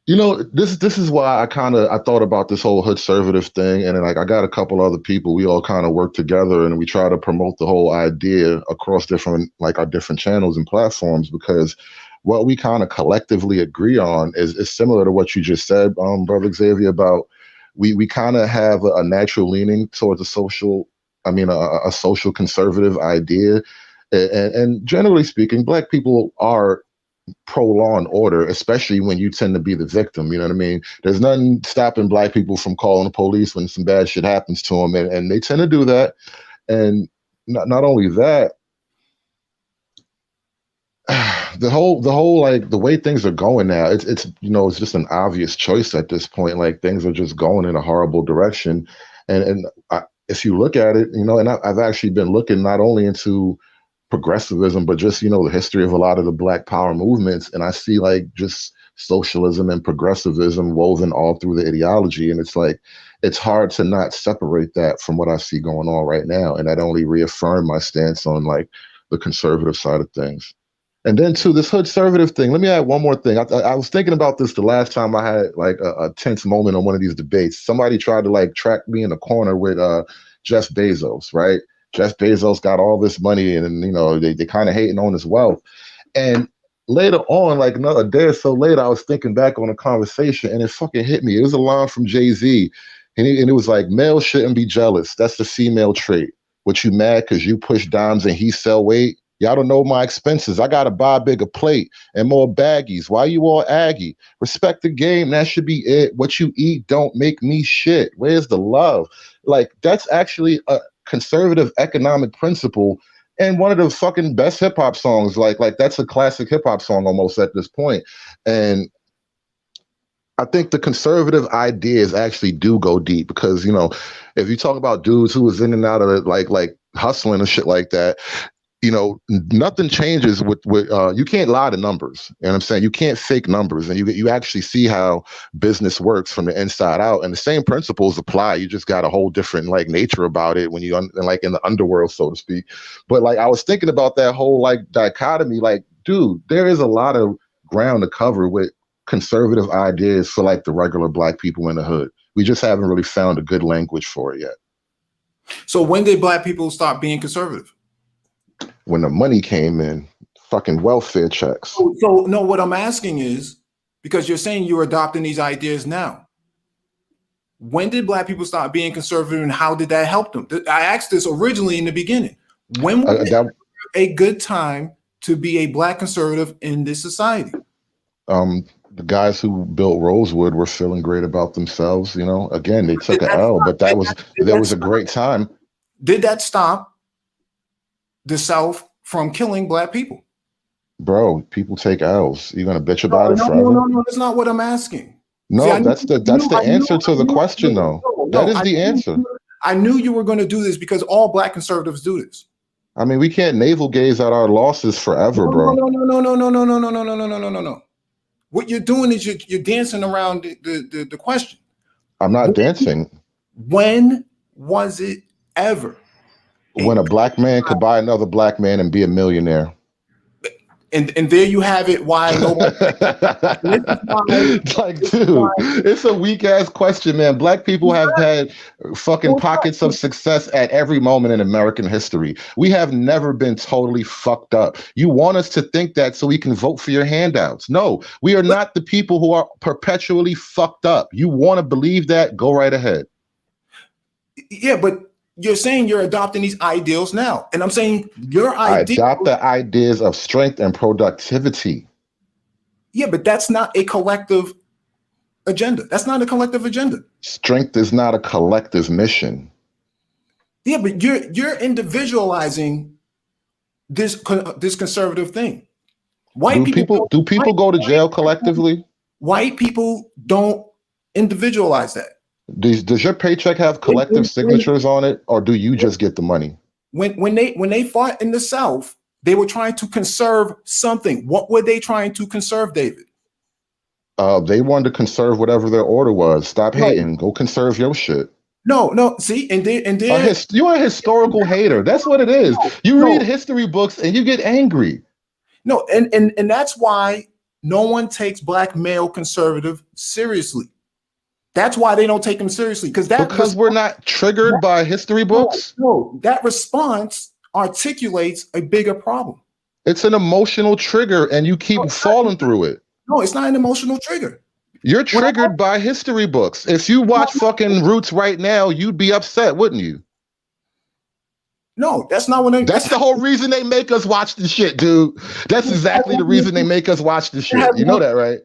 You know, this is why I thought about this whole hoodservative thing, and then like I got a couple other people. We all kind of work together, and we try to promote the whole idea across different our different channels and platforms, because what we kind of collectively agree on is similar to what you just said, Brother Xavier, about we kind of have a natural leaning towards a social conservative idea, and generally speaking, Black people are pro law and order, especially when you tend to be the victim. You know what I mean? There's nothing stopping Black people from calling the police when some bad shit happens to them, and they tend to do that. And not only that, the whole like the way things are going now, it's it's just an obvious choice at this point. Like things are just going in a horrible direction, and if you look at it, and I've actually been looking not only into progressivism, but just, the history of a lot of the Black power movements. And I see like just socialism and progressivism woven all through the ideology. And it's like, it's hard to not separate that from what I see going on right now. And that only reaffirmed my stance on like the conservative side of things. And then to this hoodservative thing, let me add one more thing. I was thinking about this the last time I had like a tense moment on one of these debates. Somebody tried to like track me in a corner with Jeff Bezos, right? Jeff Bezos got all this money, and they kind of hating on his wealth. And later on, like a day or so later, I was thinking back on a conversation, and it fucking hit me. It was a line from Jay-Z, and it was like, "Males shouldn't be jealous. That's the female trait. What, you mad because you push dimes and he sell weight? Y'all don't know my expenses. I gotta buy a bigger plate and more baggies. Why you all aggy? Respect the game. That should be it. What you eat don't make me shit. Where's the love?" Like, that's actually a conservative economic principle, and one of the fucking best hip hop songs. Like that's a classic hip hop song almost at this point. And I think the conservative ideas actually do go deep, because if you talk about dudes who was in and out of it, like hustling and shit like that, nothing changes with you can't lie to numbers. You know what I'm saying? You can't fake numbers, and you actually see how business works from the inside out, and the same principles apply. You just got a whole different like nature about it when you like in the underworld, so to speak. But like I was thinking about that whole like dichotomy, like, dude, there is a lot of ground to cover with conservative ideas for like the regular Black people in the hood. We just haven't really found a good language for it yet. So when did Black people stop being conservative? When the money came in, fucking welfare checks. So no, what I'm asking is, because you're saying you're adopting these ideas now, when did Black people stop being conservative, and how did that help them? I asked this originally in the beginning. When was it a good time to be a Black conservative in this society? The guys who built Rosewood were feeling great about themselves. Again, they took an L, but there was a great time. Did that stop the South from killing Black people? Bro, people take L's. You're gonna bitch about it forever? No, that's not what I'm asking. No, see, that's the answer to the question, though. That is the answer. I knew you were going to do this, because all Black conservatives do this. I mean, we can't navel gaze at our losses forever, bro. No. What you're doing is you're dancing around the question. I'm not dancing. When was it ever? When a Black man could buy another Black man and be a millionaire. And there you have it. Why nobody? Like, dude, it's a weak ass question, man. Black people have had fucking pockets of success at every moment in American history. We have never been totally fucked up. You want us to think that so we can vote for your handouts? No, we are not the people who are perpetually fucked up. You want to believe that? Go right ahead. Yeah, but you're saying you're adopting these ideals now, and I'm saying your ideas. I adopt the ideas of strength and productivity. Yeah, but that's not a collective agenda. That's not a collective agenda. Strength is not a collective mission. Yeah, but you're individualizing this conservative thing. Do people go to jail collectively? White people don't individualize that. Does your paycheck have collective signatures on it, or do you just get the money? When they fought in the South, they were trying to conserve something. What were they trying to conserve, David? They wanted to conserve whatever their order was. Stop No, hating. Go conserve your shit. no. See, and then You're a historical hater. That's what it is. You read history books and you get angry. No, and that's why no one takes black male conservative seriously. That's why they don't take them seriously, because we're not triggered by history books. No, that response articulates a bigger problem. It's an emotional trigger, and you keep falling through it. No, it's not an emotional trigger. You're triggered by history books. If you watch fucking Roots right now, you'd be upset, wouldn't you? No, that's not what That's the whole reason they make us watch the shit, dude. That's exactly the reason they make us watch the shit. You know that, right?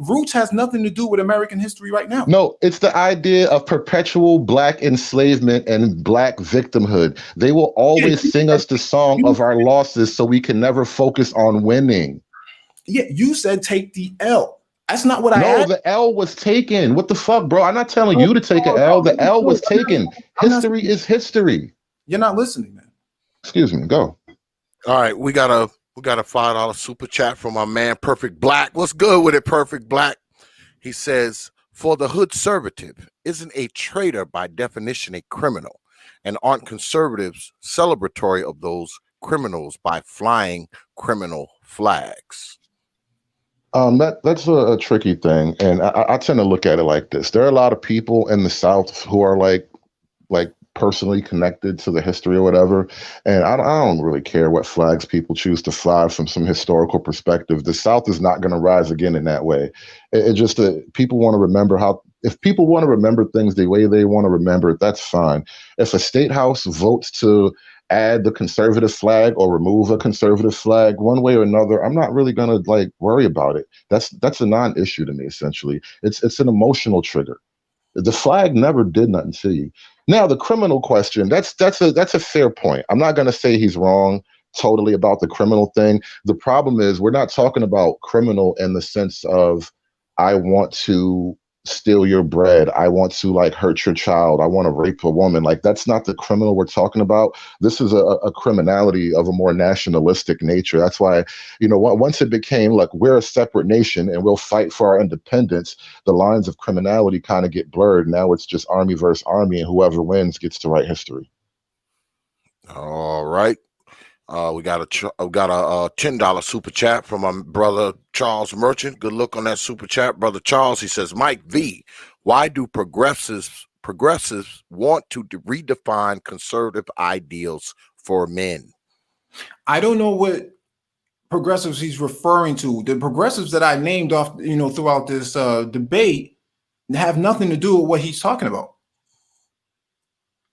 Roots has nothing to do with American history right now. No, it's the idea of perpetual black enslavement and black victimhood. They will always sing us the song of our losses so we can never focus on winning. Yeah, you said take the L. That's not what I asked. No, the L was taken. What the fuck, bro? I'm not telling you to take an L. The L was taken. History is history. You're not listening, man. Excuse me. Go. All right, we got a $5 super chat from our man Perfect Black. What's good with it, Perfect Black? He says, for the hoodservative, isn't a traitor by definition a criminal? And aren't conservatives celebratory of those criminals by flying criminal flags? That's a tricky thing, and I tend to look at it like this. There are a lot of people in the South who are like personally connected to the history or whatever, and I don't really care what flags people choose to fly from some historical perspective. The South is not going to rise again in that way. It just people want to remember if people want to remember things the way they want to remember it, that's fine. If a state house votes to add the conservative flag or remove a conservative flag one way or another, I'm not really going to worry about it. That's a non-issue to me. Essentially, it's an emotional trigger. The flag never did nothing to you. Now, the criminal question, that's a fair point. I'm not going to say he's wrong totally about the criminal thing. The problem is we're not talking about criminal in the sense of I want to steal your bread, I want to hurt your child, I want to rape a woman. That's not the criminal we're talking about. This is a criminality of a more nationalistic nature. That's why, once it became we're a separate nation and we'll fight for our independence, the lines of criminality kind of get blurred. Now it's just army versus army, and whoever wins gets to write history. All right. We got a $10 super chat from my brother Charles Merchant. Good look on that super chat, brother Charles. He says, Mike V, why do progressives want to redefine conservative ideals for men? I don't know what progressives he's referring to. The progressives that I named off, throughout this debate have nothing to do with what he's talking about.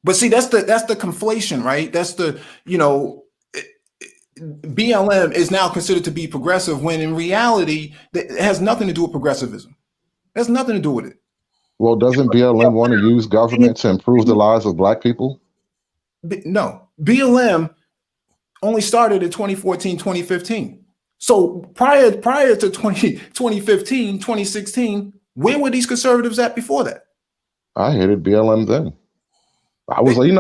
But see, that's the conflation, right? That's the, BLM is now considered to be progressive when in reality it has nothing to do with progressivism. It has nothing to do with it. Well, doesn't BLM want to use government to improve the lives of black people? No, BLM only started in 2014, 2015. So prior to 2015, 2016, where were these conservatives at before that? I hated BLM then. I was you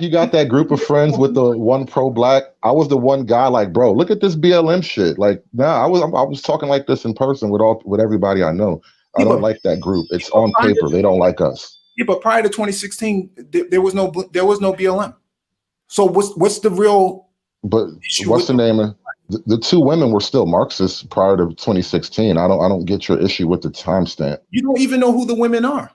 got that group of friends with the one pro-black. I was the one guy bro, look at this BLM shit. I was talking like this in person with everybody I know. I don't like that group. It's on paper. They don't like us. Yeah, but prior to 2016, there was no BLM. So what's the real? But what's the name? The two women were still Marxists prior to 2016. I don't get your issue with the timestamp. You don't even know who the women are.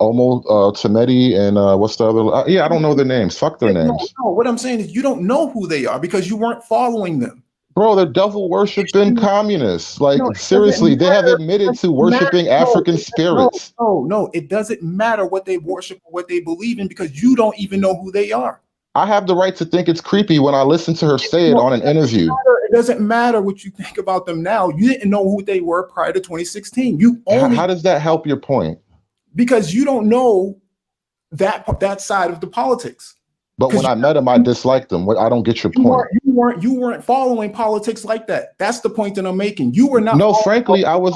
Almost Tameti and what's the other? I don't know their names. Fuck their names. No, what I'm saying is you don't know who they are because you weren't following them. Bro, they're devil worshiping communists. Seriously, they have admitted to worshiping African spirits. No, it doesn't matter what they worship or what they believe in because you don't even know who they are. I have the right to think it's creepy when I listen to her say it on an interview. It doesn't matter what you think about them now. You didn't know who they were prior to 2016. How does that help your point? Because you don't know that side of the politics. But when I met him, I disliked him. I don't get your point. You weren't following politics like that. That's the point that I'm making. You were not. No, frankly, I was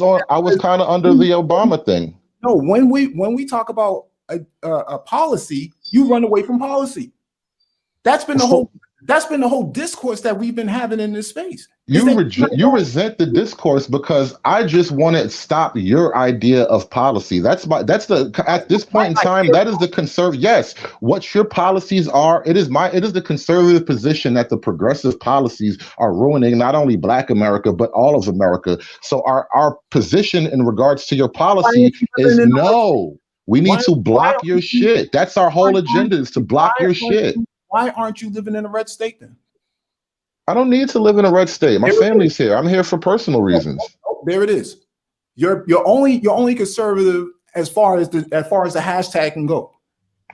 kind of under the Obama thing. No, when we talk about a policy, you run away from policy. That's been the whole discourse that we've been having in this space. You resent the discourse because I just want to stop your idea of policy. At this point in time, that is the conservative. Yes, what your policies are, it is the conservative position that the progressive policies are ruining not only Black America but all of America. So our position in regards to your policy is no. We need to block your shit. That's our whole agenda, is to block your shit. Why aren't you living in a red state then? I don't need to live in a red state. My family's here. I'm here for personal reasons. Oh, there it is. You're only conservative as far as the hashtag can go.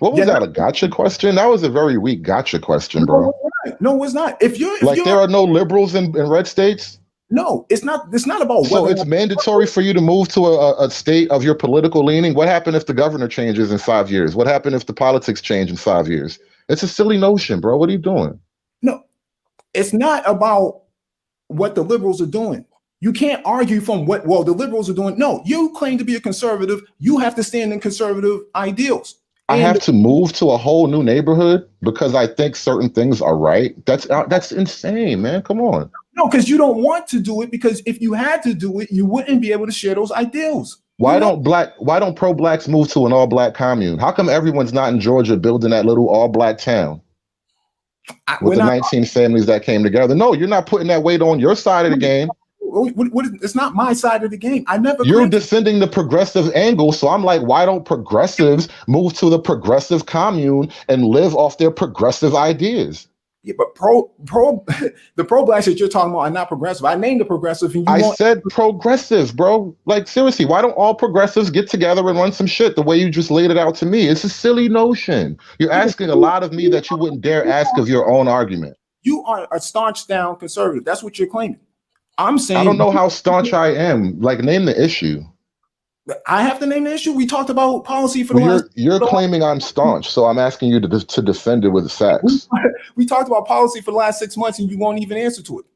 What was that? A gotcha question? That was a very weak gotcha question, bro. No, it's not. If there are no liberals in red states. No, it's not. It's not about. So it's mandatory for you to move to a state of your political leaning. What happened if the governor changes in 5 years? What happened if the politics change in 5 years? It's a silly notion, bro. What are you doing? No, it's not about what the liberals are doing. You can't argue from what the liberals are doing. No, you claim to be a conservative. You have to stand in conservative ideals. I have to move to a whole new neighborhood because I think certain things are right. That's insane, man. Come on. No, because you don't want to do it, because if you had to do it, you wouldn't be able to share those ideals. Why don't pro-blacks move to an all-black commune? How come everyone's not in Georgia building that little all-black town with the 19 families that came together? No, you're not putting that weight on your side of the game. It's not my side of the game. You're defending the progressive angle, so I'm like, why don't progressives move to the progressive commune and live off their progressive ideas? Yeah, but the pro-blacks that you're talking about are not progressive. I named the progressive. And I said progressive, bro. Like, seriously, why don't all progressives get together and run some shit the way you just laid it out to me? It's a silly notion. You're asking a lot of me that you wouldn't dare ask of your own argument. You are a staunch down conservative. That's what you're claiming. I'm saying, I don't know how staunch I am. Like, name the issue. I have to name the issue. We talked about policy for the last. You're claiming I'm staunch, so I'm asking you to defend it with facts. We talked about policy for the last 6 months, and you won't even answer to it.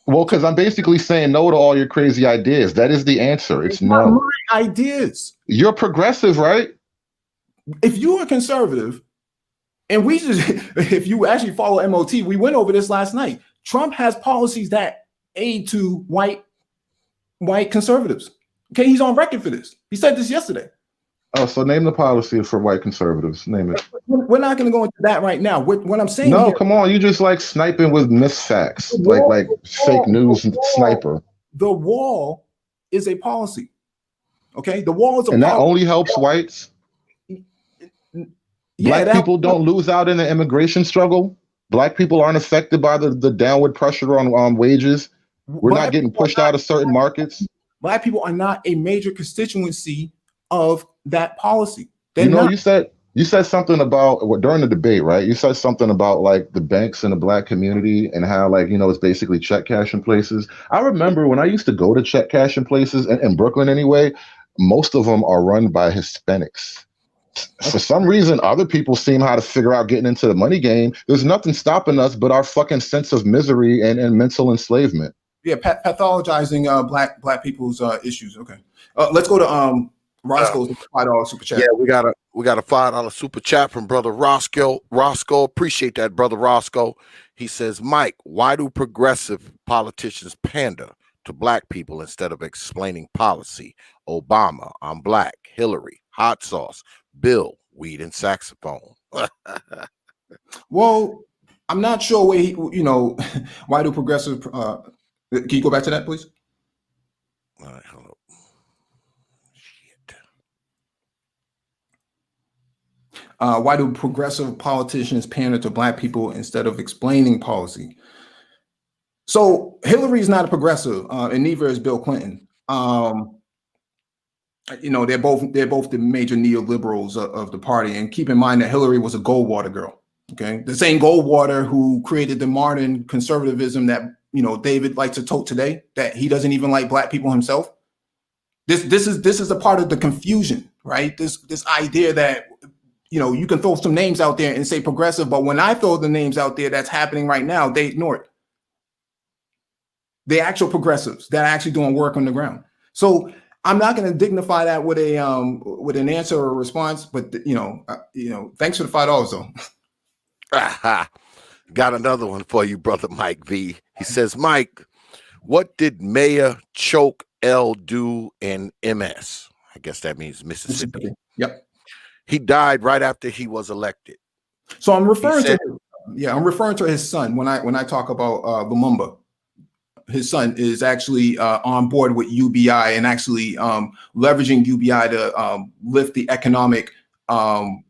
Well, because I'm basically saying no to all your crazy ideas. That is the answer. It's no. Not my ideas. You're progressive, right? If you are conservative, and if you actually follow MOT, we went over this last night. Trump has policies that aid to white conservatives. Okay, he's on record for this. He said this yesterday. Oh, so name the policy for white conservatives. Name it. We're not going to go into that right now. What I'm saying. No, come on. You just like sniping with misfacts, like fake news and sniper. The wall is a policy. Okay, the wall is a policy. And that only helps whites. Black people don't lose out in the immigration struggle. Black people aren't affected by the downward pressure on wages. We're not getting pushed out of certain markets. Black people are not a major constituency of that policy. You said something about during the debate, right? You said something about like the banks in the Black community and how it's basically check cashing places. I remember when I used to go to check cashing places in Brooklyn anyway, most of them are run by Hispanics. For some reason, other people seem how to figure out getting into the money game. There's nothing stopping us but our fucking sense of misery and mental enslavement. Yeah, pathologizing black people's issues. Okay, let's go to Roscoe's $5 super chat. Yeah, we got a $5 super chat from brother Roscoe. Appreciate that, brother Roscoe. He says, Mike, why do progressive politicians pander to black people instead of explaining policy? Obama, I'm black. Hillary, hot sauce. Bill, weed and saxophone. Well, I'm not sure why do progressive. Can you go back to that, please? All right, hold up. Shit. Why do progressive politicians pander to black people instead of explaining policy? So Hillary is not a progressive, and neither is Bill Clinton. They're both the major neoliberals of the party. And keep in mind that Hillary was a Goldwater girl. Okay, the same Goldwater who created the modern conservatism that David likes to tote today, that he doesn't even like black people himself. This is a part of the confusion, right? This idea that you can throw some names out there and say progressive, but when I throw the names out there that's happening right now, they ignore it. The actual progressives that are actually doing work on the ground. So I'm not going to dignify that with an answer or a response, but thanks for the $5 though. Got another one for you, brother Mike V. He says, Mike, what did Mayor Choke L do in MS? I guess that means Mississippi. Yep. He died right after he was elected. So I'm referring to his son when I talk about Lumumba. His son is actually on board with UBI and actually leveraging UBI to lift the economic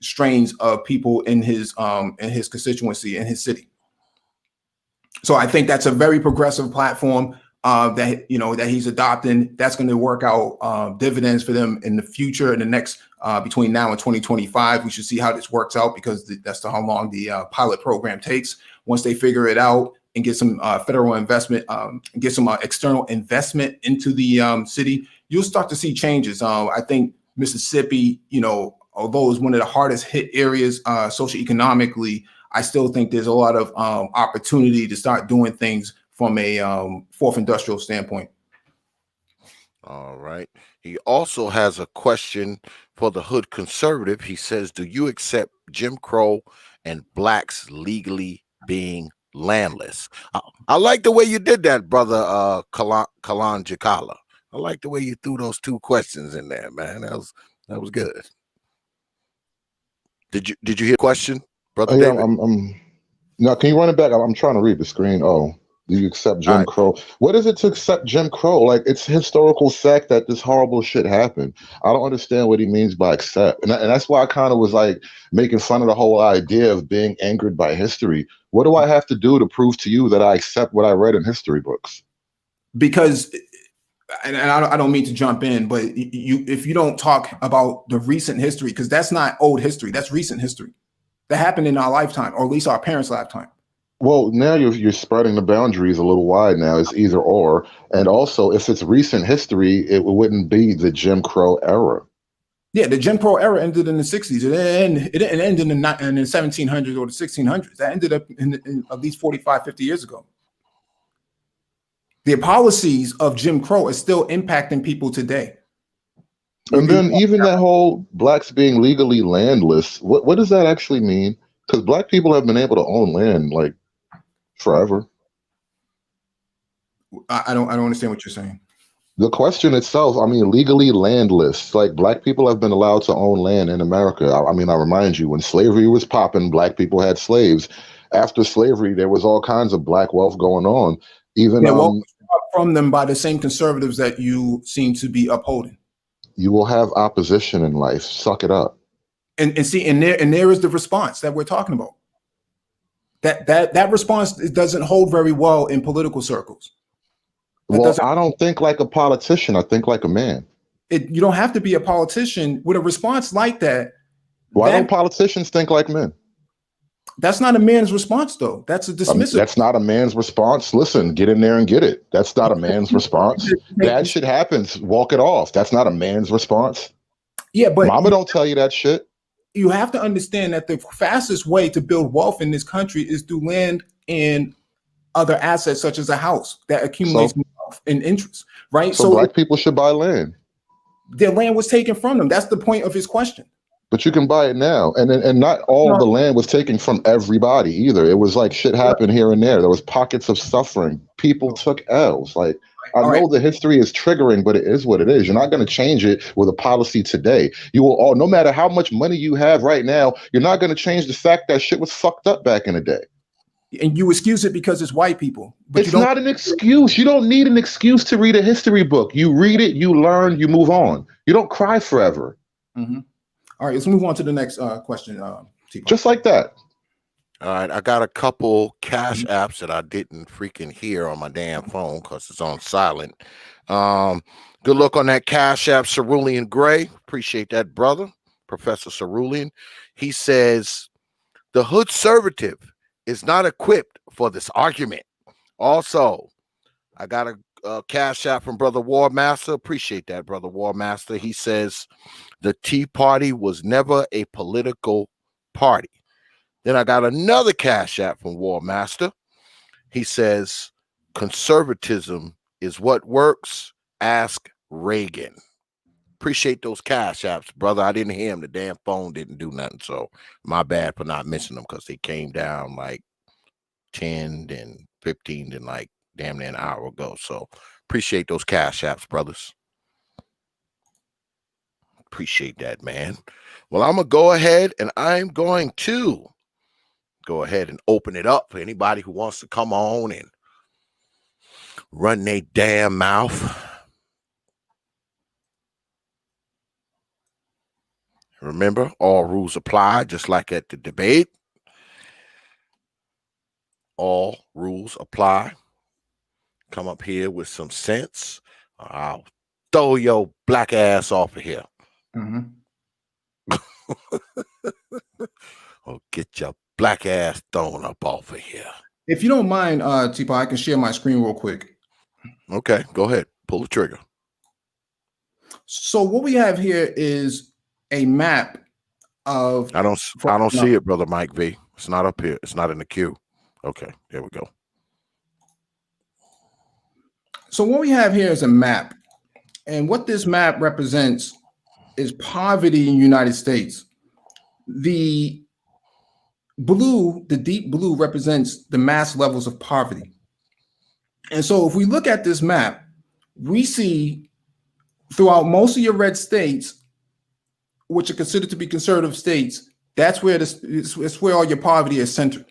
strains of people in his constituency, in his city. So I think that's a very progressive platform that he's adopting. That's going to work out dividends for them in the future. In the next between now and 2025, we should see how this works out, because that's how long the pilot program takes. Once they figure it out and get some federal investment, get some external investment into the city, you'll start to see changes. I think Mississippi, although it's one of the hardest hit areas socioeconomically, I still think there's a lot of opportunity to start doing things from a fourth industrial standpoint. All right. He also has a question for the Hood Conservative. He says, do you accept Jim Crow and blacks legally being landless? I like the way you did that, brother Kalan Jakala. I like the way you threw those two questions in there, man. That was good. Did you hear the question, brother David? No, can you run it back? I'm trying to read the screen. Oh, do you accept Jim Crow? What is it to accept Jim Crow? Like, it's historical fact that this horrible shit happened. I don't understand what he means by accept. And that's why I kind of was like making fun of the whole idea of being angered by history. What do I have to do to prove to you that I accept what I read in history books? Because, and I don't mean to jump in, but if you don't talk about the recent history, because that's not old history, that's recent history. That happened in our lifetime, or at least our parents' lifetime. Well, now you're spreading the boundaries a little wide now. It's either or. And also, if it's recent history, it wouldn't be the Jim Crow era. Yeah, the Jim Crow era ended in the 60s. It didn't end in the 1700s or the 1600s. That ended up in at least 45, 50 years ago. The policies of Jim Crow are still impacting people today. And then even that whole blacks being legally landless, what does that actually mean? Because black people have been able to own land like forever. I don't understand what you're saying. The question itself, I mean, legally landless, like black people have been allowed to own land in America. I mean, I remind you, when slavery was popping, black people had slaves. After slavery, there was all kinds of black wealth going on. Even from them by the same conservatives that you seem to be upholding. You will have opposition in life. Suck it up. And there is the response that we're talking about. That response doesn't hold very well in political circles. Well, I don't think like a politician. I think like a man. You don't have to be a politician with a response like that. Why don't politicians think like men? That's not a man's response, though. That's a dismissive. That's not a man's response. Listen, get in there and get it. That's not a man's response. Bad shit happens. Walk it off. That's not a man's response. Yeah, but mama don't tell you that shit. You have to understand that the fastest way to build wealth in this country is through land and other assets, such as a house that accumulates wealth and interest, right? So black people should buy land. Their land was taken from them. That's the point of his question. But you can buy it now. And not all the land was taken from everybody either. It was like shit happened here and there. There was pockets of suffering. People took L's. Like, I know the history is triggering, but it is what it is. You're not going to change it with a policy today. You will all, no matter how much money you have right now, you're not going to change the fact that shit was fucked up back in the day. And you excuse it because it's white people. But it's not an excuse. You don't need an excuse to read a history book. You read it, you learn, you move on. You don't cry forever. Mm-hmm. All right, let's move on to the next question. T.P.O.T. Just like that. All right, I got a couple cash apps that I didn't freaking hear on my damn phone because it's on silent. Good luck on that cash app, Cerulean Gray. Appreciate that, brother, Professor Cerulean. He says, the Hoodservative is not equipped for this argument. Also, I got a cash app from Brother War Master. Appreciate that, Brother War Master. He says, the Tea Party was never a political party. Then I got another cash app from War Master. He says, conservatism is what works. Ask Reagan. Appreciate those cash apps, brother. I didn't hear him. The damn phone didn't do nothing. So my bad for not missing them because they came down like 10, then 15, then like damn near an hour ago. So appreciate those cash apps, brothers. Appreciate that, man. Well, I'm going to go ahead and I'm going to go ahead and open it up for anybody who wants to come on and run their damn mouth. Remember, all rules apply, just like at the debate. All rules apply. Come up here with some sense. I'll throw your black ass off of here. Or get your black ass thrown up off of here. If you don't mind, T.P.O.T, I can share my screen real quick. Okay, go ahead. Pull the trigger. So what we have here is a map of. I don't see it, brother Mike V. It's not up here. It's not in the queue. Okay, there we go. So what we have here is a map, and what this map represents is poverty in the United States. The blue, the deep blue, represents the mass levels of poverty. And so if we look at this map, we see throughout most of your red states, which are considered to be conservative states, that's where it's where all your poverty is centered.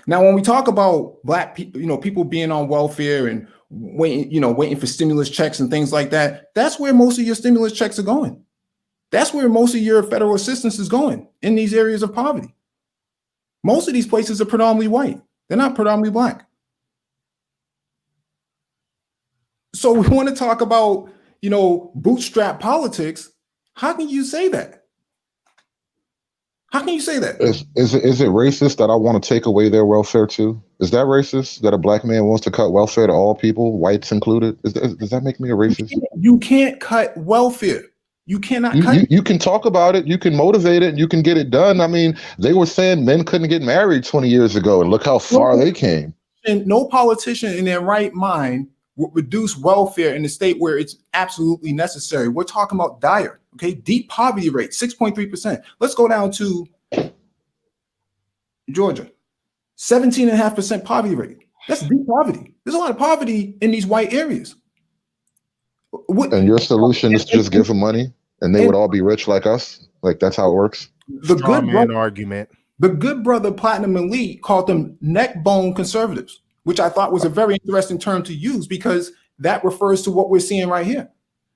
Now, when we talk about black people, people being on welfare and waiting for stimulus checks and things like that, that's where most of your stimulus checks are going. That's where most of your federal assistance is going, in these areas of poverty. Most of these places are predominantly white. They're not predominantly black. So we want to talk about, bootstrap politics. How can you say that? How can you say that? Is it racist that I want to take away their welfare too? Is that racist that a black man wants to cut welfare to all people, whites included? Does that make me a racist? You can't cut welfare. You cannot cut. You can talk about it. You can motivate it. You can get it done. I mean, they were saying men couldn't get married 20 years ago, and look how far they came. And no politician in their right mind would reduce welfare in a state where it's absolutely necessary. We're talking about dire, deep poverty rate, 6.3%. Let's go down to Georgia, 17.5% poverty rate. That's deep poverty. There's a lot of poverty in these white areas. And your solution is to just give them money and they would all be rich like us? Like that's how it works? The good man argument. The good brother Platinum Elite called them neck bone conservatives, which I thought was a very interesting term to use because that refers to what we're seeing right here.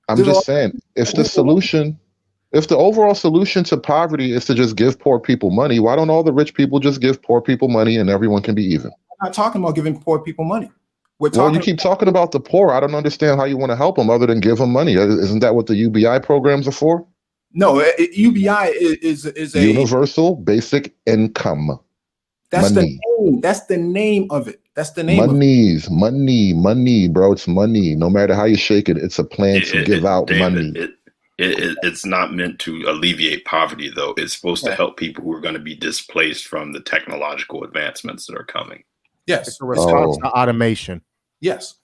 I'm just saying, if the overall solution to poverty is to just give poor people money, why don't all the rich people just give poor people money and everyone can be even? I'm not talking about giving poor people money. Well, you keep talking about the poor. I don't understand how you want to help them other than give them money. Isn't that what the UBI programs are for? No, UBI is a universal basic income. That's money. The name. That's the name of it. That's the name. Money, bro. It's money. No matter how you shake it, it's a plan to give out money. It's not meant to alleviate poverty, though. It's supposed to help people who are going to be displaced from the technological advancements that are coming. Yes. It's a response to automation. Yes.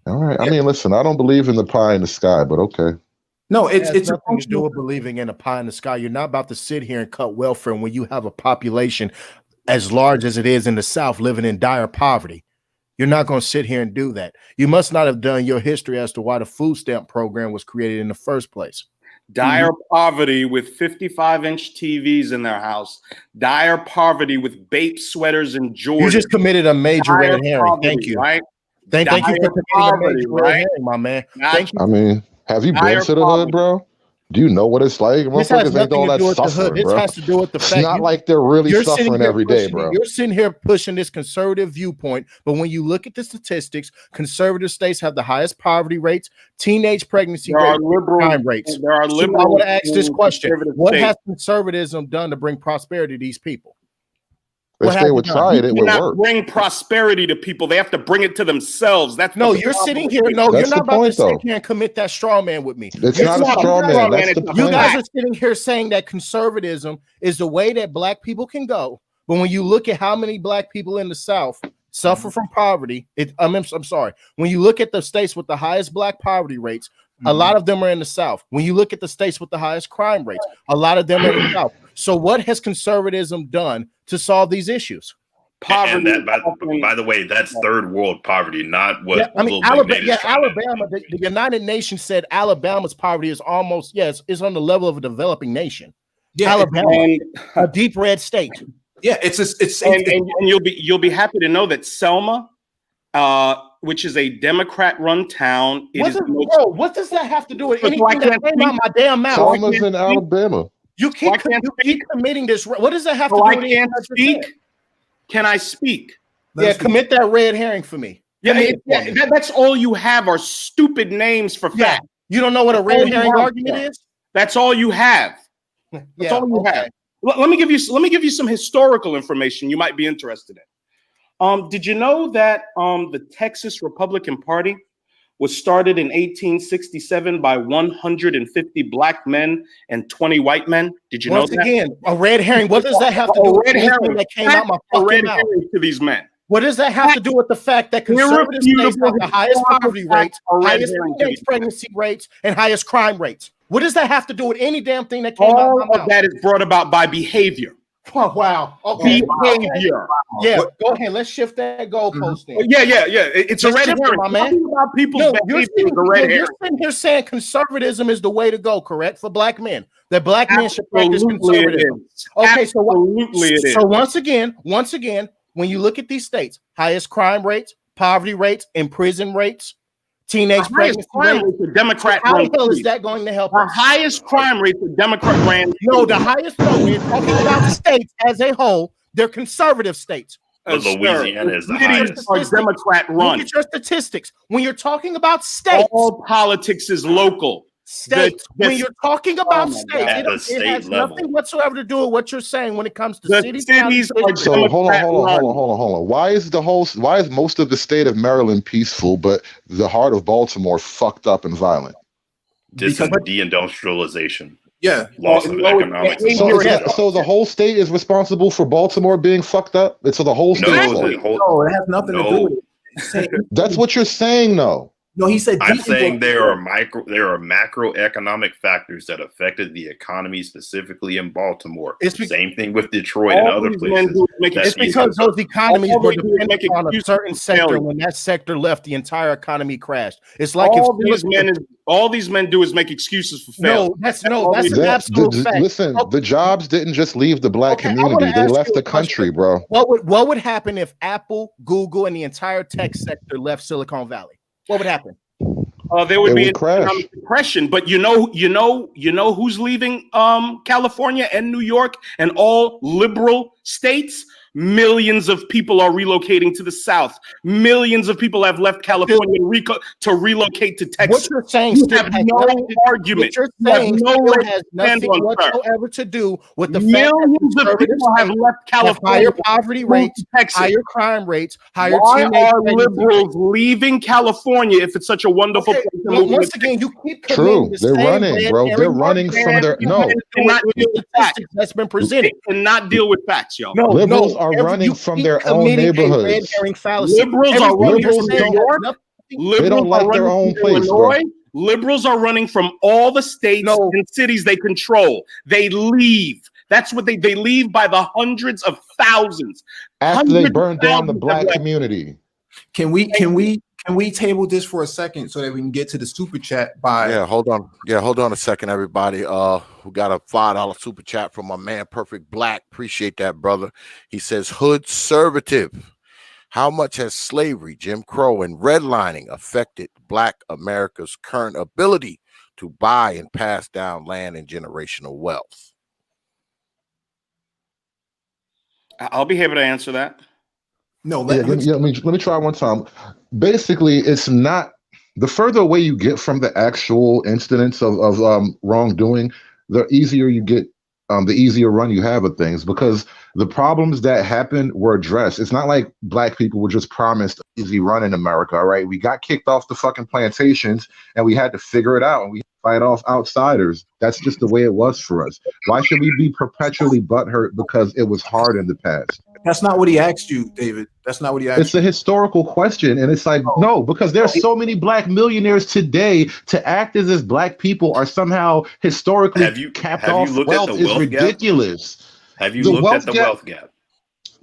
All right. I mean, listen, I don't believe in the pie in the sky, but okay. No, it's nothing to do with believing in a pie in the sky. You're not about to sit here and cut welfare when you have a population as large as it is in the South living in dire poverty. You're not going to sit here and do that. You must not have done your history as to why the food stamp program was created in the first place. Dire poverty with 55-inch TVs in their house. Dire poverty with Bape sweaters in Georgia. You just committed a major red herring. Thank you. Right? Thank you for committing a major red herring, my man. Thank you. I mean, have you been to the hood, bro? Do you know what it's like? This has nothing to do with the hood. This has to do with the fact it's not like they're really suffering every day, bro. You're sitting here pushing this conservative viewpoint, but when you look at the statistics, conservative states have the highest poverty rates, teenage pregnancy rates, crime rates. There are liberal. So I would ask this question: what has conservatism done to bring prosperity to these people? If they would try it, it would work. Bring prosperity to people. They have to bring it to themselves. That's no. You're sitting here. No, you're not about to sit here and commit that straw man with me. It's not a straw man. That's the point. You guys are sitting here saying that conservatism is the way that black people can go. But when you look at how many black people in the South suffer from poverty. I'm sorry. When you look at the states with the highest black poverty rates, a lot of them are in the South. When you look at the states with the highest crime rates, a lot of them are in the South. So what has conservatism done to solve these issues? Poverty. And that, by the way, that's third world poverty, not what. Yeah, I mean, Alabama. The United Nations said Alabama's poverty is almost is on the level of a developing nation. Yeah, Alabama, a deep red state. Yeah, and you'll be happy to know that Selma, which is a Democrat-run town, what does that have to do with anything that came out my damn mouth? Selma's in Alabama. You keep committing this. What does that have to do with anything? Can I speak? Yeah, commit that red herring for me. That's all you have are stupid names for facts. You don't know what a red herring argument is? That's all you have. That's all you have. Let me give you some historical information you might be interested in. Did you know that the Texas Republican Party was started in 1867 by 150 black men and 20 white men? Did you know that? Once again, a red herring. What does that have to do with anything that came out my fucking mouth? To these men. What does that have to do with the fact that conservative states have the highest poverty rates, highest pregnancy rates, and highest crime rates? What does that have to do with any damn thing that came out of my mouth? All of that is brought about by behavior. Oh, wow. Okay. Behavior. Yeah, go ahead. Let's shift that goalpost then. Yeah. It's a red herring. My man. About people's you're sitting here saying conservatism is the way to go, correct? For black men. That black men should practice conservatism. Okay, so once again, when you look at these states, highest crime rates, poverty rates, imprisonment rates, teenage pregnancy rates, Democrat. How the hell is that going to help us? The highest crime rate, the Democrat ran. No, the highest. No, we're talking about states as a whole. They're conservative states. But Louisiana is the highest. Are Democrat run. Look at your statistics. When you're talking about states, all politics is local. States. When you're talking about states, it has nothing whatsoever to do with what you're saying when it comes to cities. So hold on. Why is most of the state of Maryland peaceful, but the heart of Baltimore fucked up and violent? This is deindustrialization. Yeah. Loss of economics. So the whole state is responsible for Baltimore being fucked up? So the whole state. No, it has nothing to do with it. That's what you're saying, though. No, he said. I'm saying there are macroeconomic factors that affected the economy specifically in Baltimore. Same thing with Detroit and other places. It's because those economies were dependent on a certain sector. When that sector left, the entire economy crashed. It's like all these men do is make excuses for failure. That's an absolute fact. Listen, the jobs didn't just leave the black community; they left the country, bro. What would happen if Apple, Google, and the entire tech sector left Silicon Valley? What would happen? There would be an economic depression. But you know who's leaving California and New York and all liberal states? Millions of people are relocating to the South. Millions of people have left California to relocate to Texas. What you're saying have no argument. What you're saying has nothing whatsoever to do with the millions of people have left California. Higher poverty rates, higher crime rates, higher. Why are liberals leaving California if it's such a wonderful place to move? Once again, you keep true. They're running, bro. They're running from their that's been presented. And not deal with facts, y'all. Liberals are running from their own neighborhoods. Liberals are running from New York. They don't like their own place, bro. Liberals are running from all the states and cities they control. They leave. That's what they leave by the hundreds of thousands. After they burn down the black community. Can we table this for a second so that we can get to the super chat hold on a second, everybody. We got a $5 super chat from my man Perfect Black. Appreciate that, brother. He says, HOODSERVATIVE. How much has slavery, Jim Crow, and redlining affected Black America's current ability to buy and pass down land and generational wealth? I'll be able to answer that. No, let me try one time. Basically, it's not the further away you get from the actual incidents of wrongdoing, the easier you get, the easier run you have of things, because the problems that happened were addressed. It's not like black people were just promised an easy run in America, all right? We got kicked off the fucking plantations and we had to figure it out, and we fight off outsiders. That's just the way it was for us. Why should we be perpetually butthurt because it was hard in the past? That's not what he asked you, David. That's not what he asked It's a historical question, and it's like no, because there's so many black millionaires today. To act as if black people are somehow historically capped off wealth is ridiculous. Have you looked at the wealth gap?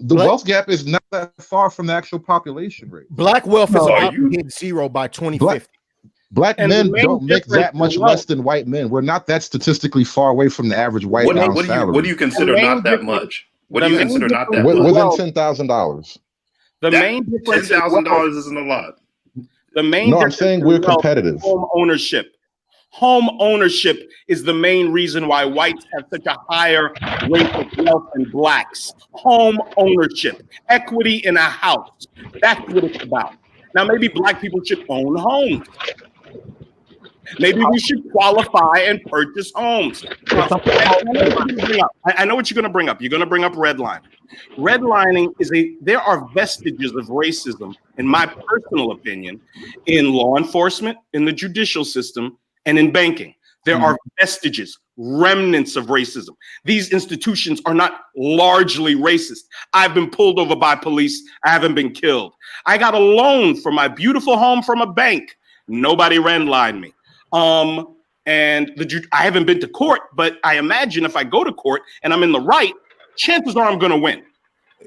The wealth gap is not that far from the actual population rate. Black wealth is about to hit zero by 2050. Black men don't make that much less than white men. We're not that statistically far away from the average white salary. What do you consider not that much? What do you consider not that much? Within $10,000. The main difference $10,000 isn't a lot. The main I'm saying we're competitive. Home ownership. Home ownership is the main reason why whites have such a higher rate of wealth than blacks. Home ownership, equity in a house. That's what it's about. Now, maybe black people should own homes. Maybe we should qualify and purchase homes. I know what you're going to bring up. You're going to bring up redlining. Redlining there are vestiges of racism, in my personal opinion, in law enforcement, in the judicial system, and in banking. There are vestiges, remnants of racism. These institutions are not largely racist. I've been pulled over by police. I haven't been killed. I got a loan for my beautiful home from a bank. Nobody redlined me. And I haven't been to court, but I imagine if I go to court and I'm in the right, chances are I'm going to win.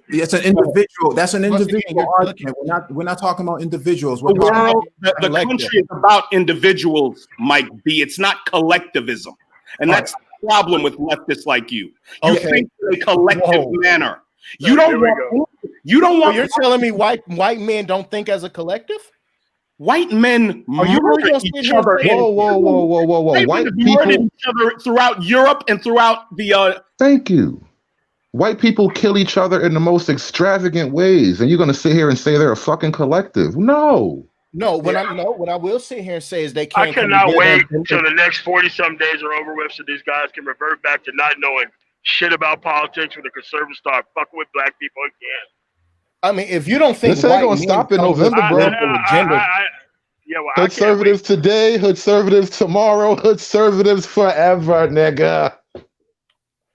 It's an individual. That's an individual argument. We're not talking about individuals. The world, the country is about individuals, Mike B. It's not collectivism, and that's the problem with leftists like you. You think in a collective manner. You don't want. So you're telling me white men don't think as a collective? White men murder each other. Whoa. They White murdered people each other throughout Europe and throughout the. Thank you. White people kill each other in the most extravagant ways, and you're going to sit here and say they're a fucking collective? No. What I will sit here and say is they can't. I cannot wait until the next 40-some days are over with, so these guys can revert back to not knowing shit about politics when the conservatives start fucking with black people again. I mean, if you don't think this ain't gonna stop in November, bro. Hoodservatives today, hoodservatives tomorrow, hoodservatives forever, nigga.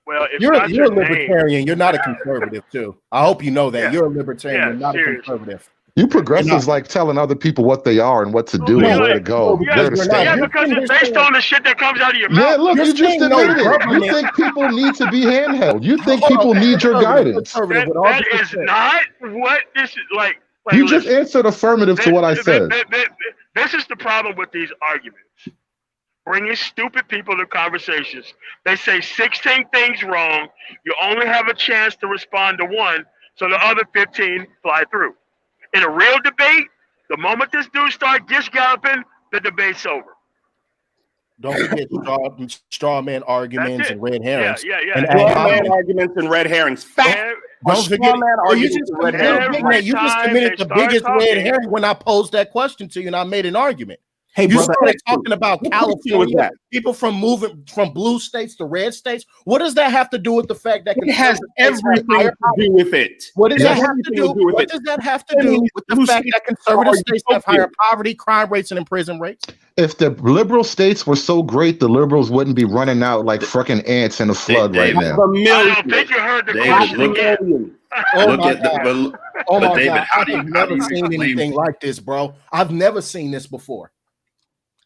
Well, you're a libertarian. You're not a conservative, too. I hope you know that. Yeah. You're a libertarian. You're not a conservative. You progressives like telling other people what they are and what to do and where to go. Where to stay. Yeah, because it's based on the shit that comes out of your mouth. Yeah, look, you just admitted it. You think people need to be handheld. You think people need your guidance. That is not what this is like. You just answered affirmative to what I said. This is the problem with these arguments. Bringing stupid people to conversations. They say 16 things wrong. You only have a chance to respond to one, so the other 15 fly through. In a real debate, the moment this dude starts galloping, the debate's over. Don't forget straw man arguments and red herrings. Yeah. Straw man arguments and red herrings. Fact. Don't forget. You just committed the biggest red herring when I posed that question to you and I made an argument. Hey, you started talking about California, people from blue states to red states. What does that have to do with the fact that it has everything to do with it? What does that have to do? What does that have to do with the fact that conservative states have higher poverty, crime rates, and imprisonment rates? If the liberal states were so great, the liberals wouldn't be running out like fucking ants in a flood right now. I don't think you heard the question again. I've never seen anything like this, bro. I've never seen this before.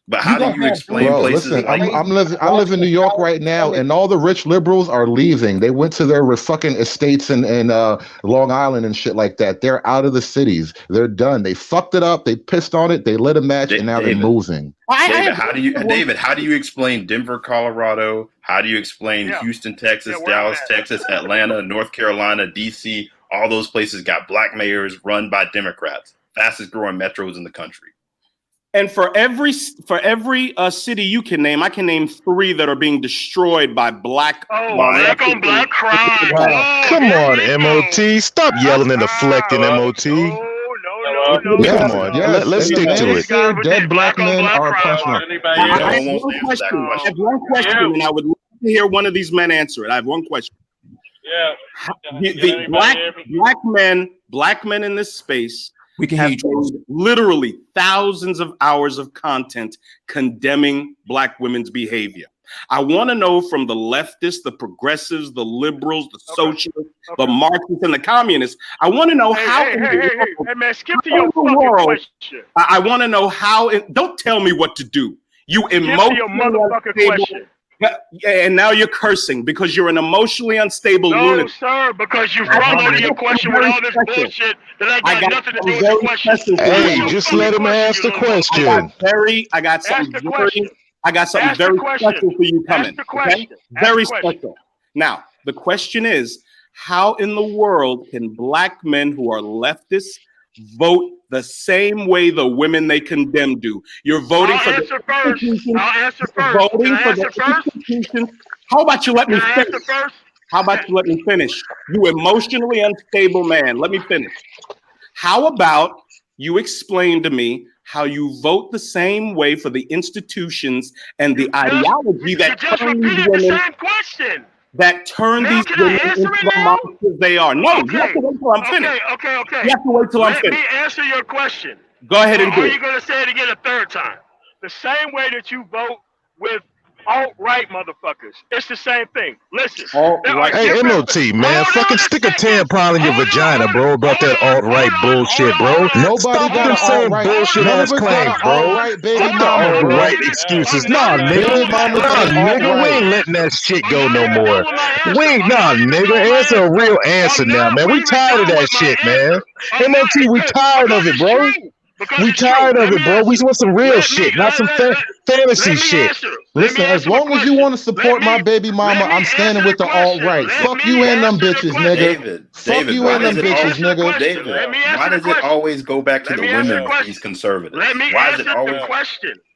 But how do you explain places? Listen, I live in New York right now, and all the rich liberals are leaving. They went to their fucking estates in Long Island and shit like that. They're out of the cities. They're done. They fucked it up. They pissed on it. They lit a match, and now they're moving. David, how do you explain Denver, Colorado? How do you explain Houston, Texas, Dallas, Texas, Atlanta, North Carolina, DC? All those places got black mayors run by Democrats. Fastest growing metros in the country. And for every city you can name, I can name 3 that are being destroyed by black. Black on black crime. Wow. Come on, MOT. Stop yelling and deflecting, MOT. No. Come on, let's stick to it. Dead black men are a punchline. I have one question, and I would love to hear one of these men answer it. I have one question. The black men in this space. We can have literally thousands of hours of content condemning black women's behavior. I want to know from the leftists, the progressives, the liberals, the socialists, the Marxists, and the communists. I want to know Hey, man, skip to your fucking question. I want to know how. Don't tell me what to do. You emotionally your motherfucking question. And now you're cursing because you're an emotionally unstable lunatic. No, sir, because you front-loaded your question with all this bullshit that I got nothing to do with the question. Hey, just let him ask the question. I got something very special for you coming. Okay? Very special. Now, the question is, how in the world can black men who are leftists vote the same way the women they condemn do? You're voting for the institutions. I'll answer first. Voting for the institutions. How about you let me finish? How about you let me finish? You emotionally unstable man. Let me finish. How about you explain to me how you vote the same way for the institutions and the ideology that turn these women, that turn these women into the monsters they are? No, you have to wait till I'm finished. Okay. You have to wait till I'm finished. Let me answer your question. Go ahead and do it. Or are you going to say it again a third time? The same way that you vote with alt-right motherfuckers. It's the same thing. Listen. Hey, MOT, man, fucking stick a tampon in your vagina, bro, about that alt-right bullshit, bro. Nobody got them same bullshit ass claims, bro. Fuck the alt-right excuses. Nah, nigga. We ain't letting that shit go no more. Nigga. Answer a real answer now, man. We tired of that shit, man. MOT, we tired of it, bro. We tired of it, bro. We want some real shit, not some fantasy shit. Listen, as long as you want to support my baby mama, I'm standing with the alt-right. Fuck you and them bitches, nigga. Fuck you and them bitches, nigga. David, why does it always go back to the women with these conservatives? Why is it always?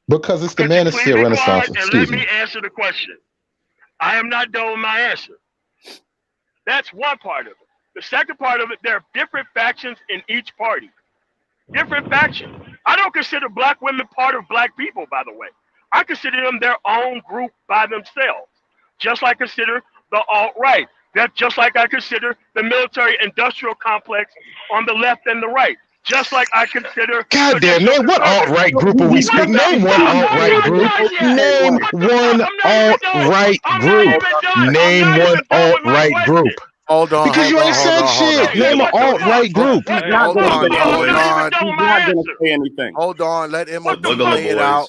Because it's the manosphere renaissance. Excuse me. Let me answer the question. I am not done with my answer. That's one part of it. The second part of it, there are different factions in each party. Different factions. I don't consider black women part of black people, by the way. I consider them their own group by themselves. Just like I consider the alt-right. That's just like I consider the military-industrial complex on the left and the right. Just like I consider... Goddamn, man, what alt-right group are we speaking? Name one alt-right group. Name one alt-right group. Name one alt-right group. Hold on. Because you ain't said shit. Name an alt-right group. Hold on. Hold on. Let MOT lay it out.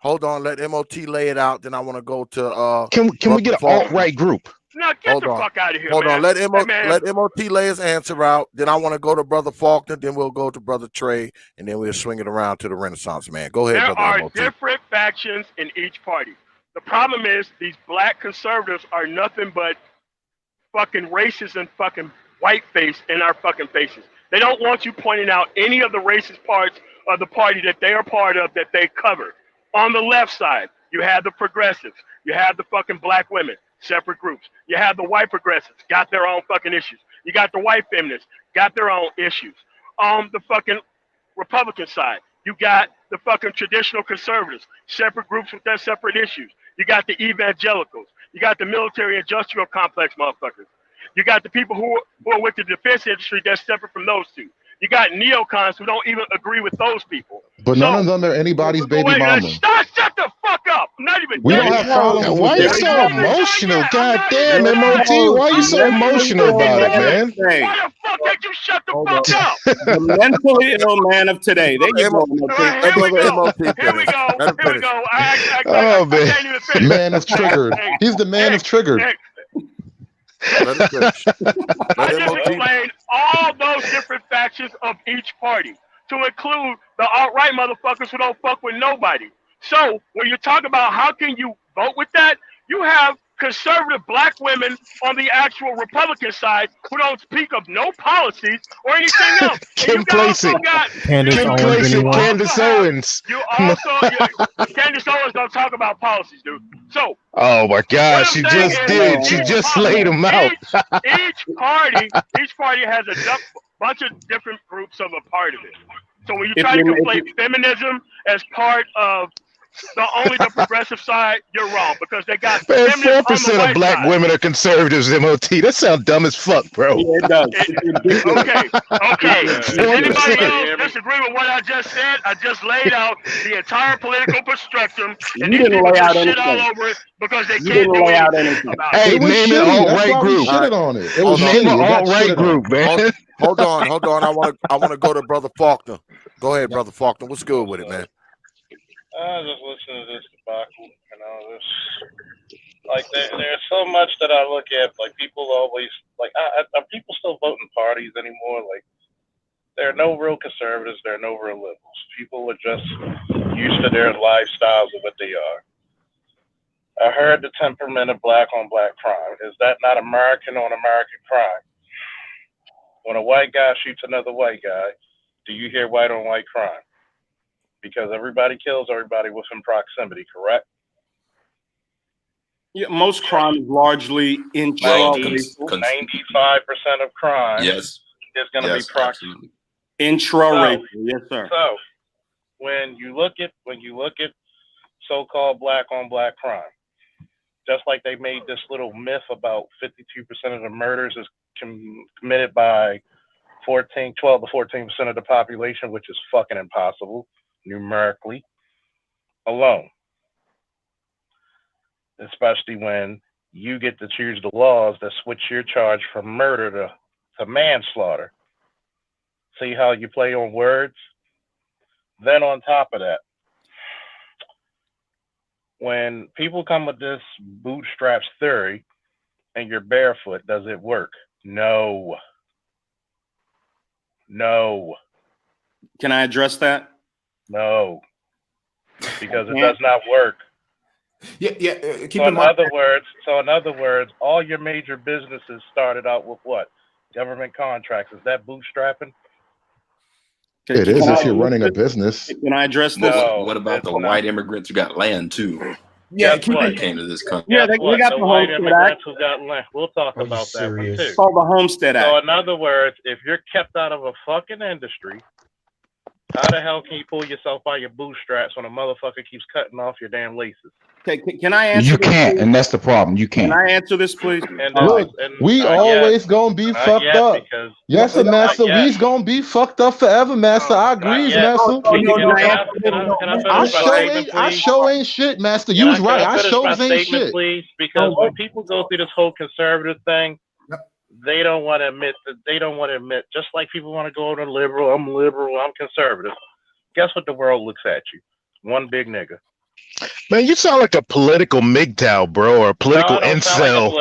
Hold on. Let MOT lay it out. Then I want to go to Can we get an alt-right group? No, get the fuck out of here. Hold on. Man. Let MOT lay his answer out. Then I want to go to Brother Faulkner. Then we'll go to Brother Trey, and then we'll swing it around to the Renaissance man. Go ahead, Brother MOT. There are different factions in each party. The problem is these black conservatives are nothing but fucking racist and fucking white face in our fucking faces. They don't want you pointing out any of the racist parts of the party that they are part of that they cover. On the left side, you have the progressives. You have the fucking black women, separate groups. You have the white progressives, got their own fucking issues. You got the white feminists, got their own issues. On the fucking Republican side, you got the fucking traditional conservatives, separate groups with their separate issues. You got the evangelicals. You got the military-industrial complex motherfuckers. You got the people who are with the defense industry that's separate from those two. You got neocons who don't even agree with those people. But none of them are anybody's baby mama. Shut the fuck up. I'm not even. We don't have problems. Why are you so emotional? God damn, MOT. Why are you so emotional about it, man? Why the fuck did you shut the fuck up? The mentally ill man of today. There you go. Here we go. Oh, man. Man is triggered. He's the man is triggered. I just explained all those different factions of each party to include the alt-right motherfuckers who don't fuck with nobody. So when you talk about how can you vote with that, you have conservative black women on the actual Republican side who don't speak of no policies or anything else. Candace Owens. You also, Candace Owens don't talk about policies, dude. So, oh my God, she just did. She just laid them out. Each party has a bunch of different groups of a part of it. So when you try to conflate feminism as part of the progressive side, you're wrong because they got Man, feminists on the 4% of white black side. women are conservatives. MOT. That sounds dumb as fuck, bro. Yeah, it does. It's ridiculous. Okay. Does anybody 4%. else disagree with what I just said? I just laid out the entire political spectrum, and You these didn't people lay out just shit all anything. over it because they You can't didn't do lay out anything anything. about it. Hey, It was name an shitty. That's alt-right why we group. shitted on it. It was Name shitty. an It got alt-right shitted group, on. man. Hold on. I want to go to Brother Faulkner. Go ahead, Brother Faulkner. What's good with it, man? Just listening to this debacle, this like there's so much that I look at. Like people always like, are people still voting parties anymore? Like there are no real conservatives, there are no real liberals. People are just used to their lifestyles of what they are. I heard the temperament of black on black crime. Is that not American on American crime? When a white guy shoots another white guy, do you hear white on white crime? Because everybody kills everybody within proximity, correct? Yeah, most crime is largely intra-racial. 95% of crime is going to be proximity. Intra-racial, yes, sir. So when you look at so-called black on black crime, just like they made this little myth about 52% of the murders is committed by 12 to 14% of the population, which is fucking impossible numerically alone. Especially when you get to choose the laws that switch your charge from murder to manslaughter. See how you play on words? Then on top of that, when people come with this bootstraps theory and you're barefoot, does it work? No. Can I address that? No. Because it does not work. Yeah. So in other words, all your major businesses started out with what? Government contracts. Is that bootstrapping? It is if you're running a business. Can I address this? No, what about the white immigrants who got land too? Yeah, came to this country. Yeah, they got the white Homestead immigrants Act. who got land. We'll talk about that one too. It's called the Homestead Act. So in other words, if you're kept out of a fucking industry, how the hell can you pull yourself by your bootstraps when a motherfucker keeps cutting off your damn laces? Okay, can I answer? You this, can't, please? and that's the problem. You can't. Can I answer this, please? Look, we always gonna be fucked up. Yes, sir, master. We's gonna be fucked up forever, master. I agree, master. I sure ain't shit, master. You was right. I sure ain't shit. Please, because when people go through this whole conservative thing, they don't want to admit that. Just like people want to go to liberal, I'm conservative. Guess what? The world looks at you. One big nigga. Man, you sound like a political MGTOW, bro, or a political incel.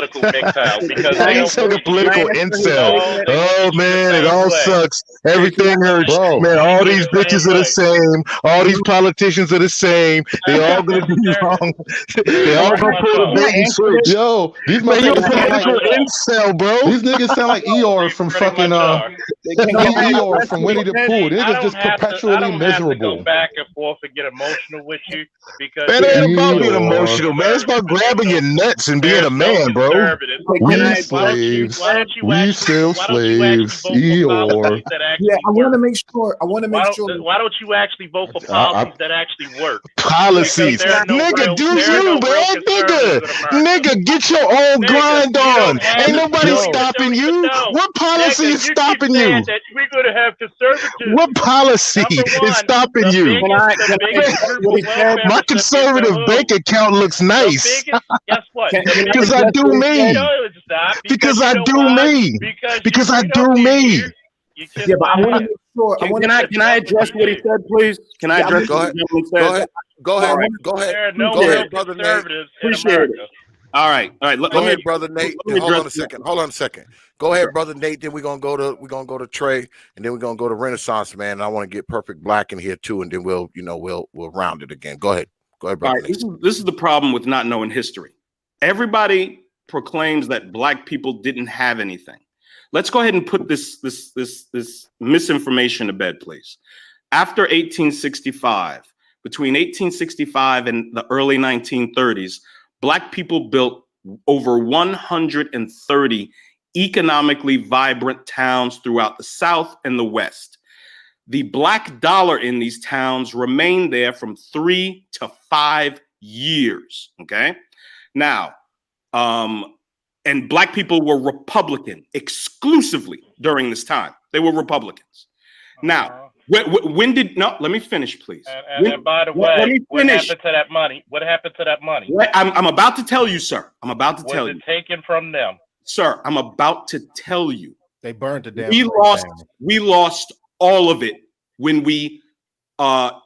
You sound like a political incel. Oh man, it all sucks. Everything hurts. Bro. Man, all these bitches are the same. All these politicians are the same. They all gonna be wrong. They all gonna pull the bait and switch. Yo, these man, you a motherfuckers sound political like incel, bro. These niggas sound like Eeyore from fucking Eeyore from Winnie the Pooh. Niggas just perpetually miserable. Go back and forth and get emotional with you because That ain't about being emotional, man. It's about grabbing your nuts and being a man, bro. We slaves. We still slaves. Eeyore. Yeah, I want to make sure. Why don't you actually vote for policies that actually work? Policies, nigga, do you, man, nigga, get your own grind on. Ain't nobody stopping you. What policy is stopping you? We're gonna have conservatives. What policy is stopping you? My conservative bank account looks nice. Guess what? Because I do me. Because I do me. Because I do me. Yeah, but I want to make sure. Can I address what he said, please? Can I address what he said? Go ahead. There are no real conservatives in America. All right. Go ahead, brother Nate. Hold on a second. Go ahead, brother Nate. Then we're gonna go to Trey, and then we're gonna go to Renaissance Man. And I want to get Perfect Black in here too, and then we'll round it again. Go ahead, brother. All right, this is the problem with not knowing history. Everybody proclaims that black people didn't have anything. Let's go ahead and put this misinformation to bed, please. After 1865, between 1865 and the early 1930s, black people built over 130 economically vibrant towns throughout the South and the West. the black dollar in these towns remained there from 3 to 5 years. Okay. Now, and black people were Republican exclusively during this time. They were Republicans. Now, when did let me finish, please. And by the way, what happened to that money? What happened to that money? I'm about to tell you, sir. I'm about to tell you. Was it taken from them? Sir, I'm about to tell you. They burned the damn. We lost all of it when we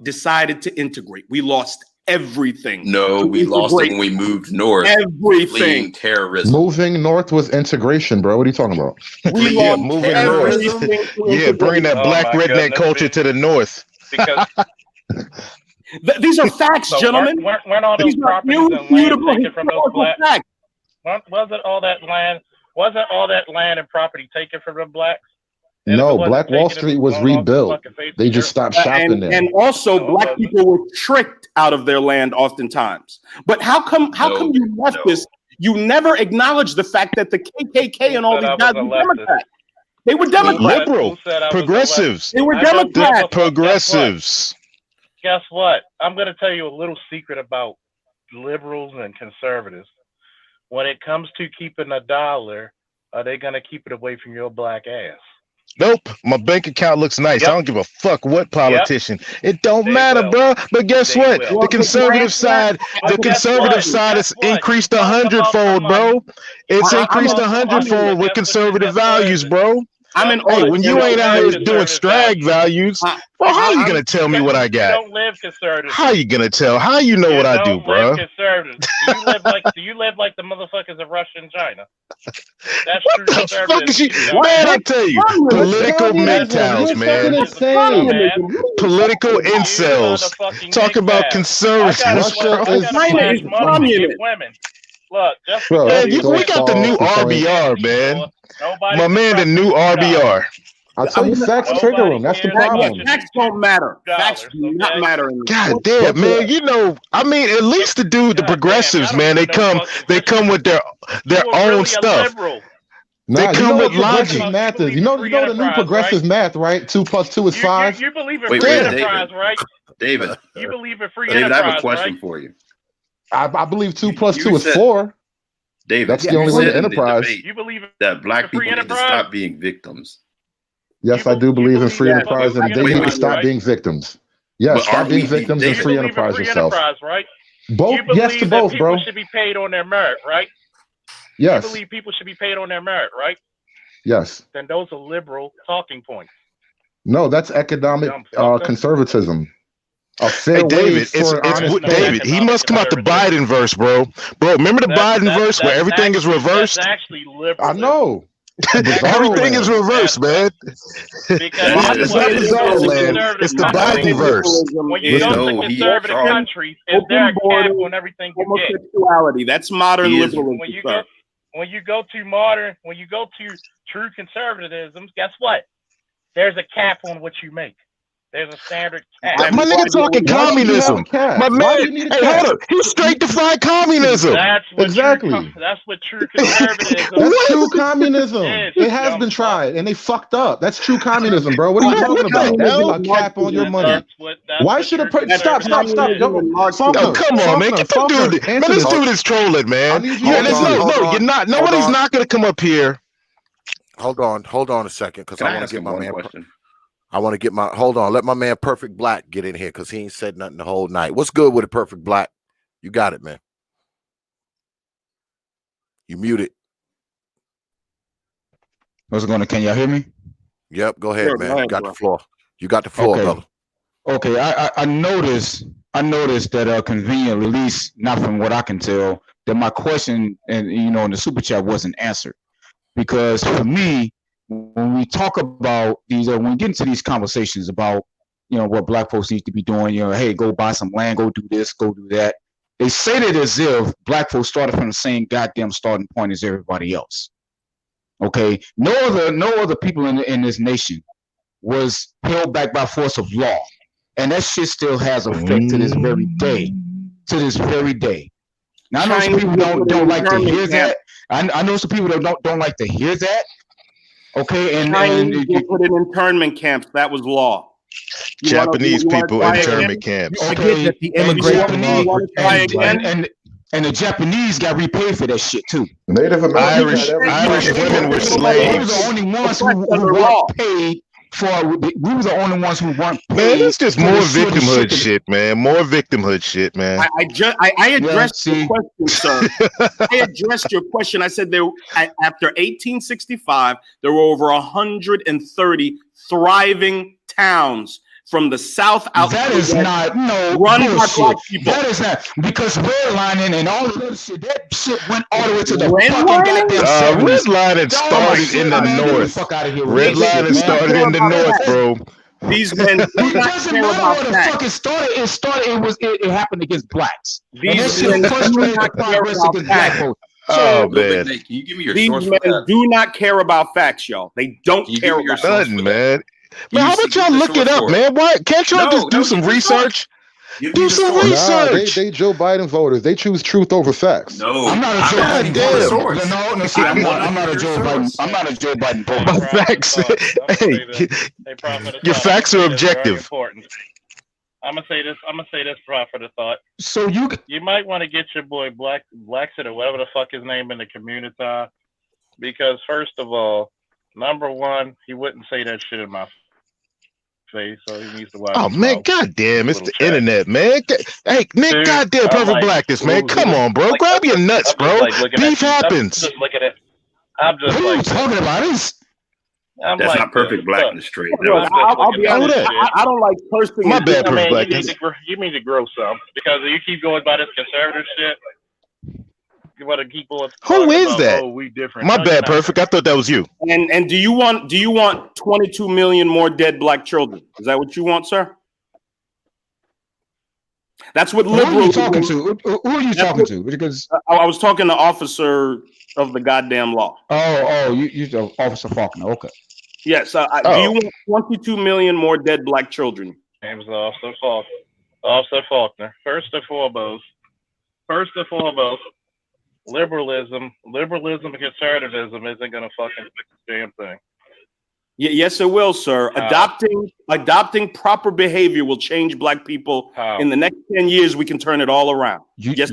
decided to integrate. We lost everything. No, we lost it when we moved north. Everything. Terrorism. Moving north was integration, bro. What are you talking about? Yeah, moving north. Yeah, bring that black redneck culture to the north. Because these are facts, gentlemen. Weren't all those properties and land taken from those blacks? Wasn't all that land and property taken from the blacks? No, Black Wall Street was rebuilt. They just stopped shopping there. And also, black people were tricked out of their land oftentimes. But how come you left this? You never acknowledged the fact that the KKK and all these guys were Democrats. They were Democrats. Liberal, progressives. They were Democrats. Progressives. Guess what? I'm going to tell you a little secret about liberals and conservatives. When it comes to keeping a dollar, are they going to keep it away from your black ass? Nope, my bank account looks nice. I don't give a fuck what politician. It don't matter, bro. But guess what? The conservative side has increased 100-fold, bro. It's increased 100-fold with conservative values, bro. Hey, when you ain't out here doing strag values, well, how are you gonna tell me what I got? You don't live conservative. How you gonna tell? How you know what I do, bro? Conservative. Do you live like the motherfuckers of Russia and China? That's what the fuck is you? Man, I tell you, political MGTOWs, man. Political incels. Talk about conservatives. Women. Look, we got the new RBR, man. My man, the new RBR. I'll tell you, facts trigger them. That's the problem. Facts don't matter. Facts do not matter. God damn, man. You know, I mean, at least the progressives, man, they come with their own stuff. They come with logic. Math is. You know the new progressive math, right? 2 + 2 is 5. You believe in free enterprise, right? David. You believe in free enterprise, I have a question for you. I believe 2 + 2 is 4. David, that's the only way to enterprise. You believe that black people need to stop being victims. Yes, I do believe in free enterprise, and they need to stop being victims. Yes, stop being victims and free enterprise yourself. Right? Both, yes to both, bro. People should be paid on their merit, right? Yes. You believe people should be paid on their merit, right? Yes. Then those are liberal talking points. No, that's economic conservatism. Hey, David, David, he must come out the Biden verse, bro. Bro, remember the Biden verse where everything is reversed? That's actually liberal. I know. Everything is reversed, man. It's not bizarre, man. It's the Biden verse. When you go to conservative countries, is there a cap on everything you get? Homosexuality. That's modern liberalism. When you go to true conservatism, guess what? There's a cap on what you make. There's a standard cap. My nigga talking communism. My man, hey, hold up. He straight defined communism. That's what true conservatism. That's true communism. It has been tried, and they fucked up. That's true communism, bro. What are you talking about? A cap on your money. Why should a stop? Oh, come on, man. Get the dude. Man, this dude is trolling, man. You're not. Nobody's not gonna come up here. Hold on a second, because I want to get my man. Hold on. Let my man Perfect Black get in here because he ain't said nothing the whole night. What's good with it, Perfect Black? You got it, man. You muted. What's going on? Can y'all hear me? Yep. Go ahead, man. You got the floor. You got the floor, brother. Okay. I noticed that conveniently, at least not from what I can tell, that my question in the super chat wasn't answered. Because for me, when we talk about these, when we get into these conversations about, what black folks need to be doing, hey, go buy some land, go do this, go do that. They say that as if black folks started from the same goddamn starting point as everybody else. Okay, no other people in this nation was held back by force of law, and that shit still has effect to this very day. To this very day. Now I know some people don't like to hear that. I know some people that don't like to hear that. Okay, and you put in internment camps. That was law. Japanese people in internment camps. You forget that the immigration laws and the Japanese got repaid for that shit too. Native Americans. Irish women were slaves. We were the only ones who weren't paid for. We were the only ones who weren't paid. Man, it's just more victimhood shit, man. More victimhood shit, man. I addressed your question, sir. I addressed your question. I said after 1865, there were over 130 thriving towns from the South out. That is not run by black people. That is not, because redlining and all of that shit. That shit went all the way to the fucking goddamn 70s. Redlining started in the north. Redlining started in the north, bro. These men do not care about facts. It happened against blacks. These men do not care about facts. Oh man! Can you give me your These source men for that? do not care about facts, y'all. They don't care about nothing, man. Man, how about y'all look it up, man? Why can't y'all just do some research? Do some research. They Joe Biden voters. They choose truth over facts. No, I'm not a Joe Biden voter. No, see, I'm not a Joe Biden. I'm not a Joe Biden voter. My facts. Hey, your facts are objective. I'm gonna say this, Prophet of Thought. So you might want to get your boy Blackson or whatever the fuck his name in the community, because first of all, number one, he wouldn't say that shit in my face, so he needs to watch. Oh man, goddamn, it's the internet, man. Hey, Nick, dude, goddamn, perfect blackness, man. Come on, bro, grab your nuts, bro. Beef happens. I'm just looking at. I'm just what are you talking about? This. That's like, not perfect blackness, Trey. I'll be honest. I don't like cursing. My bad, perfect blackness. You need to grow some, because you keep going by this conservative shit. You want to keep on. Who is about, that? Oh, we different. My no, bad, perfect. I thought that was you. And do you want 22 million more dead black children? Is that what you want, sir? That's what liberals. Who are you talking to? Who are you talking to? Because I was talking to officer of the goddamn law. You Officer Faulkner. Okay. Yes. Do you want 22 million more dead black children? Name's Officer Faulkner. Officer Faulkner. First and foremost, liberalism and conservatism isn't going to fucking fix the damn thing. Yes, it will, sir. Adopting proper behavior will change black people. How? In the next 10 years, we can turn it all around. You do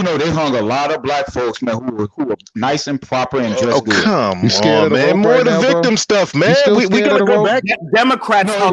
know they hung a lot of black folks, man, who were nice and proper and dressed good. Come on, man. More of the victim stuff, man. We gotta go back. Democrats. No,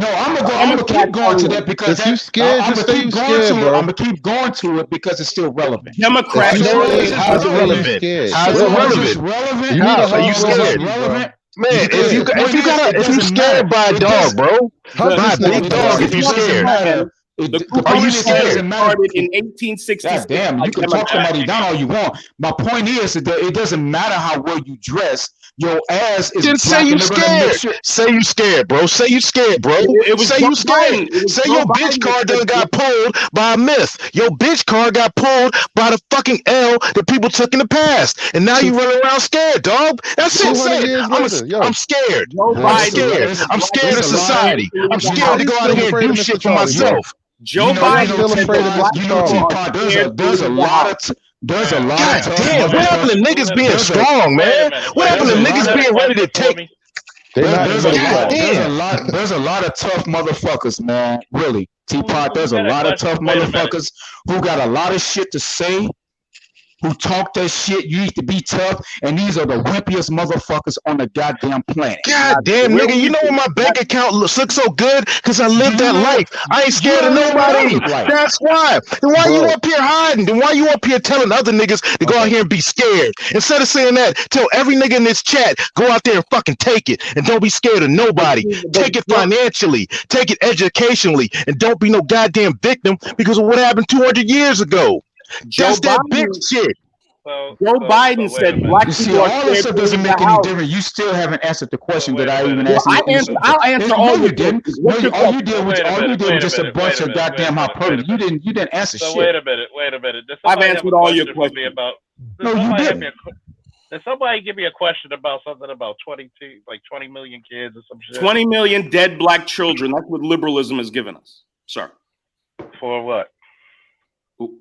I'm gonna keep going to that because if you scared, I'm just gonna keep going to it because it's still relevant. Democrats. How's it relevant? How's it relevant? How are you scared? Relevant? Man, if you scared by a dog, bro, by a big dog, if you scared. Are you scared? Started in 1860. God damn, you can talk somebody down all you want. My point is that it doesn't matter how well you dress. Your ass is. Then say you scared. Say you scared, bro. Say you scared, bro. Say you scared. Say your bitch car done got pulled by a myth. Your bitch car got pulled by the fucking L that people took in the past, and now you running around scared, dog. That's it. Say it. I'm scared. I'm scared. I'm scared of society. I'm scared to go out here and do shit for myself. Joe Biden there's a lot of God damn, what happened to niggas being strong, man? What happened to niggas being ready to take? There's a lot of tough motherfuckers, man. Really. T.P.O.T, there's a lot of tough motherfuckers who got a lot of shit to say, who talk that shit. You need to be tough, and these are the wimpiest motherfuckers on the goddamn planet. God damn, nigga, you know why my bank account looks so good? Because I lived that life. I ain't scared of nobody. That's why. Then why you up here hiding? Then why you up here telling other niggas to go out here and be scared? Instead of saying that, tell every nigga in this chat, go out there and fucking take it. And don't be scared of nobody. Take it financially. Take it educationally. And don't be no goddamn victim because of what happened 200 years ago. That's that big shit. Joe Biden said black people are all this stuff doesn't make any difference. You still haven't answered the question that I even asked. I'll answer all you did. All you did was just a bunch of goddamn hyperbole. You didn't answer shit. Wait a minute. I've answered all your questions. No, you didn't. Did somebody give me a question about something about 20 million kids or some shit? 20 million dead black children. That's what liberalism has given us, sir. For what?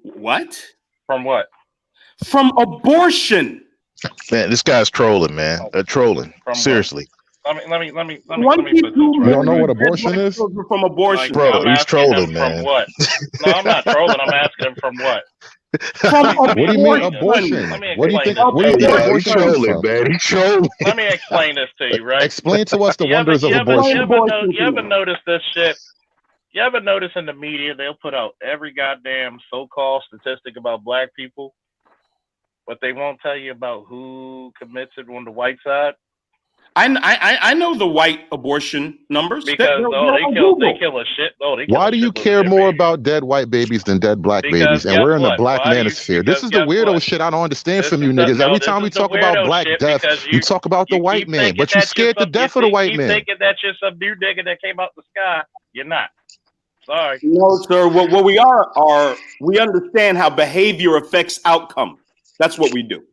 What? From what? From abortion. Man, this guy's trolling, man. Trolling. Seriously. Let me put this You right. don't know what abortion is? From abortion. Bro, I'm he's asking trolling, him man. from what? No, I'm not trolling. I'm asking him from what? What do you mean abortion? What do you think? Where do you think Yeah, he's abortion comes trolling, from? man. He's trolling. Let me explain this to you, right? Explain to us the wonders of You abortion. ever notice this shit? You ever notice in the media they'll put out every goddamn so-called statistic about black people, but they won't tell you about who commits it on the white side? I know the white abortion numbers because they kill a shit. Why do you care more about dead white babies than dead black babies? And we're in the black manosphere. This is the weirdo shit I don't understand from you niggas. Every time we talk about black death, you talk about the white man, but you scared to death of the white man. You thinking that you're some new nigga that came out the sky. You're not. Sorry. No, sir. What we are we understand how behavior affects outcome. That's what we do.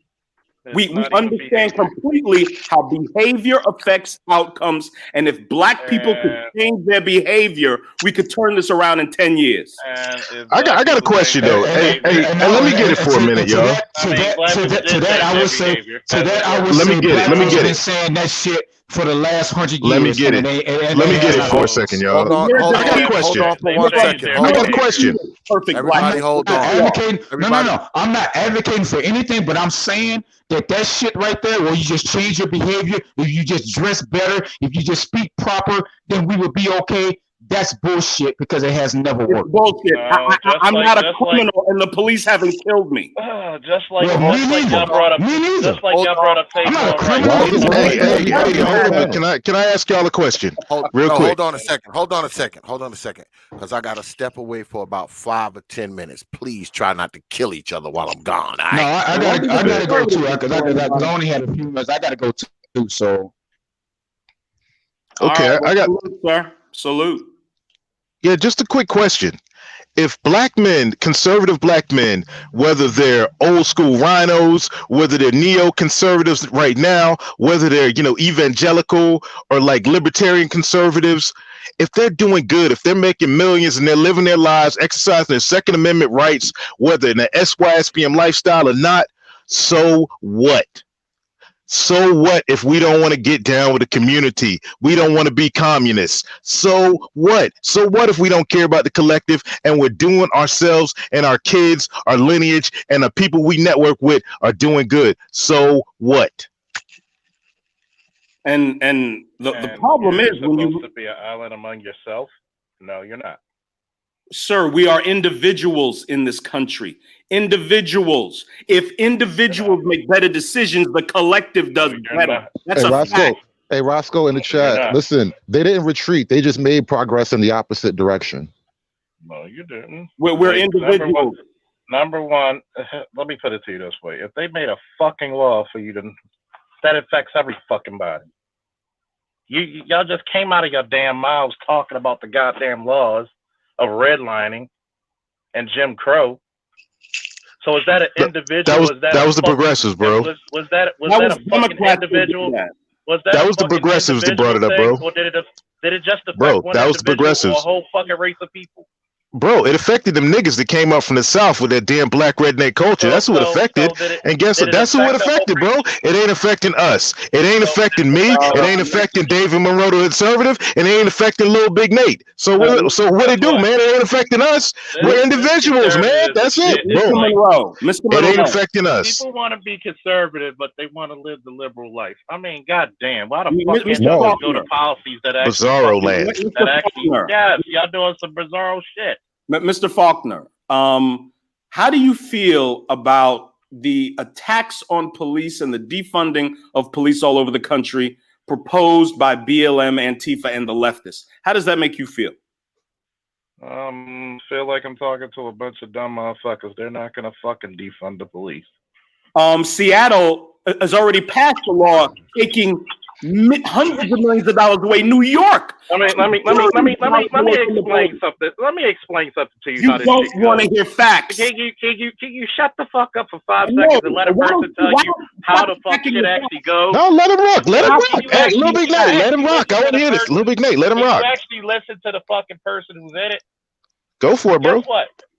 We understand completely how behavior affects outcomes, and if black people could change their behavior, we could turn this around in 10 years. I got a question though. Hey, let me get it for a minute, y'all. To that, I would say. Let me get it. Saying that shit for the last 100 years. Let me get it. Let me get it for a second, y'all. I got a question. I got a question. Perfect. Everybody hold on. No. I'm not advocating for anything, but I'm saying that shit right there, where you just change your behavior, if you just dress better, if you just speak proper, then we would be okay. That's bullshit because it has never worked. Bullshit. I'm not a criminal, and the police haven't killed me. Just like y'all brought up. Just like y'all brought up. I'm not a criminal. Hey, can I ask y'all a question? Real quick. Hold on a second. Because I got to step away for about 5 or 10 minutes. Please try not to kill each other while I'm gone. No, I gotta go too. Because I only had a few minutes. I gotta go too. So. Okay, right, I got. Salute, sir. Salute. Yeah, just a quick question. If black men, conservative black men, whether they're old school rhinos, whether they're neoconservatives right now, whether they're, evangelical or like libertarian conservatives, if they're doing good, if they're making millions and they're living their lives, exercising their Second Amendment rights, whether in the SYSPM lifestyle or not, so what? So what if we don't want to get down with the community? We don't want to be communists. So what? So what if we don't care about the collective and we're doing ourselves and our kids, our lineage, and the people we network with are doing good? So what? And the problem is when you're supposed to be an island among yourself. No, you're not. Sir, we are individuals in this country. Individuals. If individuals make better decisions, the collective does better. That's a fact. Hey, Roscoe in the chat. Listen, they didn't retreat. They just made progress in the opposite direction. No, you didn't. We're individuals. Number one, let me put it to you this way. If they made a fucking law for you to, that affects every fucking body. Y'all just came out of your damn mouths talking about the goddamn laws of redlining and Jim Crow. So is that an individual? That was the progressives, bro. Was that a fucking individual? That was the progressives that brought it up, bro. Or did it just affect bro, one that was the progressives. or a whole fucking race of people? Bro, it affected them niggas that came up from the South with that damn black redneck culture. That's what affected. And guess what? That's what affected, bro. It ain't affecting us. It ain't affecting me. It ain't affecting David Monroe, the conservative. And it ain't affecting Little Big Nate. So what it do, man? It ain't affecting us. We're individuals, man. That's it, bro. It ain't affecting us. People want to be conservative, but they want to live the liberal life. I mean, goddamn, why the fuck can't y'all go to policies that actually Bizarro land. Yes, y'all doing some bizarro shit. Mr. Faulkner, how do you feel about the attacks on police and the defunding of police all over the country proposed by BLM, Antifa, and the leftists? How does that make you feel? Feel like I'm talking to a bunch of dumb motherfuckers. They're not going to fucking defund the police. Seattle has already passed a law taking hundreds of millions of dollars away. New York. Let me explain something. Let me explain something to you. You don't want to hear facts. Can you shut the fuck up for 5 seconds and let a person tell you how the fuck shit actually goes? No, let him rock. Let him rock. Hey, Little Big Nate, let him rock. I want to hear this. Little Big Nate, let him rock. You actually listen to the fucking person who's in it. Go for it, bro.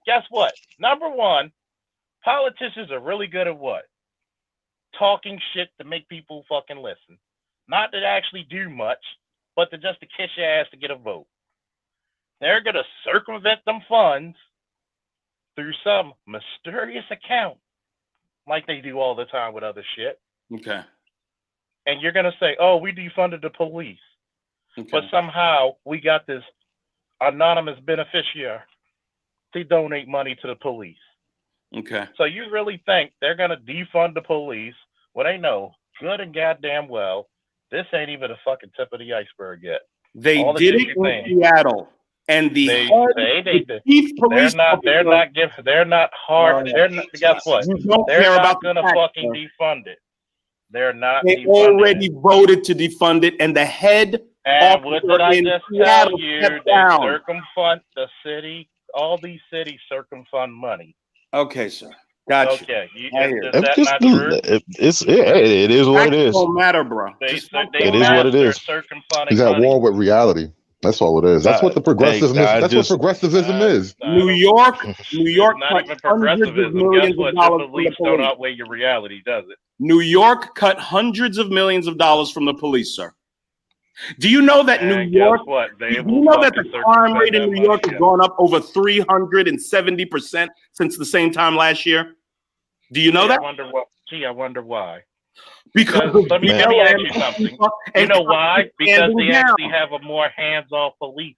Guess what? Number one, politicians are really good at what? Talking shit to make people fucking listen. not to actually do much, but to just to kiss your ass to get a vote. They're going to circumvent them funds through some mysterious account, like they do all the time with other shit. Okay. And you're going to say, oh, we defunded the police. Okay. But somehow we got this anonymous beneficiary to donate money to the police. Okay. So you really think they're going to defund the police when they know good and goddamn well this ain't even a fucking tip of the iceberg yet. They did it in Seattle. And the chief police they're not hard. Guess what? They're not gonna fucking defund it. They're not. They already voted to defund it, and the head and what did I just tell you? They down. Circumfund the city. All these cities circumfund money. Okay, sir. Gotcha. Okay, is that not true? It is what it is. Don't matter, bro. It is what it is. He's at war with reality. That's all it is. That's what the progressivism is. That's what progressivism is. New York not even progressivism. Guess what? The police don't outweigh your reality, does it? New York cut hundreds of millions of dollars from the police, sir. Do you know that New York? Do you know that the crime rate in New York has gone up over 370% since the same time last year? Do you know that? I wonder why. Because let me ask you something. You know why? Because they actually have a more hands-off police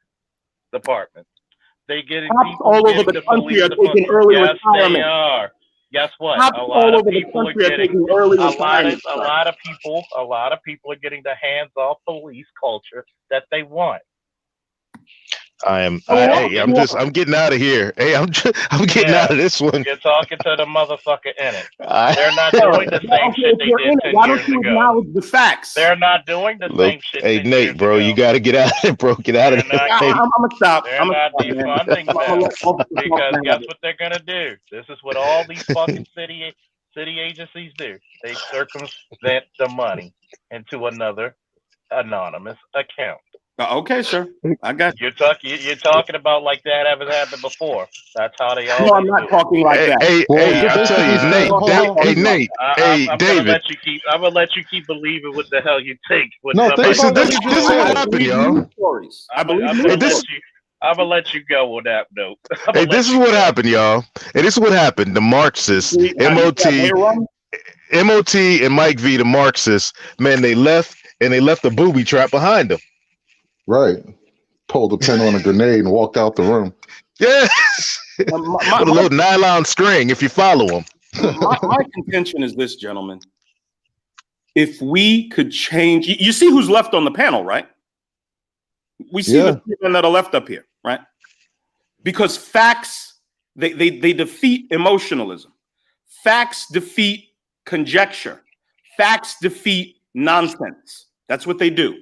department. They get all over the country are taking early retirement. They are. Guess what? A lot of people are getting early retirement. A lot of people are getting the hands-off police culture that they want. I'm getting out of here. Hey, I'm getting out of this one. You're talking to the motherfucker in it. They're not doing the same shit they did 10 Why years don't you ago. acknowledge the facts? They're not doing the same shit. Hey, Nate, bro, you got to get out of it, bro. Get out of it. I'm gonna stop. They're not defunding them because guess what they're gonna do? This is what all these fucking city agencies do. They circumvent the money into another anonymous account. Okay, sir. I got you. You're talking about like that haven't happened before. That's how they all. No, I'm not talking like that. Hey, I tell you, Nate. I'm David. I'm gonna let you keep believing what the hell you think. This is what happened, y'all. I'm gonna let you go with that note. Hey, this is what happened, y'all. Hey, this is what happened. The Marxists, MOT, and Mike V, the Marxists, man, they left the booby trap behind them. Right. Pulled a pin on a grenade and walked out the room. Yes. With a little nylon string, if you follow them. My contention is this, gentlemen. If we could change, you see who's left on the panel, right? We see the people that are left up here, right? Because facts, they defeat emotionalism. Facts defeat conjecture. Facts defeat nonsense. That's what they do.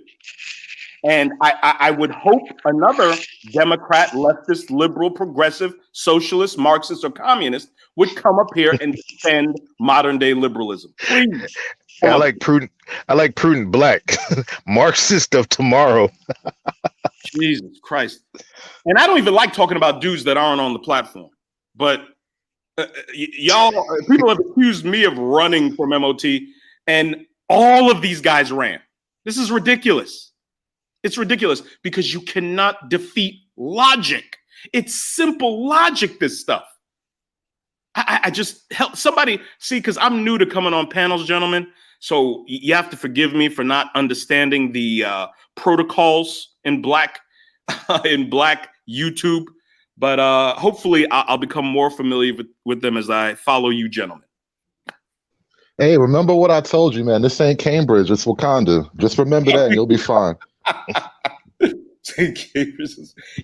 And I would hope another Democrat, leftist, liberal, progressive, socialist, Marxist, or communist would come up here and defend modern day liberalism. Please. I like prudent black, Marxist of tomorrow. Jesus Christ. And I don't even like talking about dudes that aren't on the platform. But y'all, people have accused me of running from MOT, and all of these guys ran. This is ridiculous. It's ridiculous because you cannot defeat logic. It's simple logic, this stuff. I just help somebody see, because I'm new to coming on panels, gentlemen. So you have to forgive me for not understanding the protocols in black YouTube. But hopefully I'll become more familiar with them as I follow you, gentlemen. Hey, remember what I told you, man. This ain't Cambridge. It's Wakanda. Just remember that and you'll be fine.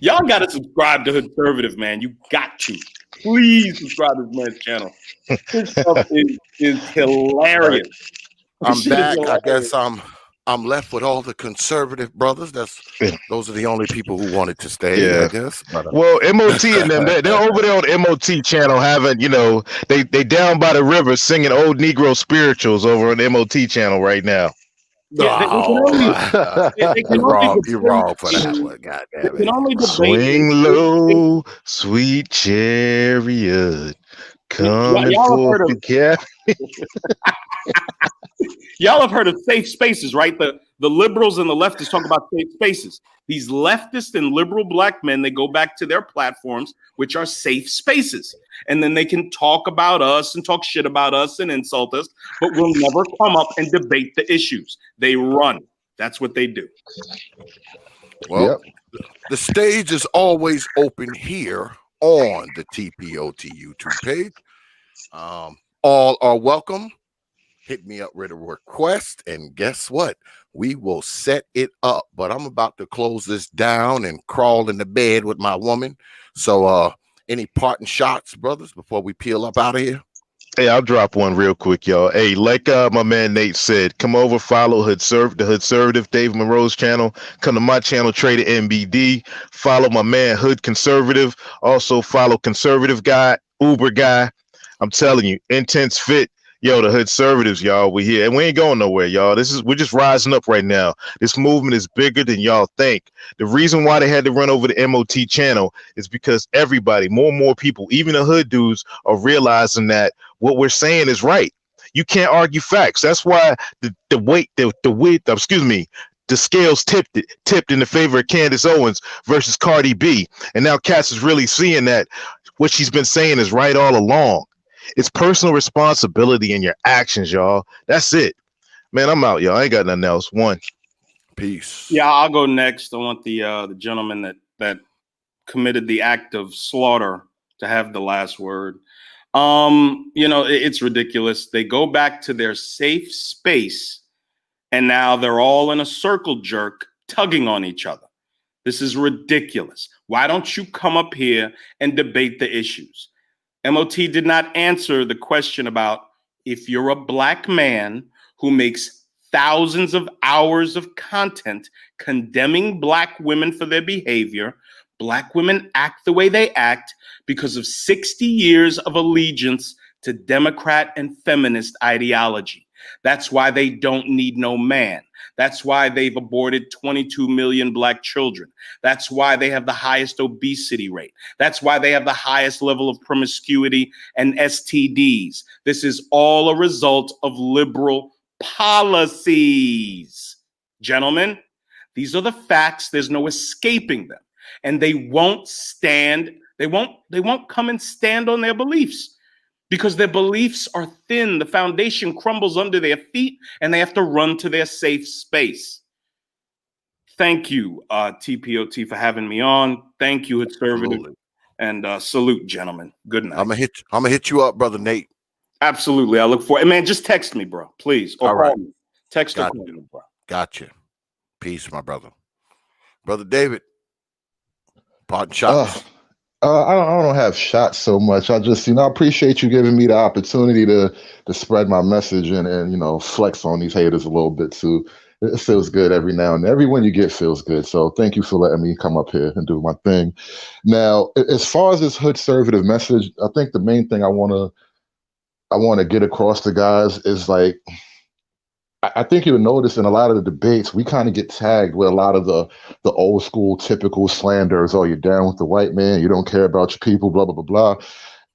Y'all got to subscribe to Hoodservative, man. You got to. Please subscribe to this man's channel. This stuff is hilarious. I'm back. I guess I'm left with all the conservative brothers. Those are the only people who wanted to stay. Yeah. I guess. Well, MOT and them, they're over there on MOT channel having, they down by the river singing old Negro spirituals over on the MOT channel right now. You're wrong for that one. God damn it. Swing low, sweet chariot, coming forth to carry. Y'all have heard of safe spaces, right? The liberals and the leftists talk about safe spaces. These leftist and liberal black men, they go back to their platforms, which are safe spaces. And then they can talk about us and talk shit about us and insult us, but will never come up and debate the issues. They run. That's what they do. Well, the stage is always open here on the T.P.O.T YouTube page. All are welcome. Hit me up with a request, and guess what? We will set it up. But I'm about to close this down and crawl into bed with my woman. So, any parting shots, brothers, before we peel up out of here? Hey, I'll drop one real quick, y'all. Hey, like my man Nate said, come over, follow the Hoodservative, Dave Monroe's channel. Come to my channel, Trey the MBD. Follow my man Hood Conservative. Also follow Conservative Guy, Uber Guy. I'm telling you, Intense Fit. Yo, the Hoodservatives, y'all, we here. And we ain't going nowhere, y'all. We're just rising up right now. This movement is bigger than y'all think. The reason why they had to run over the MOT channel is because everybody, more and more people, even the hood dudes, are realizing that what we're saying is right. You can't argue facts. That's why the scales tipped in the favor of Candace Owens versus Cardi B. And now Cass is really seeing that what she's been saying is right all along. It's personal responsibility in your actions, y'all. That's it. Man, I'm out, y'all. I ain't got nothing else. One. Peace. Yeah, I'll go next. I want the gentleman that committed the act of slaughter to have the last word. It's ridiculous. They go back to their safe space, and now they're all in a circle jerk, tugging on each other. This is ridiculous. Why don't you come up here and debate the issues? MOT did not answer the question about if you're a black man who makes thousands of hours of content condemning black women for their behavior, black women act the way they act because of 60 years of allegiance to Democrat and feminist ideology. That's why they don't need no man. That's why they've aborted 22 million black children. That's why they have the highest obesity rate. That's why they have the highest level of promiscuity and STDs. This is all a result of liberal policies. Gentlemen, these are the facts. There's no escaping them. And they won't come and stand on their beliefs. Because their beliefs are thin, the foundation crumbles under their feet, and they have to run to their safe space. Thank you, T.P.O.T, for having me on. Thank you, Hoodservative, and salute, gentlemen. Good night. I'm gonna hit you up, brother Nate. Absolutely, I look for it. Man, just text me, bro, please. Or call me. Text or call me, bro. Gotcha. Peace, my brother. Brother David, parting shots. I don't have shots so much. I just, I appreciate you giving me the opportunity to spread my message and flex on these haters a little bit too. It feels good every now and then. Every win you get feels good. So thank you for letting me come up here and do my thing. Now, as far as this Hoodservative message, I think the main thing I want to get across to guys is like, I think you'll notice in a lot of the debates, we kind of get tagged with a lot of the old school typical slanders. Oh, you're down with the white man. You don't care about your people, blah, blah, blah, blah.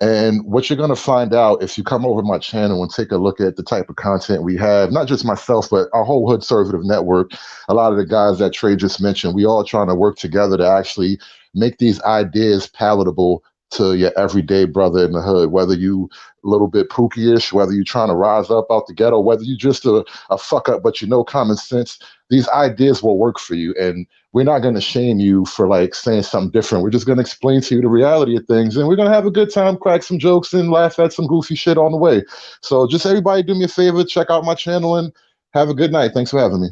And what you're going to find out if you come over my channel and take a look at the type of content we have, not just myself, but our whole Hoodservative network, a lot of the guys that Trey just mentioned, we all trying to work together to actually make these ideas palatable to your everyday brother in the hood, whether you a little bit pookie-ish, whether you're trying to rise up out the ghetto, whether you just a fuck up, but common sense, these ideas will work for you. And we're not going to shame you for like saying something different. We're just going to explain to you the reality of things, and we're going to have a good time, crack some jokes and laugh at some goofy shit on the way. So just everybody do me a favor, check out my channel and have a good night. Thanks for having me.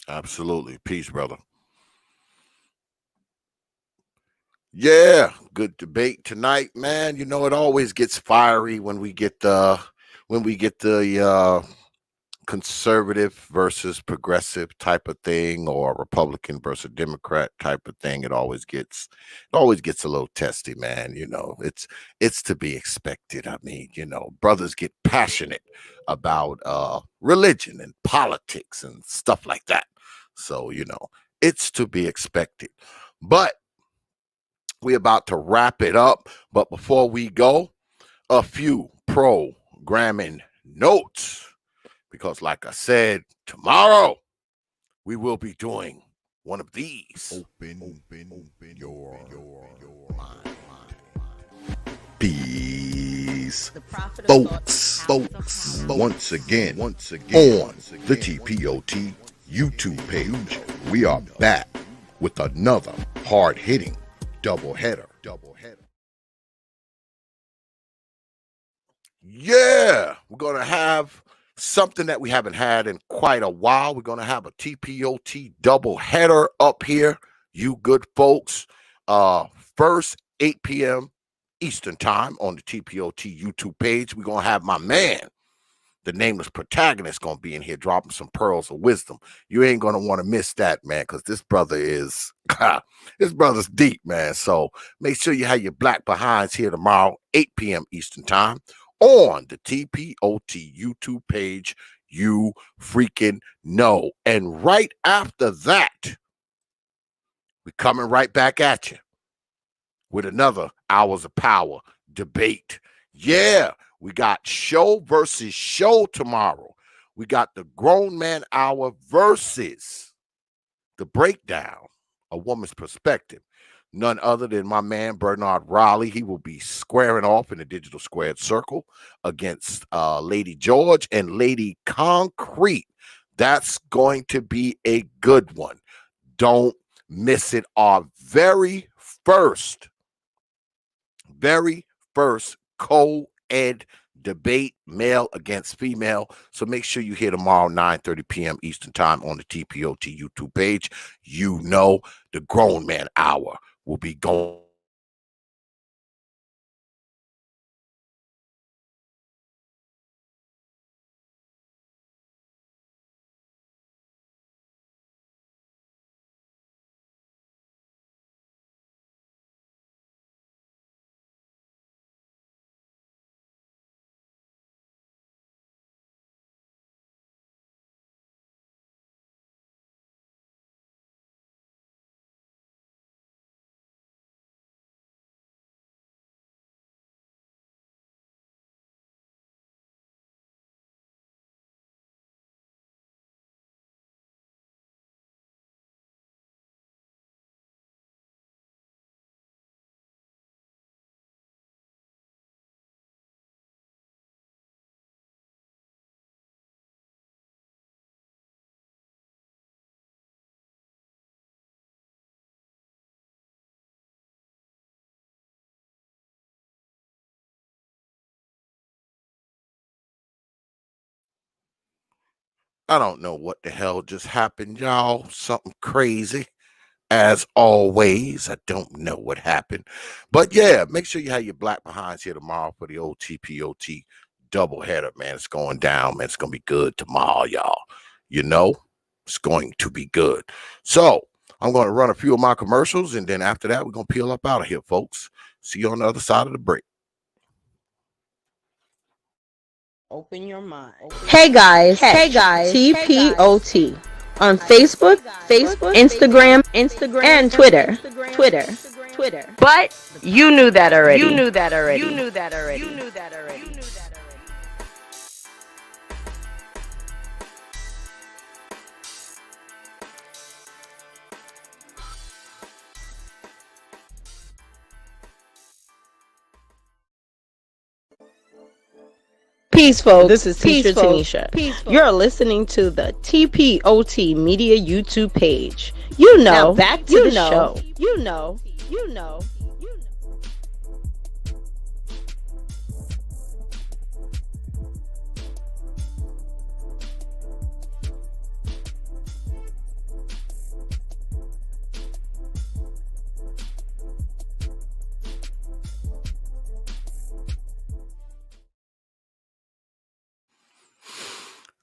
Absolutely. Peace, brother. Yeah, good debate tonight, man. It always gets fiery when we get the conservative versus progressive type of thing, or Republican versus Democrat type of thing. It always gets a little testy, man. It's to be expected. I mean, brothers get passionate about religion and politics and stuff like that. So, it's to be expected. But we're about to wrap it up. But before we go, a few programming notes. Because like I said, tomorrow we will be doing one of these. Open your mind. These folks, once again, on the T.P.O.T. YouTube page, we are back with another hard-hitting doubleheader. Yeah, we're going to have something that we haven't had in quite a while. We're going to have a T.P.O.T. doubleheader up here, you good folks. First, 8 p.m. Eastern time on the T.P.O.T. YouTube page. We're going to have my man, the nameless protagonist, going to be in here dropping some pearls of wisdom. You ain't going to want to miss that, man, because this brother is, this brother's deep, man. So make sure you have your black behinds here tomorrow, 8 p.m. Eastern time on the T.P.O.T. YouTube page. You freaking know. And right after that, we're coming right back at you with another Hours of Power debate. Yeah, we got show versus show tomorrow. We got the Grown Man Hour versus the breakdown, a woman's perspective. None other than my man, Bernard Raleigh. He will be squaring off in the digital squared circle against Lady George and Lady Concrete. That's going to be a good one. Don't miss it. Our very first co-ed debate, male against female. So make sure you hear tomorrow, 9:30 p.m. Eastern time on the T.P.O.T. YouTube page. You know the Grown Man Hour will be going. I don't know what the hell just happened, y'all. Something crazy. As always, I don't know what happened. But yeah, make sure you have your black behinds here tomorrow for the old T.P.O.T. doubleheader, man. It's going down, man. It's going to be good tomorrow, y'all. You know, it's going to be good. So I'm going to run a few of my commercials, and then after that, we're going to peel up out of here, folks. See you on the other side of the break. Open your mind. Hey guys, T.P.O.T. on Facebook, Instagram, and Twitter. But you knew that already. Peace, folks. This is Teacher Tanisha. You're listening to the T.P.O.T. Media YouTube page. You know, now back to the show. You know.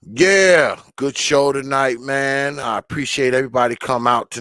Yeah, good show tonight, man. I appreciate everybody coming out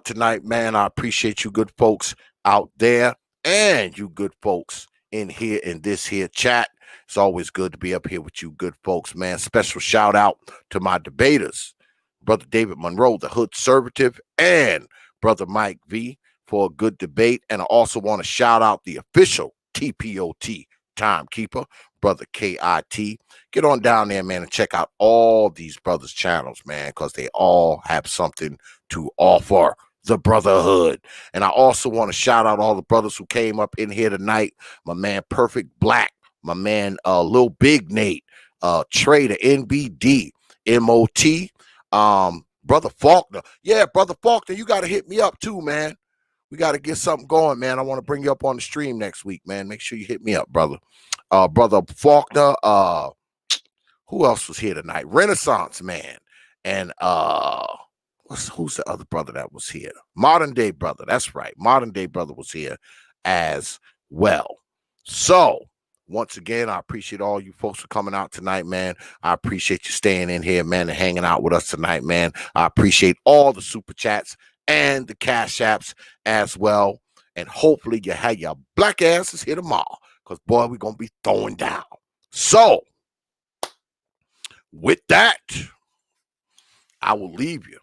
tonight, man. I appreciate you good folks out there and you good folks in here in this here chat. It's always good to be up here with you good folks, man. Special shout out to my debaters, Brother David Monroe, the HOODSERVATIVE, and Brother Mike V for a good debate. And I also want to shout out the official T.P.O.T. Timekeeper, brother K.I.T. Get on down there, man, and check out all these brothers' channels, man, because they all have something to offer the brotherhood. And I also want to shout out all the brothers who came up in here tonight. My man Perfect Black, my man Lil Big Nate, Trey, the NBD, MOT, brother Faulkner. Yeah, brother Faulkner, you got to hit me up too, man. We got to get something going, man. I want to bring you up on the stream next week, man. Make sure you hit me up, brother. Brother Faulkner, who else was here tonight? Renaissance Man. And who's the other brother that was here? Modern Day Brother. That's right. Modern Day Brother was here as well. So once again, I appreciate all you folks for coming out tonight, man. I appreciate you staying in here, man, and hanging out with us tonight, man. I appreciate all the super chats and the cash apps as well. And hopefully you have your black asses here tomorrow, because, boy, we're going to be throwing down. So with that, I will leave you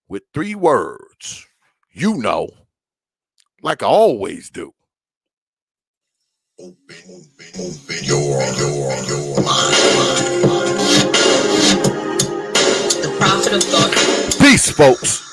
with 3 words, you know, like I always do. Open your mind. The prophet of thought. Peace, folks.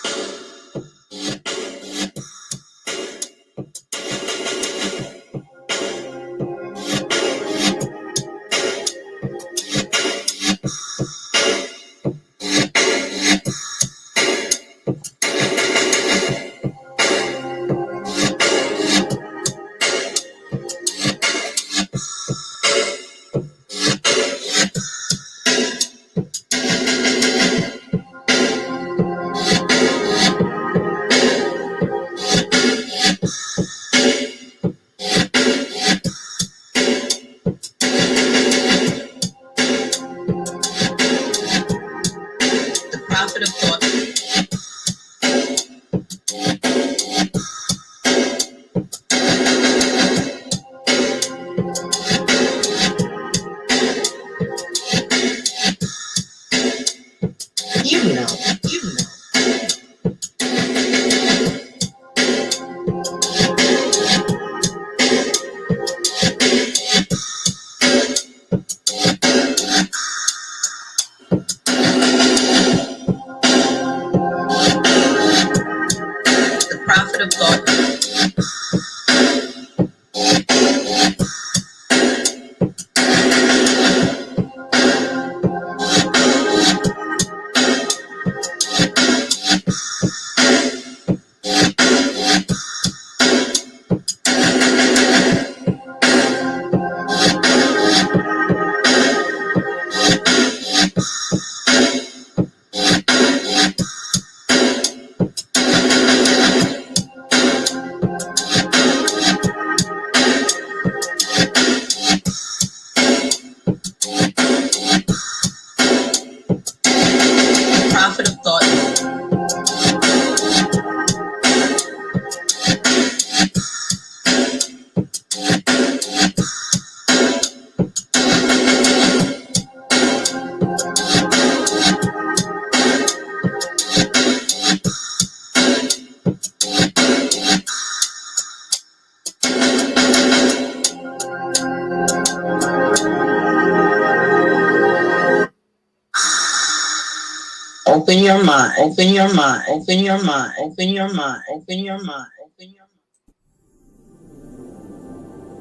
Open your mind, open your mind, open your mind, open your mind, open your mind, open your mind.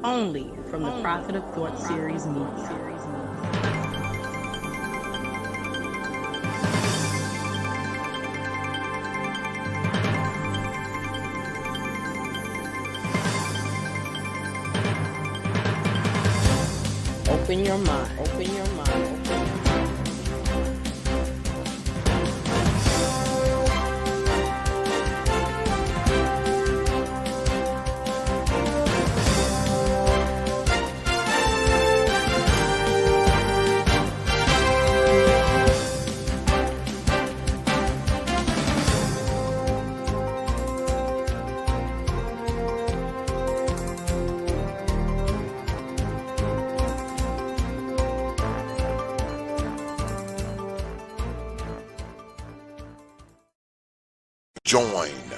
Only from the Prophet of Thought series media. Open your mind, open your mind, open your mind.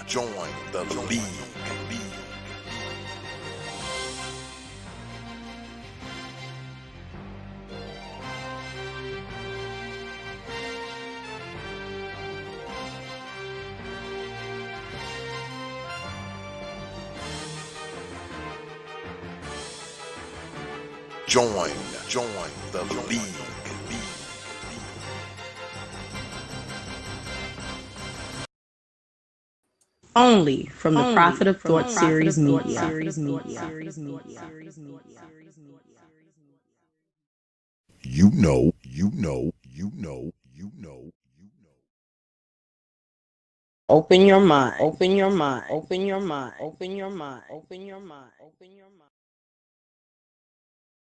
Join the league. Join the league. Only from the Prophet of Thought series media. You know. Open your mind. Open your mind. Open your mind. Open your mind. Open your mind. Open your mind.